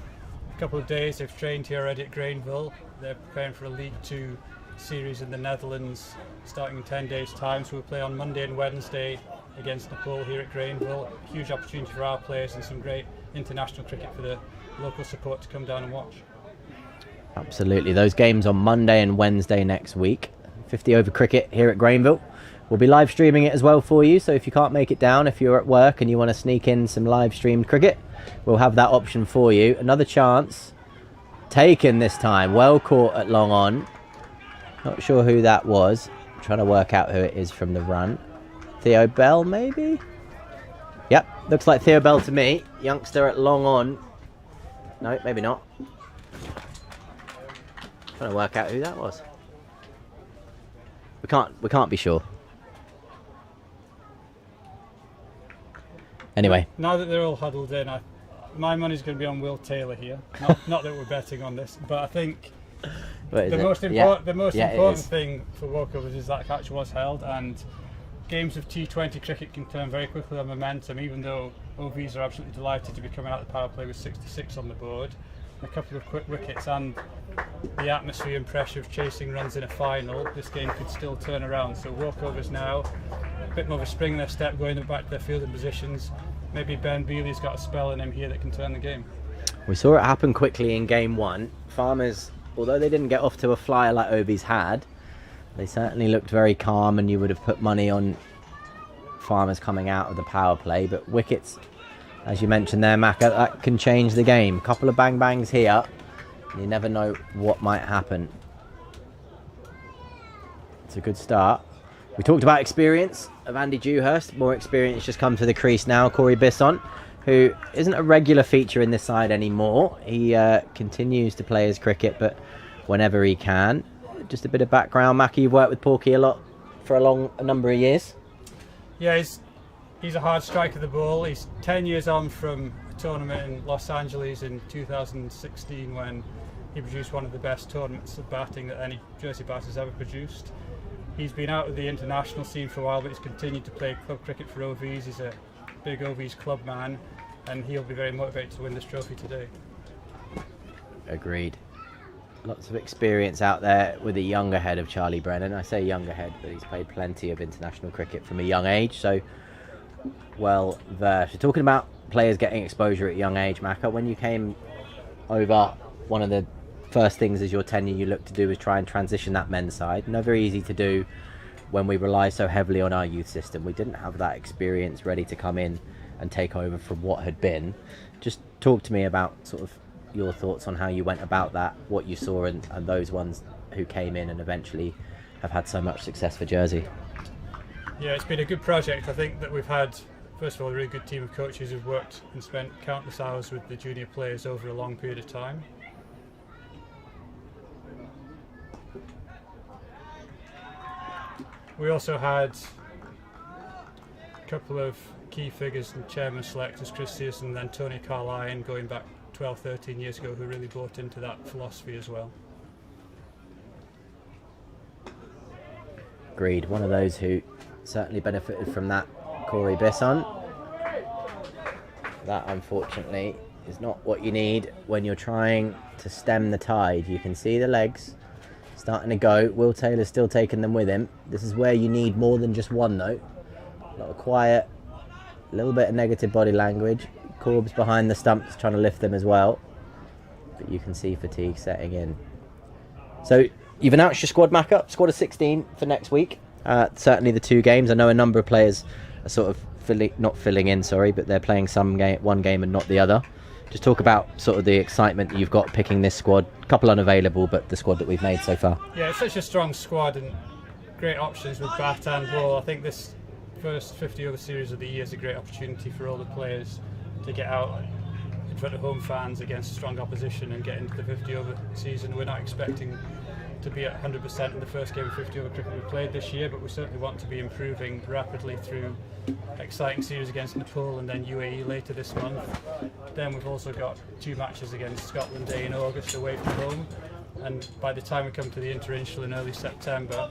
a couple of days. They've trained here already at Granville. They're preparing for a League 2 series in the Netherlands starting in 10 days' time. So we'll play on Monday and Wednesday against Nepal here at Granville. Huge opportunity for our players and some great international cricket for the local support to come down and watch. Absolutely. Those games on Monday and Wednesday next week. 50 over cricket here at Granville. We'll be live streaming it as well for you. So if you can't make it down, if you're at work and you want to sneak in some live streamed cricket, we'll have that option for you. Another chance taken this time. Well caught at long on. Not sure who that was. I'm trying to work out who it is from the run. Theo Bell, maybe? Yep, looks like Theo Bell to me. Youngster at long on. No, maybe not. Trying to work out who that was. We can't be sure. Anyway. Now that they're all huddled in, my money's going to be on Will Taylor here. Not that we're betting on this, but I think the most important thing for walkovers is that catch was held, and games of T20 cricket can turn very quickly on momentum, even though OVs are absolutely delighted to be coming out of the power play with 66 on the board. A couple of quick wickets and the atmosphere and pressure of chasing runs in a final, this game could still turn around. So walkovers now, a bit more of a spring in their step, going back to their fielding positions. Maybe Ben Bealey's got a spell in him here that can turn the game. We saw it happen quickly in game 1. Farmers, although they didn't get off to a flyer like Ovies had, they certainly looked very calm, and you would have put money on Farmers coming out of the power play. But wickets, as you mentioned there, Maka, that can change the game. A couple of bang bangs here. You never know what might happen. It's a good start. We talked about experience of Andy Dewhurst. More experience just come to the crease now. Corey Bisson, who isn't a regular feature in this side anymore. He continues to play his cricket, but whenever he can. Just a bit of background. Mackie, you've worked with Porky a lot for a number of years. Yeah, he's a hard striker of the ball. He's 10 years on from a tournament in Los Angeles in 2016 when he produced one of the best tournaments of batting that any Jersey batter's ever produced. He's been out of the international scene for a while, but he's continued to play club cricket for OVs. He's a big OVs club man, and he'll be very motivated to win this trophy today. Agreed. Lots of experience out there with a younger head of Charlie Brennan. I say younger head, but he's played plenty of international cricket from a young age, so well versed. We're talking about players getting exposure at a young age, Maka. When you came over, one of the first things as your tenure you looked to do was try and transition that men's side. Not very easy to do when we rely so heavily on our youth system. We didn't have that experience ready to come in and take over from what had been. Just talk to me about sort of your thoughts on how you went about that, what you saw, and those ones who came in and eventually have had so much success for Jersey. Yeah, it's been a good project. I think that we've had, first of all, a really good team of coaches who've worked and spent countless hours with the junior players over a long period of time. We also had a couple of key figures and chairman selectors, Chris Searson and then Tony Carlisle, going back 12-13 years ago, who really bought into that philosophy as well. Agreed. One of those who certainly benefited from that, Corey Bisson. That, unfortunately, is not what you need when you're trying to stem the tide. You can see the legs starting to go. Will Taylor's still taking them with him. This is where you need more than just one though. A lot of quiet, a little bit of negative body language. Corb's behind the stumps trying to lift them as well. But you can see fatigue setting in. So you've announced your squad, Macca. Squad of 16 for next week. Certainly the 2 games. I know a number of players are sort of not filling in, but they're playing one game and not the other. Just talk about sort of the excitement that you've got picking this squad. A couple unavailable, but the squad that we've made so far. Yeah, it's such a strong squad and great options with bat and ball. I think this first 50 over series of the year is a great opportunity for all the players to get out in front of home fans against strong opposition and get into the 50 over season. We're not expecting to be at 100% in the first game of 50 over cricket we played this year, but we certainly want to be improving rapidly through exciting series against Nepal and then UAE later this month. Then we've also got 2 matches against Scotland Day in August away from home, and by the time we come to the Interinsular in early September,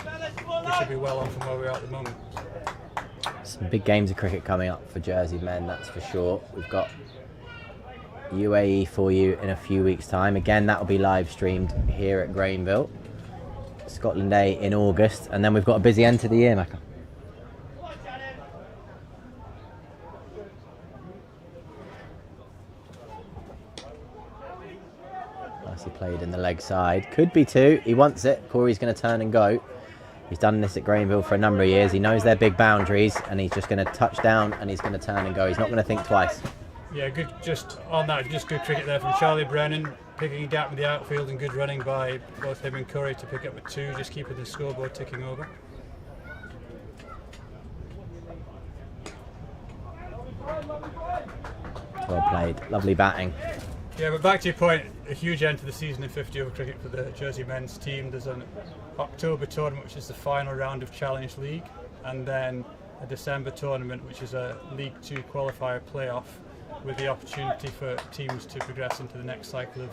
we should be well on from where we are at the moment. Some big games of cricket coming up for Jersey men, that's for sure. We've got UAE for you in a few weeks' time. Again, that will be live streamed here at Grainville. Scotland Day in August, and then we've got a busy end to the year, Macca. Nicely played in the leg side. Could be 2. He wants it. Corey's going to turn and go. He's done this at Grainville for a number of years. He knows their big boundaries, and he's just going to touch down and he's going to turn and go. He's not going to think twice. Yeah, good. Just on that, just good cricket there from Charlie Brennan, picking a gap in the outfield and good running by both him and Curry to pick up a 2, just keeping the scoreboard ticking over. Well played. Lovely batting. Yeah, but back to your point, a huge end to the season in 50 over cricket for the Jersey men's team. There's an October tournament, which is the final round of Challenge League, and then a December tournament, which is a League 2 qualifier playoff, with the opportunity for teams to progress into the next cycle of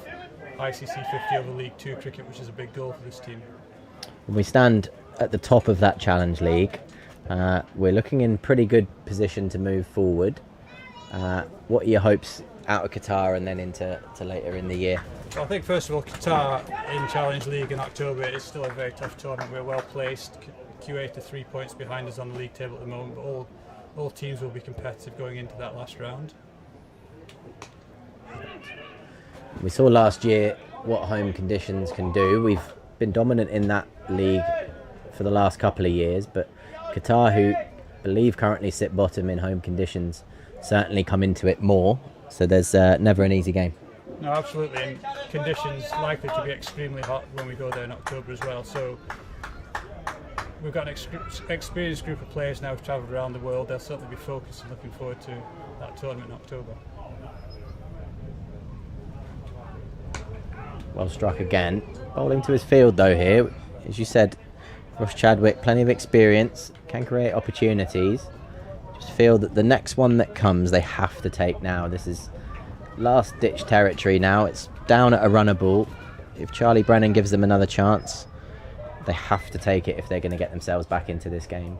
ICC 50 over League 2 cricket, which is a big goal for this team. When we stand at the top of that Challenge League, we're looking in pretty good position to move forward. What are your hopes out of Qatar and then into later in the year? Well, I think first of all, Qatar in Challenge League in October is still a very tough tournament. We're well placed. Q8 are 3 points behind us on the league table at the moment, but all teams will be competitive going into that last round. We saw last year what home conditions can do. We've been dominant in that league for the last couple of years, but Qatar, who I believe currently sit bottom in home conditions, certainly come into it more. So there's never an easy game. No, absolutely, and conditions likely to be extremely hot when we go there in October as well. So we've got an experienced group of players now who've travelled around the world. They'll certainly be focused and looking forward to that tournament in October. Well struck again. Bowling to his field though here. As you said, Ross Chadwick, plenty of experience, can create opportunities. Just feel that the next one that comes, they have to take now. This is last ditch territory now. It's down at a runner ball. If Charlie Brennan gives them another chance, they have to take it if they're going to get themselves back into this game.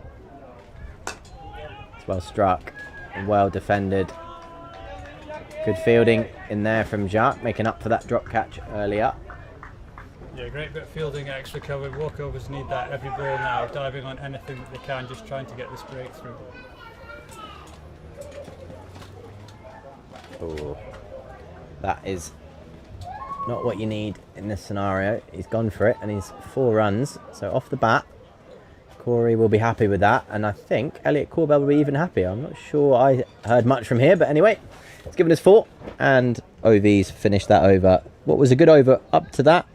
It's well struck and well defended. Good fielding in there from Jacques, making up for that drop catch earlier. Yeah, great bit of fielding, extra cover. Walkovers need that every ball now, diving on anything that they can, just trying to get this breakthrough. Oh, that is not what you need in this scenario. He's gone for it and he's 4 runs. So off the bat, Corey will be happy with that. And I think Elliot Corbell will be even happier. I'm not sure I heard much from here, but anyway, it's given us 4. And OV's finished that over. What was a good over up to that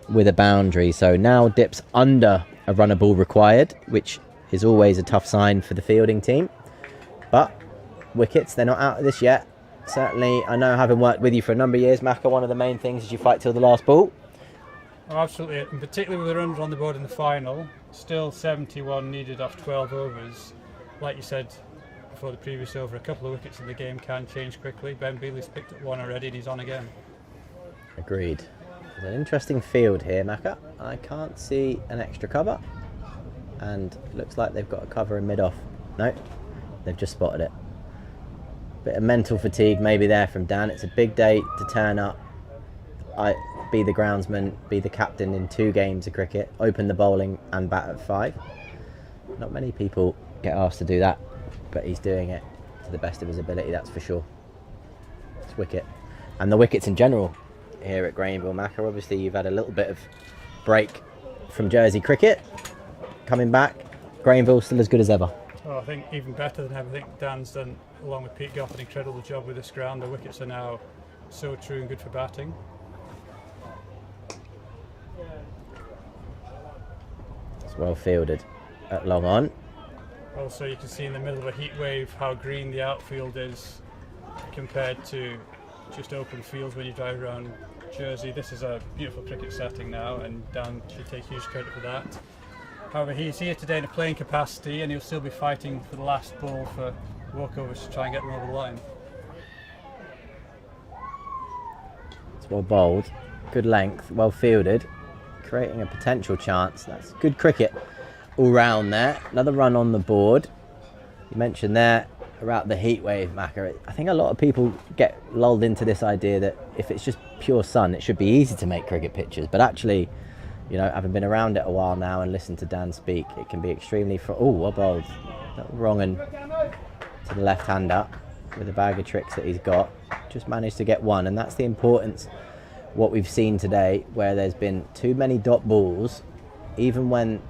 with a boundary. So now dips under a runner ball required, which is always a tough sign for the fielding team. But wickets, they're not out of this yet. Certainly, I know, having worked with you for a number of years, Macca, one of the main things is you fight till the last ball. Oh, absolutely, and particularly with the runs on the board in the final, still 71 needed off 12 overs. Like you said before the previous over, a couple of wickets in the game can change quickly. Ben Bealey's picked up 1 already and he's on again. Agreed. There's an interesting field here, Macca. I can't see an extra cover, and it looks like they've got a cover in mid-off. No, they've just spotted it. Bit of mental fatigue maybe there from Dan. It's a big day to turn up. be the groundsman, be the captain in 2 games of cricket, open the bowling and bat at 5. Not many people get asked to do that, but he's doing it to the best of his ability, that's for sure. It's wicket. And the wickets in general here at Granville, Macca. Obviously you've had a little bit of break from Jersey cricket. Coming back, Granville still as good as ever. Oh, I think even better than ever. I think Dan's done, along with Pete Goff, an incredible job with this ground. The wickets are now so true and good for batting. It's well fielded at long on. Also, you can see in the middle of a heat wave how green the outfield is compared to just open fields when you drive around Jersey. This is a beautiful cricket setting now, and Dan should take huge credit for that. However, he's here today in a playing capacity, and he'll still be fighting for the last ball for walkovers to try and get them over the line. It's well bowled, good length, well fielded, creating a potential chance. That's good cricket all round there. Another run on the board. You mentioned there about the heat wave, Macca. I think a lot of people get lulled into this idea that if it's just pure sun, it should be easy to make cricket pitches. But actually, you know, having been around it a while now and listened to Dan speak, it can be extremely... well bowled. Wrong and to the left-hander with a bag of tricks that he's got. Just managed to get one, and that's the importance, what we've seen today, where there's been too many dot balls. Even when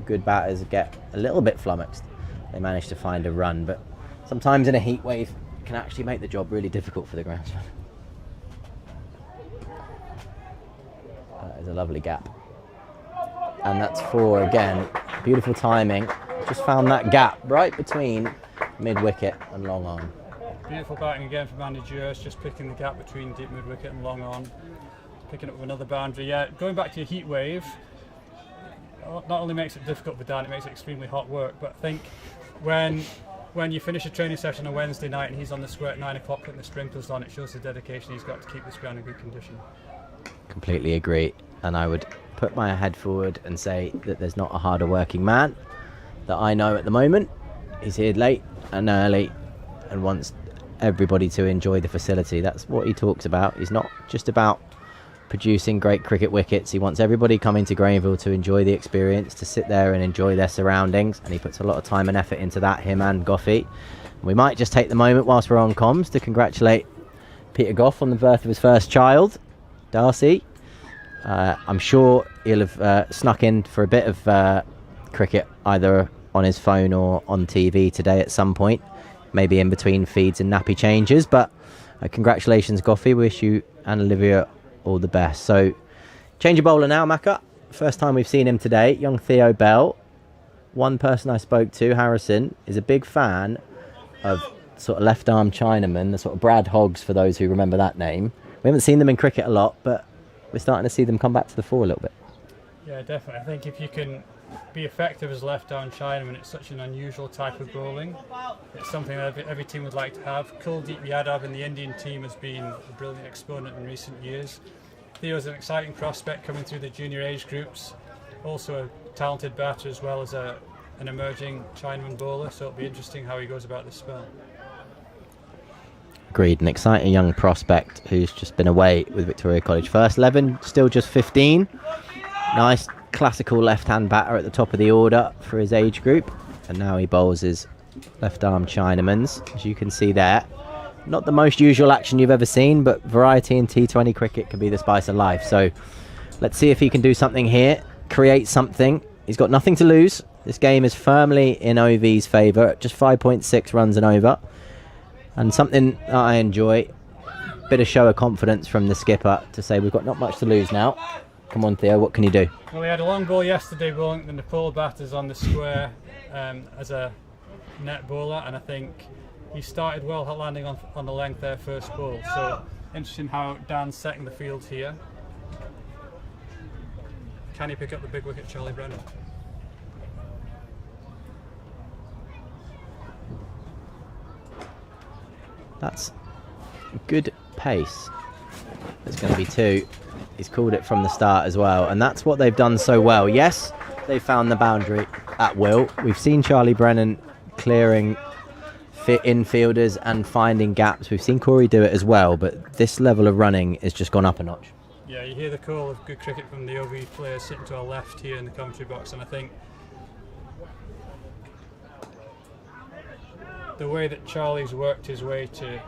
good batters get a little bit flummoxed, they manage to find a run. But sometimes in a heat wave, it can actually make the job really difficult for the groundsman. That is a lovely gap. And that's 4 again. Beautiful timing. Just found that gap right between mid-wicket and long on. Beautiful batting again from Andy Jurst, just picking the gap between deep mid-wicket and long on. Picking up with another boundary. Yeah, going back to your heat wave, not only makes it difficult for Dan, it makes it extremely hot work. But I think when you finish a training session on Wednesday night and he's on the square at 9 o'clock putting the sprinklers on, it shows the dedication he's got to keep this ground in good condition. Completely agree. And I would put my head forward and say that there's not a harder working man that I know at the moment. He's here late and early and wants everybody to enjoy the facility. That's what he talks about. He's not just about producing great cricket wickets. He wants everybody coming to Granville to enjoy the experience, to sit there and enjoy their surroundings, and he puts a lot of time and effort into that, him and Goffey. We might just take the moment whilst we're on comms to congratulate Peter Goff on the birth of his first child, Darcy. I'm sure he'll have snuck in for a bit of cricket either on his phone or on TV today at some point, maybe in between feeds and nappy changes. But congratulations, Goffey. Wish you and Olivia all the best. So, change of bowler now, Macca. First time we've seen him today, young Theo Bell. One person I spoke to, Harrison, is a big fan of sort of left arm Chinaman, the sort of Brad Hoggs for those who remember that name. We haven't seen them in cricket a lot, but we're starting to see them come back to the fore a little bit. Yeah, definitely. I think if you can be effective as left-arm Chinaman, it's such an unusual type of bowling. It's something that every team would like to have. Kuldeep Yadav in the Indian team has been a brilliant exponent in recent years. Theo's an exciting prospect coming through the junior age groups. Also a talented batter as well as an emerging Chinaman bowler, so it'll be interesting how he goes about this spell. Agreed, an exciting young prospect who's just been away with Victoria College. First 11, still just 15. Nice classical left-hand batter at the top of the order for his age group. And now he bowls his left-arm Chinamans, as you can see there. Not the most usual action you've ever seen, but variety in T20 cricket can be the spice of life. So let's see if he can do something here, create something. He's got nothing to lose. This game is firmly in OV's favour, just 5.6 runs and over. And something that I enjoy, bit of show of confidence from the skipper to say we've got not much to lose now. Come on, Theo, what can you do? Well, he had a long ball yesterday bowling the Nepal batters on the square as a net bowler, and I think he started well landing on the length there first ball. So interesting how Dan's setting the field here. Can he pick up the big wicket, Charlie Brennan? That's good pace. There's going to be 2. He's called it from the start as well, and that's what they've done so well. Yes, they found the boundary at will. We've seen Charlie Brennan clearing fit infielders and finding gaps. We've seen Corey do it as well, but this level of running has just gone up a notch. Yeah, you hear the call of good cricket from the OV players sitting to our left here in the commentary box, and I think the way that Charlie's worked his way to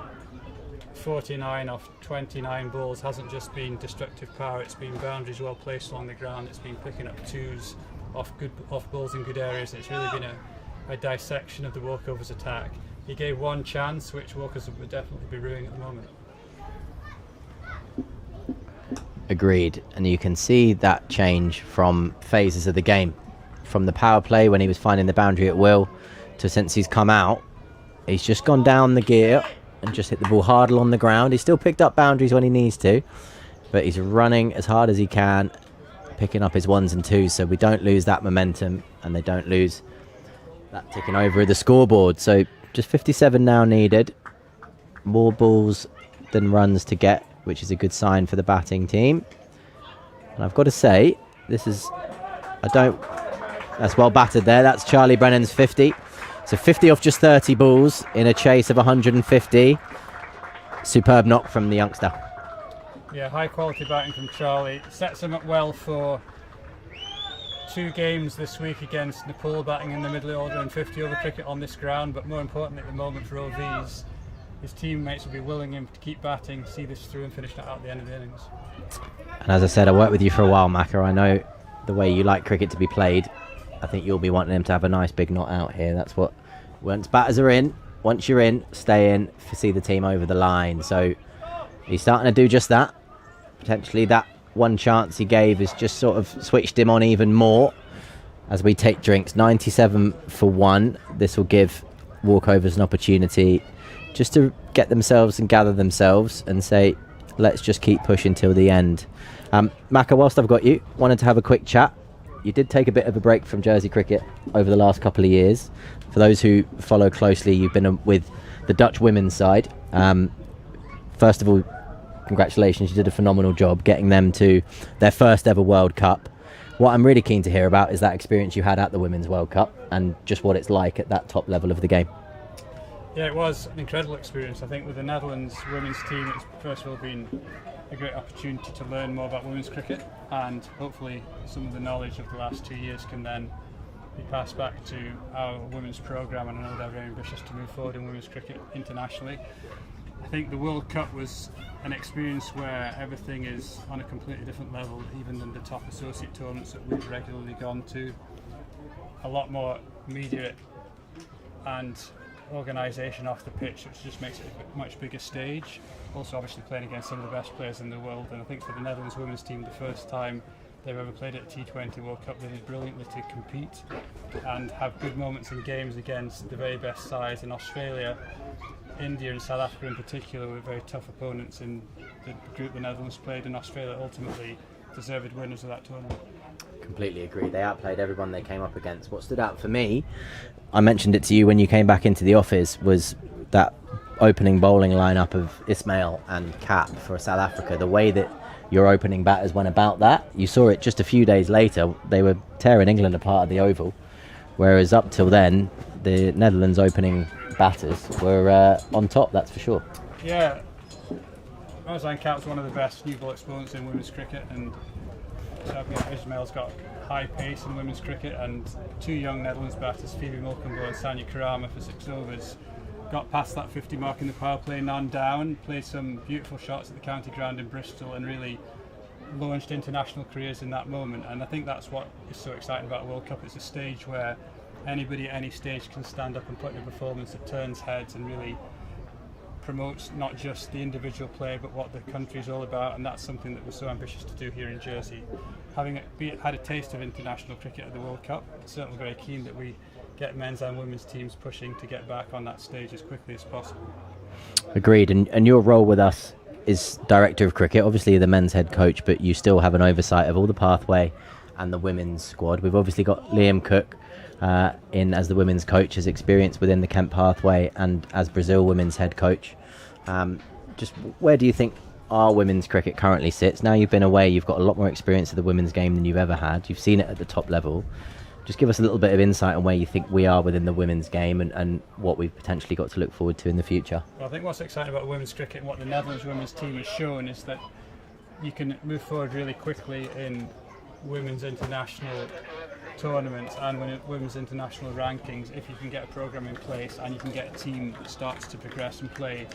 49 off 29 balls hasn't just been destructive power, it's been boundaries well placed along the ground, it's been picking up twos off balls in good areas, and it's really been a dissection of the walkovers attack. He gave one chance, which Walkers would definitely be ruining at the moment. Agreed, and you can see that change from phases of the game, from the power play when he was finding the boundary at will, to since he's come out, he's just gone down the gear and just hit the ball hard along the ground. He's still picked up boundaries when he needs to, but he's running as hard as he can, picking up his ones and twos, so we don't lose that momentum and they don't lose that ticking over of the scoreboard. So just 57 now needed, more balls than runs to get, which is a good sign for the batting team. And I've got to say, that's well battered there. That's Charlie Brennan's 50. So 50 off just 30 balls in a chase of 150. Superb knock from the youngster. Yeah, high quality batting from Charlie. Sets him up well for 2 games this week against Nepal, batting in the middle order and 50 over cricket on this ground. But more importantly at the moment for OVs, his teammates will be willing him to keep batting, see this through and finish that out at the end of the innings. And as I said, I worked with you for a while, Macca. I know the way you like cricket to be played. I think you'll be wanting him to have a nice big not out here. That's what, once batters are in, once you're in, stay in, see the team over the line. So he's starting to do just that. Potentially that one chance he gave has just sort of switched him on even more. As we take drinks, 97 for 1. This will give walkovers an opportunity just to get themselves and gather themselves and say, let's just keep pushing till the end. Macca, whilst I've got you, wanted to have a quick chat. You did take a bit of a break from Jersey cricket over the last couple of years. For those who follow closely, you've been with the Dutch women's side. First of all, congratulations, you did a phenomenal job getting them to their first ever World Cup. What I'm really keen to hear about is that experience you had at the Women's World Cup and just what it's like at that top level of the game. Yeah, it was an incredible experience. I think with the Netherlands women's team, it's first of all been a great opportunity to learn more about women's cricket, and hopefully some of the knowledge of the last 2 years can then be passed back to our women's programme, and I know they're very ambitious to move forward in women's cricket internationally. I think the World Cup was an experience where everything is on a completely different level, even than the top associate tournaments that we've regularly gone to. A lot more media and organisation off the pitch, which just makes it a much bigger stage. Also obviously playing against some of the best players in the world, and I think for the Netherlands women's team, the first time they've ever played at a T20 World Cup, they did brilliantly to compete and have good moments in games against the very best sides in Australia. India and South Africa in particular were very tough opponents in the group the Netherlands played, and Australia ultimately deserved winners of that tournament. Completely agree. They outplayed everyone they came up against. What stood out for me, I mentioned it to you when you came back into the office, was that opening bowling lineup of Ismail and Cap for South Africa. The way that your opening batters went about that, you saw it just a few days later. They were tearing England apart at the Oval, whereas up till then the Netherlands opening batters were on top, that's for sure. Yeah, Ozan Cap's one of the best new ball exponents in women's cricket, and Ismail's got high pace in women's cricket, and 2 young Netherlands batters, Phoebe Mulkenbo and Sanya Karama, for 6 overs got past that 50 mark in the power play, none down, played some beautiful shots at the county ground in Bristol and really launched international careers in that moment. And I think that's what is so exciting about World Cup. It's a stage where anybody at any stage can stand up and put in a performance that turns heads and really promotes not just the individual player but what the country is all about, and that's something that we're so ambitious to do here in Jersey. Having had a taste of international cricket at the World Cup, certainly very keen that we get men's and women's teams pushing to get back on that stage as quickly as possible. Agreed, and your role with us is Director of Cricket, obviously the men's head coach, but you still have an oversight of all the pathway and the women's squad. We've obviously got Liam Cook in as the women's coach, his experience within the Kent pathway and as Brazil women's head coach. Just where do you think our women's cricket currently sits? Now you've been away, you've got a lot more experience of the women's game than you've ever had. You've seen it at the top level. Just give us a little bit of insight on where you think we are within the women's game and what we've potentially got to look forward to in the future. Well, I think what's exciting about women's cricket and what the Netherlands women's team has shown is that you can move forward really quickly in women's international tournaments and women's international rankings if you can get a programme in place and you can get a team that starts to progress and play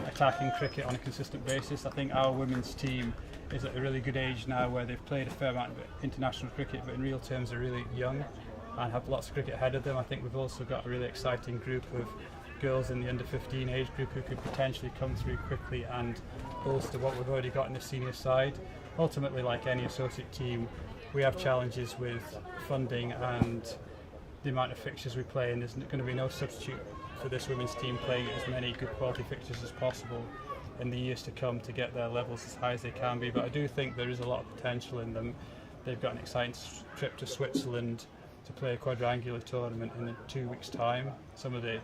attacking cricket on a consistent basis. I think our women's team is at a really good age now where they've played a fair amount of international cricket, but in real terms are really young and have lots of cricket ahead of them. I think we've also got a really exciting group of girls in the under 15 age group who could potentially come through quickly and bolster what we've already got in the senior side. Ultimately, like any associate team, we have challenges with funding and the amount of fixtures we play, and there's going to be no substitute for this women's team playing as many good quality fixtures as possible in the years to come to get their levels as high as they can be. But I do think there is a lot of potential in them. They've got an exciting trip to Switzerland to play a quadrangular tournament in 2 weeks' time. Some of the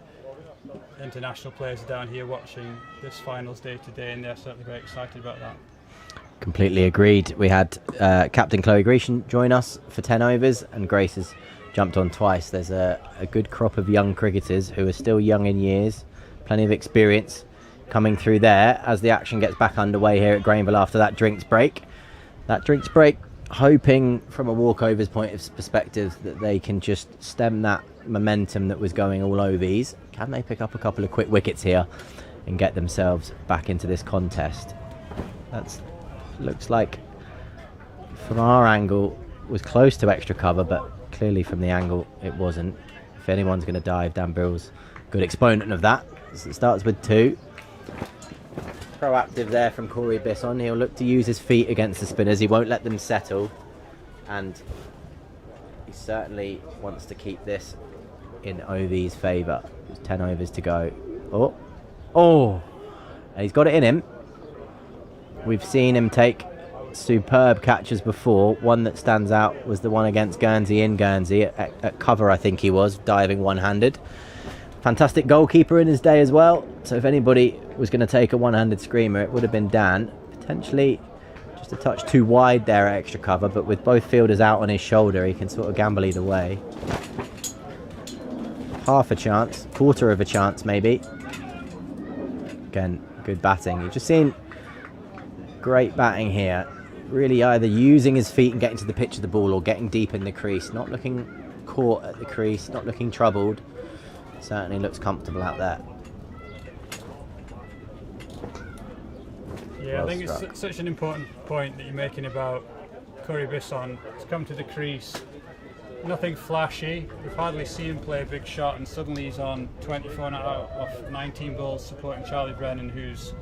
international players are down here watching this finals day today, and they're certainly very excited about that. Completely agreed. We had Captain Chloe Grecian join us for 10 overs, and Grace has jumped on twice. There's a good crop of young cricketers who are still young in years, plenty of experience coming through there as the action gets back underway here at Grainville after that drinks break. That drinks break, hoping from a walkovers point of perspective that they can just stem that momentum that was going all overs. Can they pick up a couple of quick wickets here and get themselves back into this contest? That's looks like from our angle was close to extra cover, but clearly from the angle it wasn't. If anyone's going to dive, Dan Birrell's a good exponent of that. So it starts with 2. Proactive there from Corey Bisson. He'll look to use his feet against the spinners. He won't let them settle, and he certainly wants to keep this in OV's favour. There's 10 overs to go. Oh, and he's got it in him. We've seen him take superb catches before. One that stands out was the one against Guernsey in Guernsey at cover, I think he was, diving one-handed. Fantastic goalkeeper in his day as well. So if anybody was going to take a one-handed screamer, it would have been Dan. Potentially just a touch too wide there at extra cover, but with both fielders out on his shoulder, he can sort of gamble either way. Half a chance, quarter of a chance maybe. Again, good batting. You've just seen great batting here. Really either using his feet and getting to the pitch of the ball or getting deep in the crease. Not looking caught at the crease, not looking troubled. Certainly looks comfortable out there. Yeah, well, I think it's such an important point that you're making about Corey Bisson. To come to the crease, nothing flashy. We've hardly seen him play a big shot, and suddenly he's on 24 out of 19 balls supporting Charlie Brennan, who's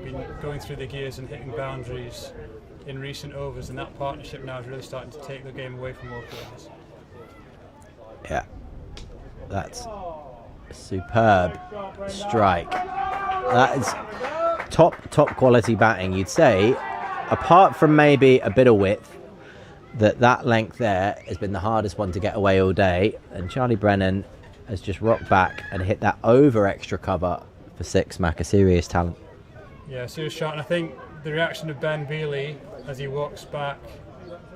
been going through the gears and hitting boundaries in recent overs, and that partnership now is really starting to take the game away from walkovers. Yeah, that's a superb strike. That is top quality batting. You'd say, apart from maybe a bit of width, that length there has been the hardest one to get away all day, and Charlie Brennan has just rocked back and hit that over extra cover for 6. Mac, a serious talent. Yeah, serious shot, and I think the reaction of Ben Bealey as he walks back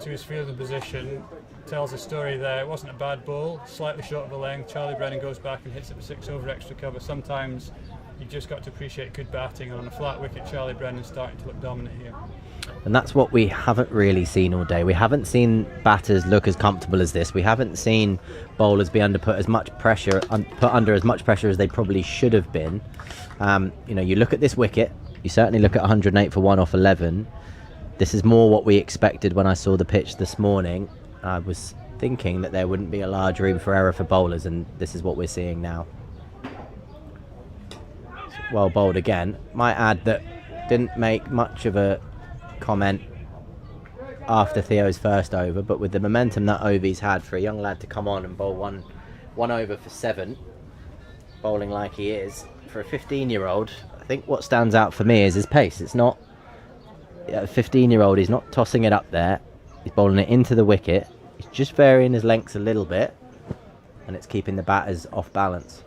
to his fielding position tells a story there. It wasn't a bad ball, slightly short of the length. Charlie Brennan goes back and hits it for 6 over extra cover. Sometimes you've just got to appreciate good batting, and on a flat wicket Charlie Brennan's starting to look dominant here. And that's what we haven't really seen all day. We haven't seen batters look as comfortable as this. We haven't seen bowlers be put under as much pressure as they probably should have been. You look at this wicket, you certainly look at 108 for 1 off 11. This is more what we expected when I saw the pitch this morning. I was thinking that there wouldn't be a large room for error for bowlers, and this is what we're seeing now. Well bowled again. Might add that didn't make much of a comment after Theo's first over, but with the momentum that Ovi's had for a young lad to come on and bowl one over for 7, bowling like he is for a 15-year-old, I think what stands out for me is his pace. It's not a 15-year-old, he's not tossing it up there, he's bowling it into the wicket, he's just varying his lengths a little bit, and it's keeping the batters off balance.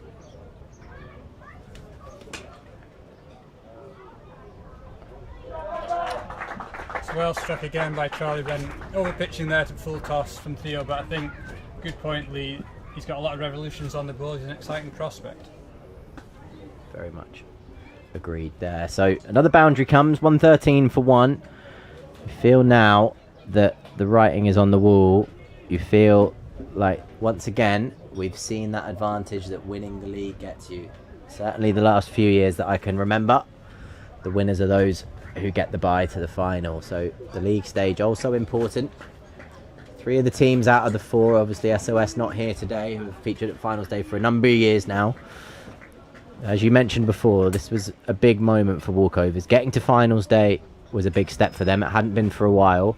Well struck again by Charlie Brennan, over pitching there to full toss from Theo, but I think, good point Lee, he's got a lot of revolutions on the ball, he's an exciting prospect. Very much agreed there. So another boundary comes, 113 for 1 You feel now that the writing is on the wall. You feel like, once again, we've seen that advantage that winning the league gets you. Certainly the last few years that I can remember, the winners are those who get the bye to the final. So the league stage also important. 3 of the teams out of the 4, obviously SOS not here today, who have featured at finals day for a number of years now. As you mentioned before, this was a big moment for walkovers. Getting to finals day was a big step for them. It hadn't been for a while.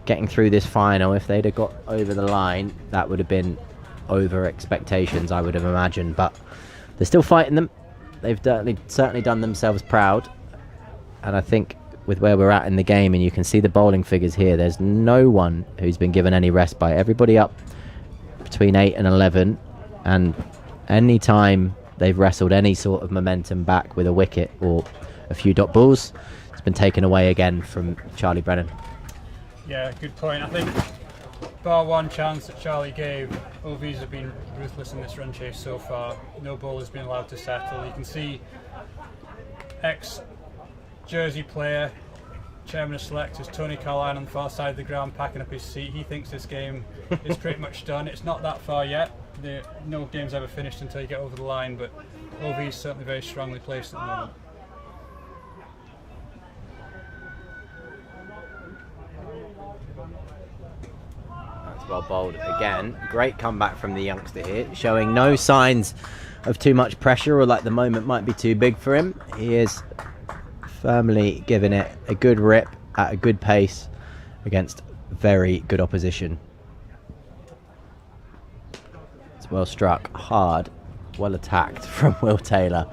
Getting through this final, if they'd have got over the line, that would have been over expectations, I would have imagined. But they're still fighting them. They've certainly done themselves proud. And I think with where we're at in the game, and you can see the bowling figures here, there's no one who's been given any respite. Everybody up between 8 and 11. And any time they've wrestled any sort of momentum back with a wicket or a few dot balls, it's been taken away again from Charlie Brennan. Yeah, good point. I think bar one chance that Charlie gave, OVs have been ruthless in this run chase so far. No ball has been allowed to settle. You can see ex-Jersey player, chairman of selectors, Tony Carline on the far side of the ground packing up his seat. He thinks this game is pretty much done. It's not that far yet. No game's ever finished until you get over the line, but OV is certainly very strongly placed at the moment. That's well bowled again. Great comeback from the youngster here, showing no signs of too much pressure or like the moment might be too big for him. He is firmly giving it a good rip at a good pace against very good opposition. It's well struck, hard, well attacked from Will Taylor,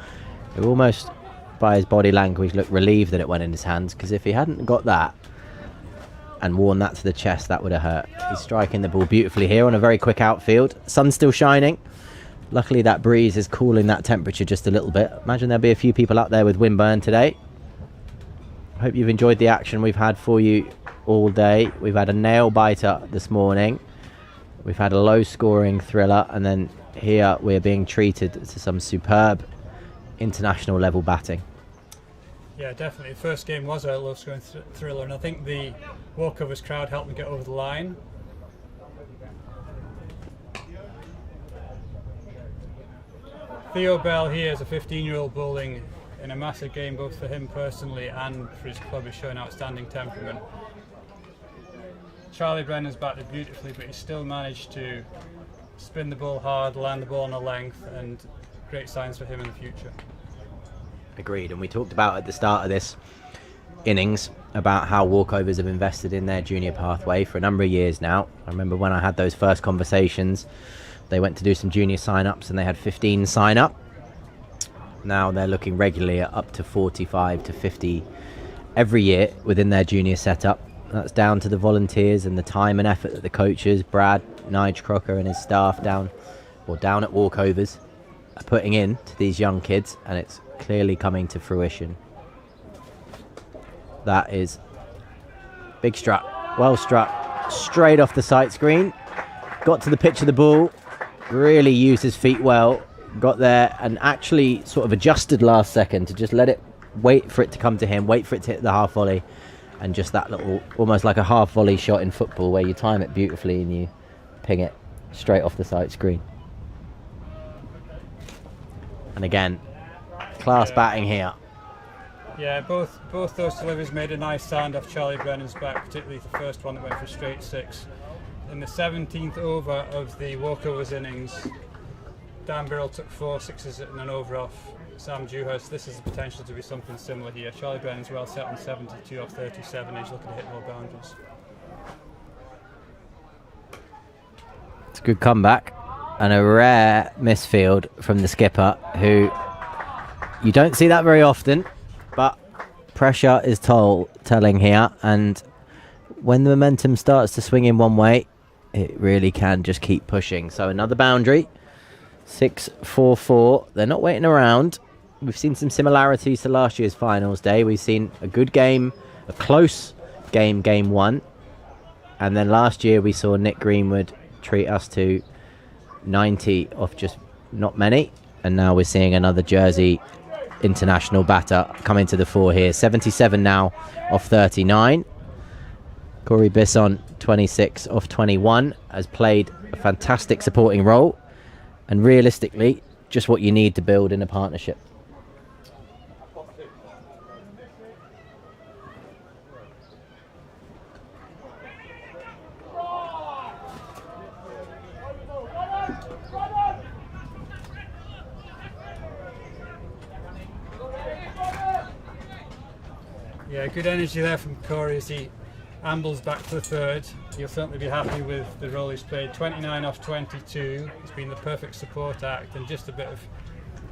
who almost, by his body language, looked relieved that it went in his hands, because if he hadn't got that and worn that to the chest, that would have hurt. He's striking the ball beautifully here on a very quick outfield. Sun's still shining. Luckily that breeze is cooling that temperature just a little bit. Imagine there'll be a few people out there with windburn today. Hope you've enjoyed the action we've had for you all day. We've had a nail biter this morning. We've had a low scoring thriller, and then here we're being treated to some superb international level batting. Yeah, definitely. The first game was a low scoring thriller, and I think the walkovers crowd helped me get over the line. Theo Bell here is a 15-year-old bowling in a massive game both for him personally and for his club. He's showing outstanding temperament. Charlie Brennan's batted beautifully, but he's still managed to spin the ball hard, land the ball on a length, and great signs for him in the future. Agreed, and we talked about at the start of this innings about how walkovers have invested in their junior pathway for a number of years now. I remember when I had those first conversations, they went to do some junior sign-ups and they had 15 sign up. Now they're looking regularly at up to 45 to 50 every year within their junior setup. That's down to the volunteers and the time and effort that the coaches, Brad, Nige Crocker and his staff down at walkovers, are putting in to these young kids, and it's clearly coming to fruition. That is big struck, well struck, straight off the sight screen, got to the pitch of the ball, really used his feet well, got there and actually sort of adjusted last second to just let it, wait for it to come to him, wait for it to hit the half volley, and just that little, almost like a half volley shot in football where you time it beautifully and you ping it straight off the sight screen. And again, class batting here. Yeah, both those deliveries made a nice stand off Charlie Brennan's back, particularly the first one that went for straight 6. In the 17th over of the walkovers innings, Dan Birrell took 4 sixes and an over off Sam Dewhurst. This has the potential to be something similar here. Charlie Brennan's well set on 72 off 37. He's looking to hit more boundaries. It's a good comeback and a rare misfield from the skipper, who you don't see that very often, but pressure is telling here, and when the momentum starts to swing in one way, it really can just keep pushing. So another boundary, 6-4-4. They're not waiting around. We've seen some similarities to last year's finals day. We've seen a good game, a close game, game 1, and then last year we saw Nick Greenwood treat us to 90 off just not many, and now we're seeing another Jersey international batter coming to the fore here. 77 now off 39. Corey Bisson, 26 off 21, has played a fantastic supporting role, and realistically, just what you need to build in a partnership. Yeah, good energy there from Corey as he ambles back to the third. He'll certainly be happy with the role he's played. 29 off 22. It's been the perfect support act and just a bit of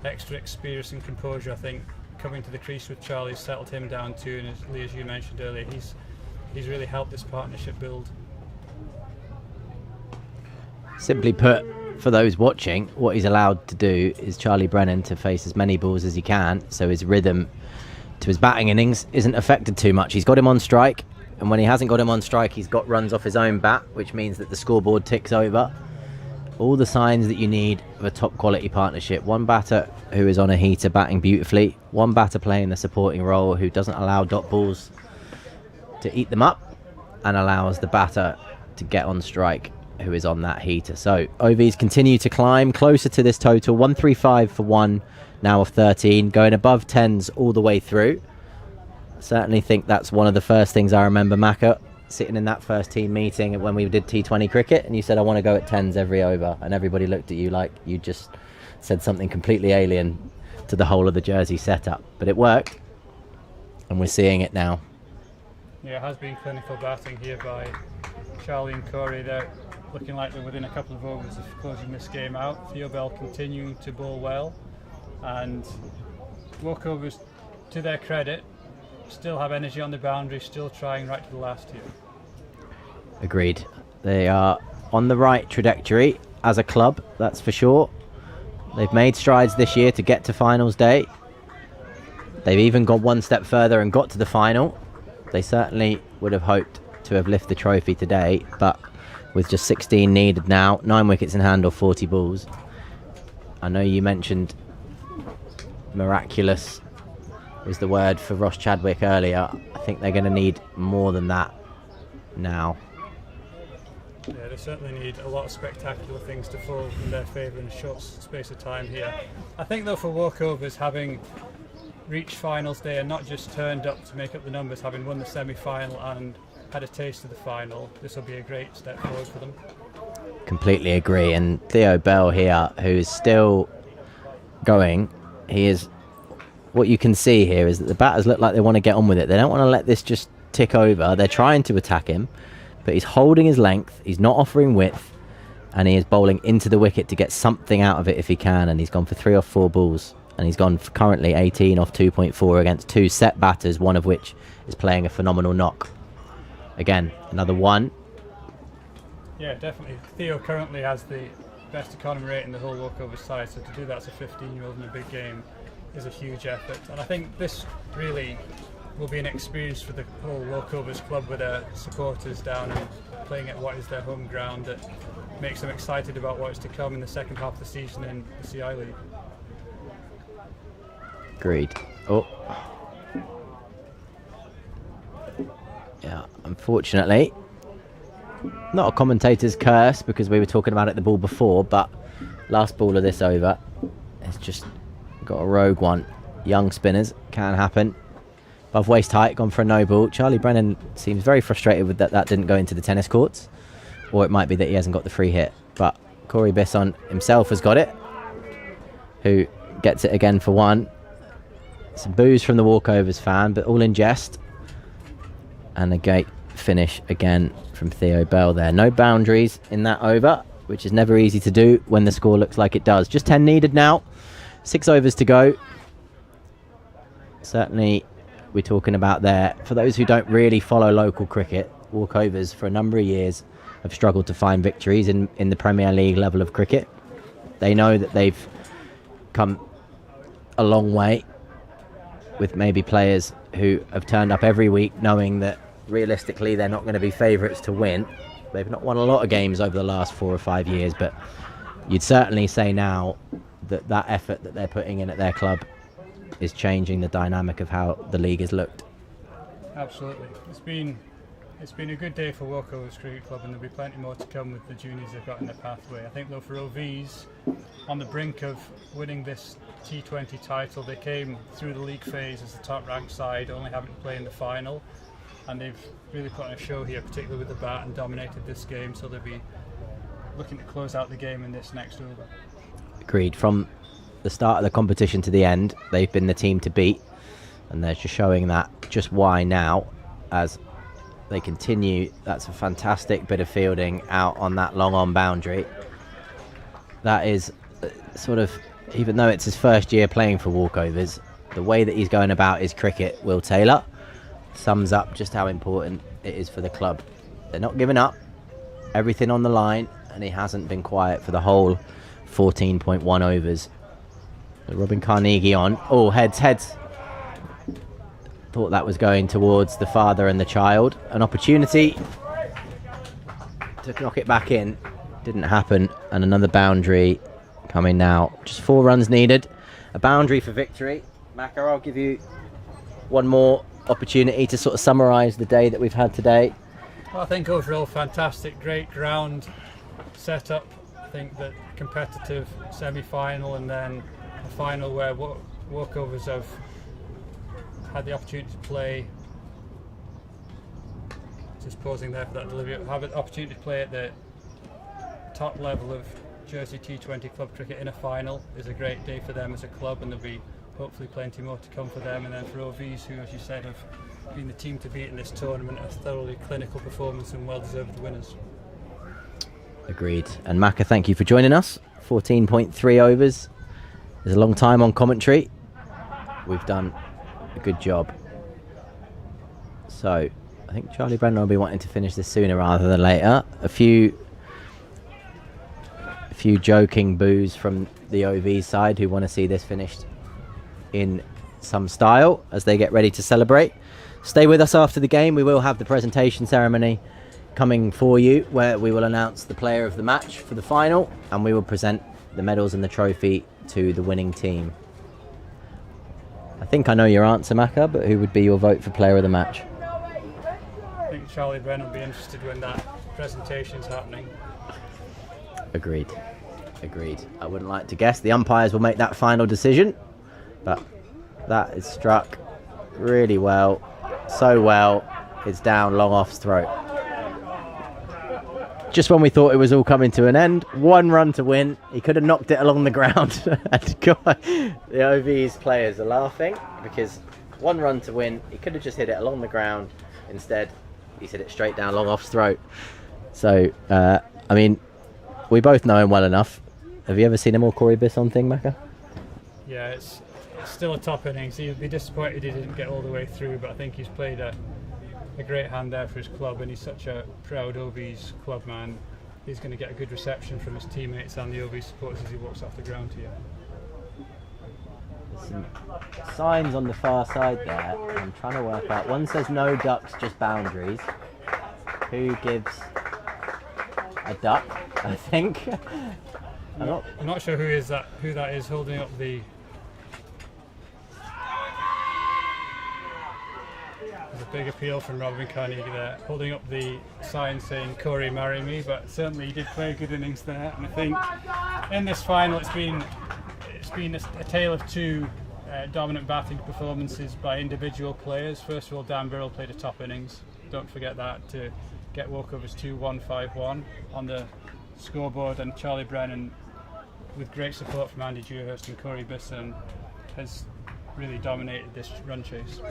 extra experience and composure, I think. Coming to the crease with Charlie settled him down too, and as Lee, as you mentioned earlier, he's really helped this partnership build. Simply put, for those watching, what he's allowed to do is Charlie Brennan to face as many balls as he can, so his rhythm to his batting innings isn't affected too much. He's got him on strike, and when he hasn't got him on strike, he's got runs off his own bat, which means that the scoreboard ticks over. All the signs that you need of a top quality partnership. One batter who is on a heater batting beautifully, one batter playing the supporting role who doesn't allow dot balls to eat them up, and allows the batter to get on strike who is on that heater. So OVs continue to climb closer to this total. 135 for 1 now of 13, going above 10s all the way through. Certainly think that's one of the first things I remember, Macca, sitting in that first team meeting when we did T20 cricket, and you said, I want to go at 10s every over, and everybody looked at you like you just said something completely alien to the whole of the Jersey setup. But it worked, and we're seeing it now. Yeah, it has been clinical batting here by Charlie and Corey. They're looking like they're within a couple of overs of closing this game out. Theo Bell continuing to bowl well, and walkovers, to their credit, still have energy on the boundary, still trying right to the last here. Agreed. They are on the right trajectory as a club, that's for sure. They've made strides this year to get to finals day. They've even gone one step further and got to the final. They certainly would have hoped to have lifted the trophy today, but with just 16 needed now, 9 wickets in hand or 40 balls. I know you mentioned miraculous was the word for Ross Chadwick earlier. I think they're going to need more than that now. Yeah, they certainly need a lot of spectacular things to fall in their favour in a short space of time here. I think though for walkovers, having reached finals day and not just turned up to make up the numbers, having won the semi-final and had a taste of the final, this will be a great step forward for them. Completely agree. And Theo Bell here, who is still going, he is, what you can see here is that the batters look like they want to get on with it. They don't want to let this just tick over. They're trying to attack him, but he's holding his length, he's not offering width, and he is bowling into the wicket to get something out of it if he can, and he's gone for 3 off 4 balls, and he's gone for currently 18 off 2.4 against 2 set batters, one of which is playing a phenomenal knock. Again, another 1. Yeah, definitely. Theo currently has the best economy rate in the whole walkover side, so to do that as a 15-year-old in a big game is a huge effort. And I think this really will be an experience for the whole walkovers club with their supporters down and playing at what is their home ground that makes them excited about what is to come in the second half of the season in the CI League. Agreed. Oh. Yeah, unfortunately, not a commentator's curse because we were talking about it the ball before, but last ball of this over, it's just got a rogue one. Young spinners, can happen. Above waist height, gone for a no ball. Charlie Brennan seems very frustrated with that didn't go into the tennis courts, or it might be that he hasn't got the free hit, but Corey Bisson himself has got it, who gets it again for 1. Some boos from the walkovers fan, but all in jest. And a great finish again from Theo Bell there. No boundaries in that over, which is never easy to do when the score looks like it does. Just 10 needed now. 6 overs to go. Certainly we're talking about there. For those who don't really follow local cricket, walkovers for a number of years have struggled to find victories in the Premier League level of cricket. They know that they've come a long way with maybe players who have turned up every week knowing that realistically they're not going to be favourites to win. They've not won a lot of games over the last 4 or 5 years, but you'd certainly say now that that effort that they're putting in at their club is changing the dynamic of how the league has looked. Absolutely. It's been It's been a good day for Walkovers Cricket Club, and there'll be plenty more to come with the juniors they've got in their pathway. I think though for OVs, on the brink of winning this T20 title, they came through the league phase as the top ranked side, only having to play in the final, and they've really put on a show here, particularly with the bat, and dominated this game, so they'll be looking to close out the game in this next over. Agreed. From the start of the competition to the end, they've been the team to beat, and they're just showing that just why now as they continue. That's a fantastic bit of fielding out on that long on boundary. That is sort of, even though it's his first year playing for Walkovers, the way that he's going about his cricket, Will Taylor, sums up just how important it is for the club. They're not giving up, everything on the line, and he hasn't been quiet for the whole 14.1 overs. Robin Carnegie on. Oh, heads. Thought that was going towards the father and the child. An opportunity to knock it back in. Didn't happen. And another boundary coming now. Just 4 runs needed. A boundary for victory. Macca, I'll give you one more opportunity to sort of summarise the day that we've had today. Well, I think overall fantastic, great ground setup. I think that competitive semi-final and then a final where Walkovers have had the opportunity to play, just pausing there for that delivery, have an opportunity to play at the top level of Jersey T20 club cricket in a final is a great day for them as a club, and there'll be hopefully plenty more to come for them. And then for OVs, who, as you said, have been the team to beat in this tournament, a thoroughly clinical performance and well-deserved winners. Agreed. And Macca, thank you for joining us. 14.3 overs. There's a long time on commentary. We've done a good job. So I think Charlie Brennan will be wanting to finish this sooner rather than later. A few joking boos from the OV side who want to see this finished in some style as they get ready to celebrate. Stay with us after the game. We will have the presentation ceremony coming for you, where we will announce the player of the match for the final, and we will present the medals and the trophy to the winning team. I think I know your answer, Macca, but who would be your vote for player of the match? I think Charlie Brennan will be interested when that presentation is happening. Agreed. I wouldn't like to guess. The umpires will make that final decision, but that is struck really well. So well, it's down long off's throat. Just when we thought it was all coming to an end, 1 run to win. He could have knocked it along the ground. The OV's players are laughing because 1 run to win. He could have just hit it along the ground. Instead, he's hit it straight down long off's throat. So, I mean, we both know him well enough. Have you ever seen a more Corey Bisson thing, Macca? Yeah, it's still a top innings. He'd be disappointed he didn't get all the way through, but I think he's played a great hand there for his club, and he's such a proud OV's club man. He's going to get a good reception from his teammates and the OV supporters as he walks off the ground here. There's some signs on the far side there. I'm trying to work out. One says no ducks, just boundaries. Who gives a duck, I think? I'm not sure who that is holding up the... There's a big appeal from Robin Carnegie there, holding up the sign saying "Corey, marry me," but certainly he did play a good innings there. And I think in this final it's been a tale of 2 dominant batting performances by individual players. First of all, Dan Birrell played a top innings. Don't forget that, to get Walkovers 2-1-5-1 on the scoreboard, and Charlie Brennan, with great support from Andy Dewhurst and Corey Bisson, has really dominated this run chase.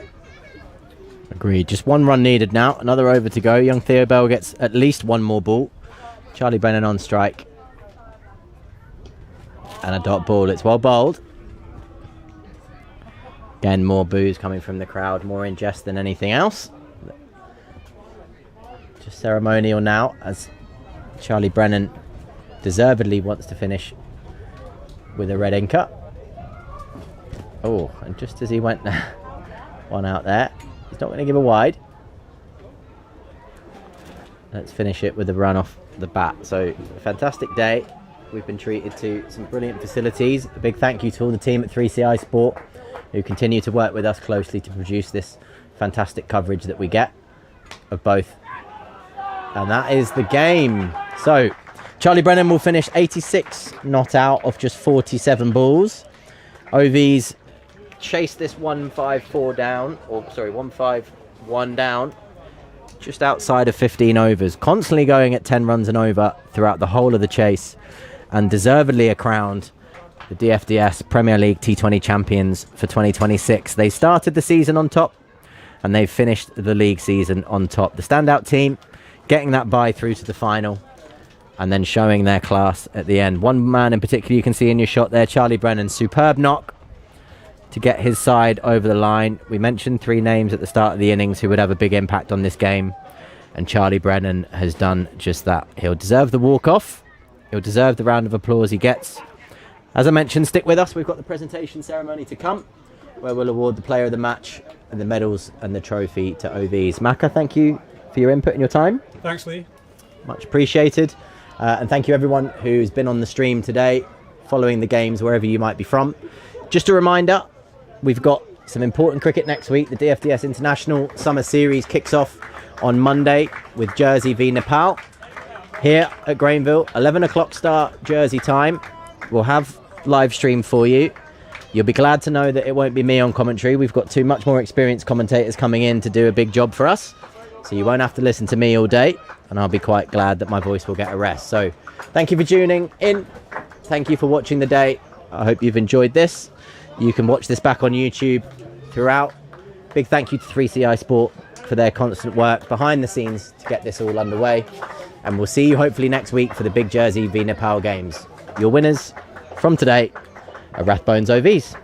Agreed. Just 1 run needed now. Another over to go. Young Theo Bell gets at least 1 more ball. Charlie Brennan on strike. And a dot ball. It's well bowled. Again, more boos coming from the crowd. More in jest than anything else. Just ceremonial now, as Charlie Brennan deservedly wants to finish with a red inker. Oh, and just as he went one out there, he's not going to give a wide. Let's finish it with a run off the bat. So, a fantastic day. We've been treated to some brilliant facilities. A big thank you to all the team at 3CI Sport who continue to work with us closely to produce this fantastic coverage that we get of both And that is the game. So Charlie Brennan will finish 86 not out of just 47 balls. OVs chased this 154 down, or sorry, 151 down, just outside of 15 overs, constantly going at 10 runs and over throughout the whole of the chase, and deservedly crowned the DFDS Premier League T20 champions for 2026. They started the season on top, and they've finished the league season on top. The standout team getting that bye through to the final, and then showing their class at the end. One man in particular you can see in your shot there, Charlie Brennan. Superb knock to get his side over the line. We mentioned 3 names at the start of the innings who would have a big impact on this game, and Charlie Brennan has done just that. He'll deserve the walk-off. He'll deserve the round of applause he gets. As I mentioned, stick with us. We've got the presentation ceremony to come, where we'll award the player of the match and the medals and the trophy to OVs. Maka, thank you for your input and your time. Thanks, Lee. Much appreciated. And thank you everyone who's been on the stream today, following the games wherever you might be from. Just a reminder, we've got some important cricket next week. The DFDS International Summer Series kicks off on Monday with Jersey v Nepal here at Grainville. 11 o'clock start Jersey time. We'll have live stream for you. You'll be glad to know that it won't be me on commentary. We've got 2 much more experienced commentators coming in to do a big job for us. So you won't have to listen to me all day, and I'll be quite glad that my voice will get a rest. So thank you for tuning in. Thank you for watching the day. I hope you've enjoyed this. You can watch this back on YouTube throughout. Big thank you to 3CI Sport for their constant work behind the scenes to get this all underway. And we'll see you hopefully next week for the big Jersey v Nepal games. Your winners from today are Rathbones OVs.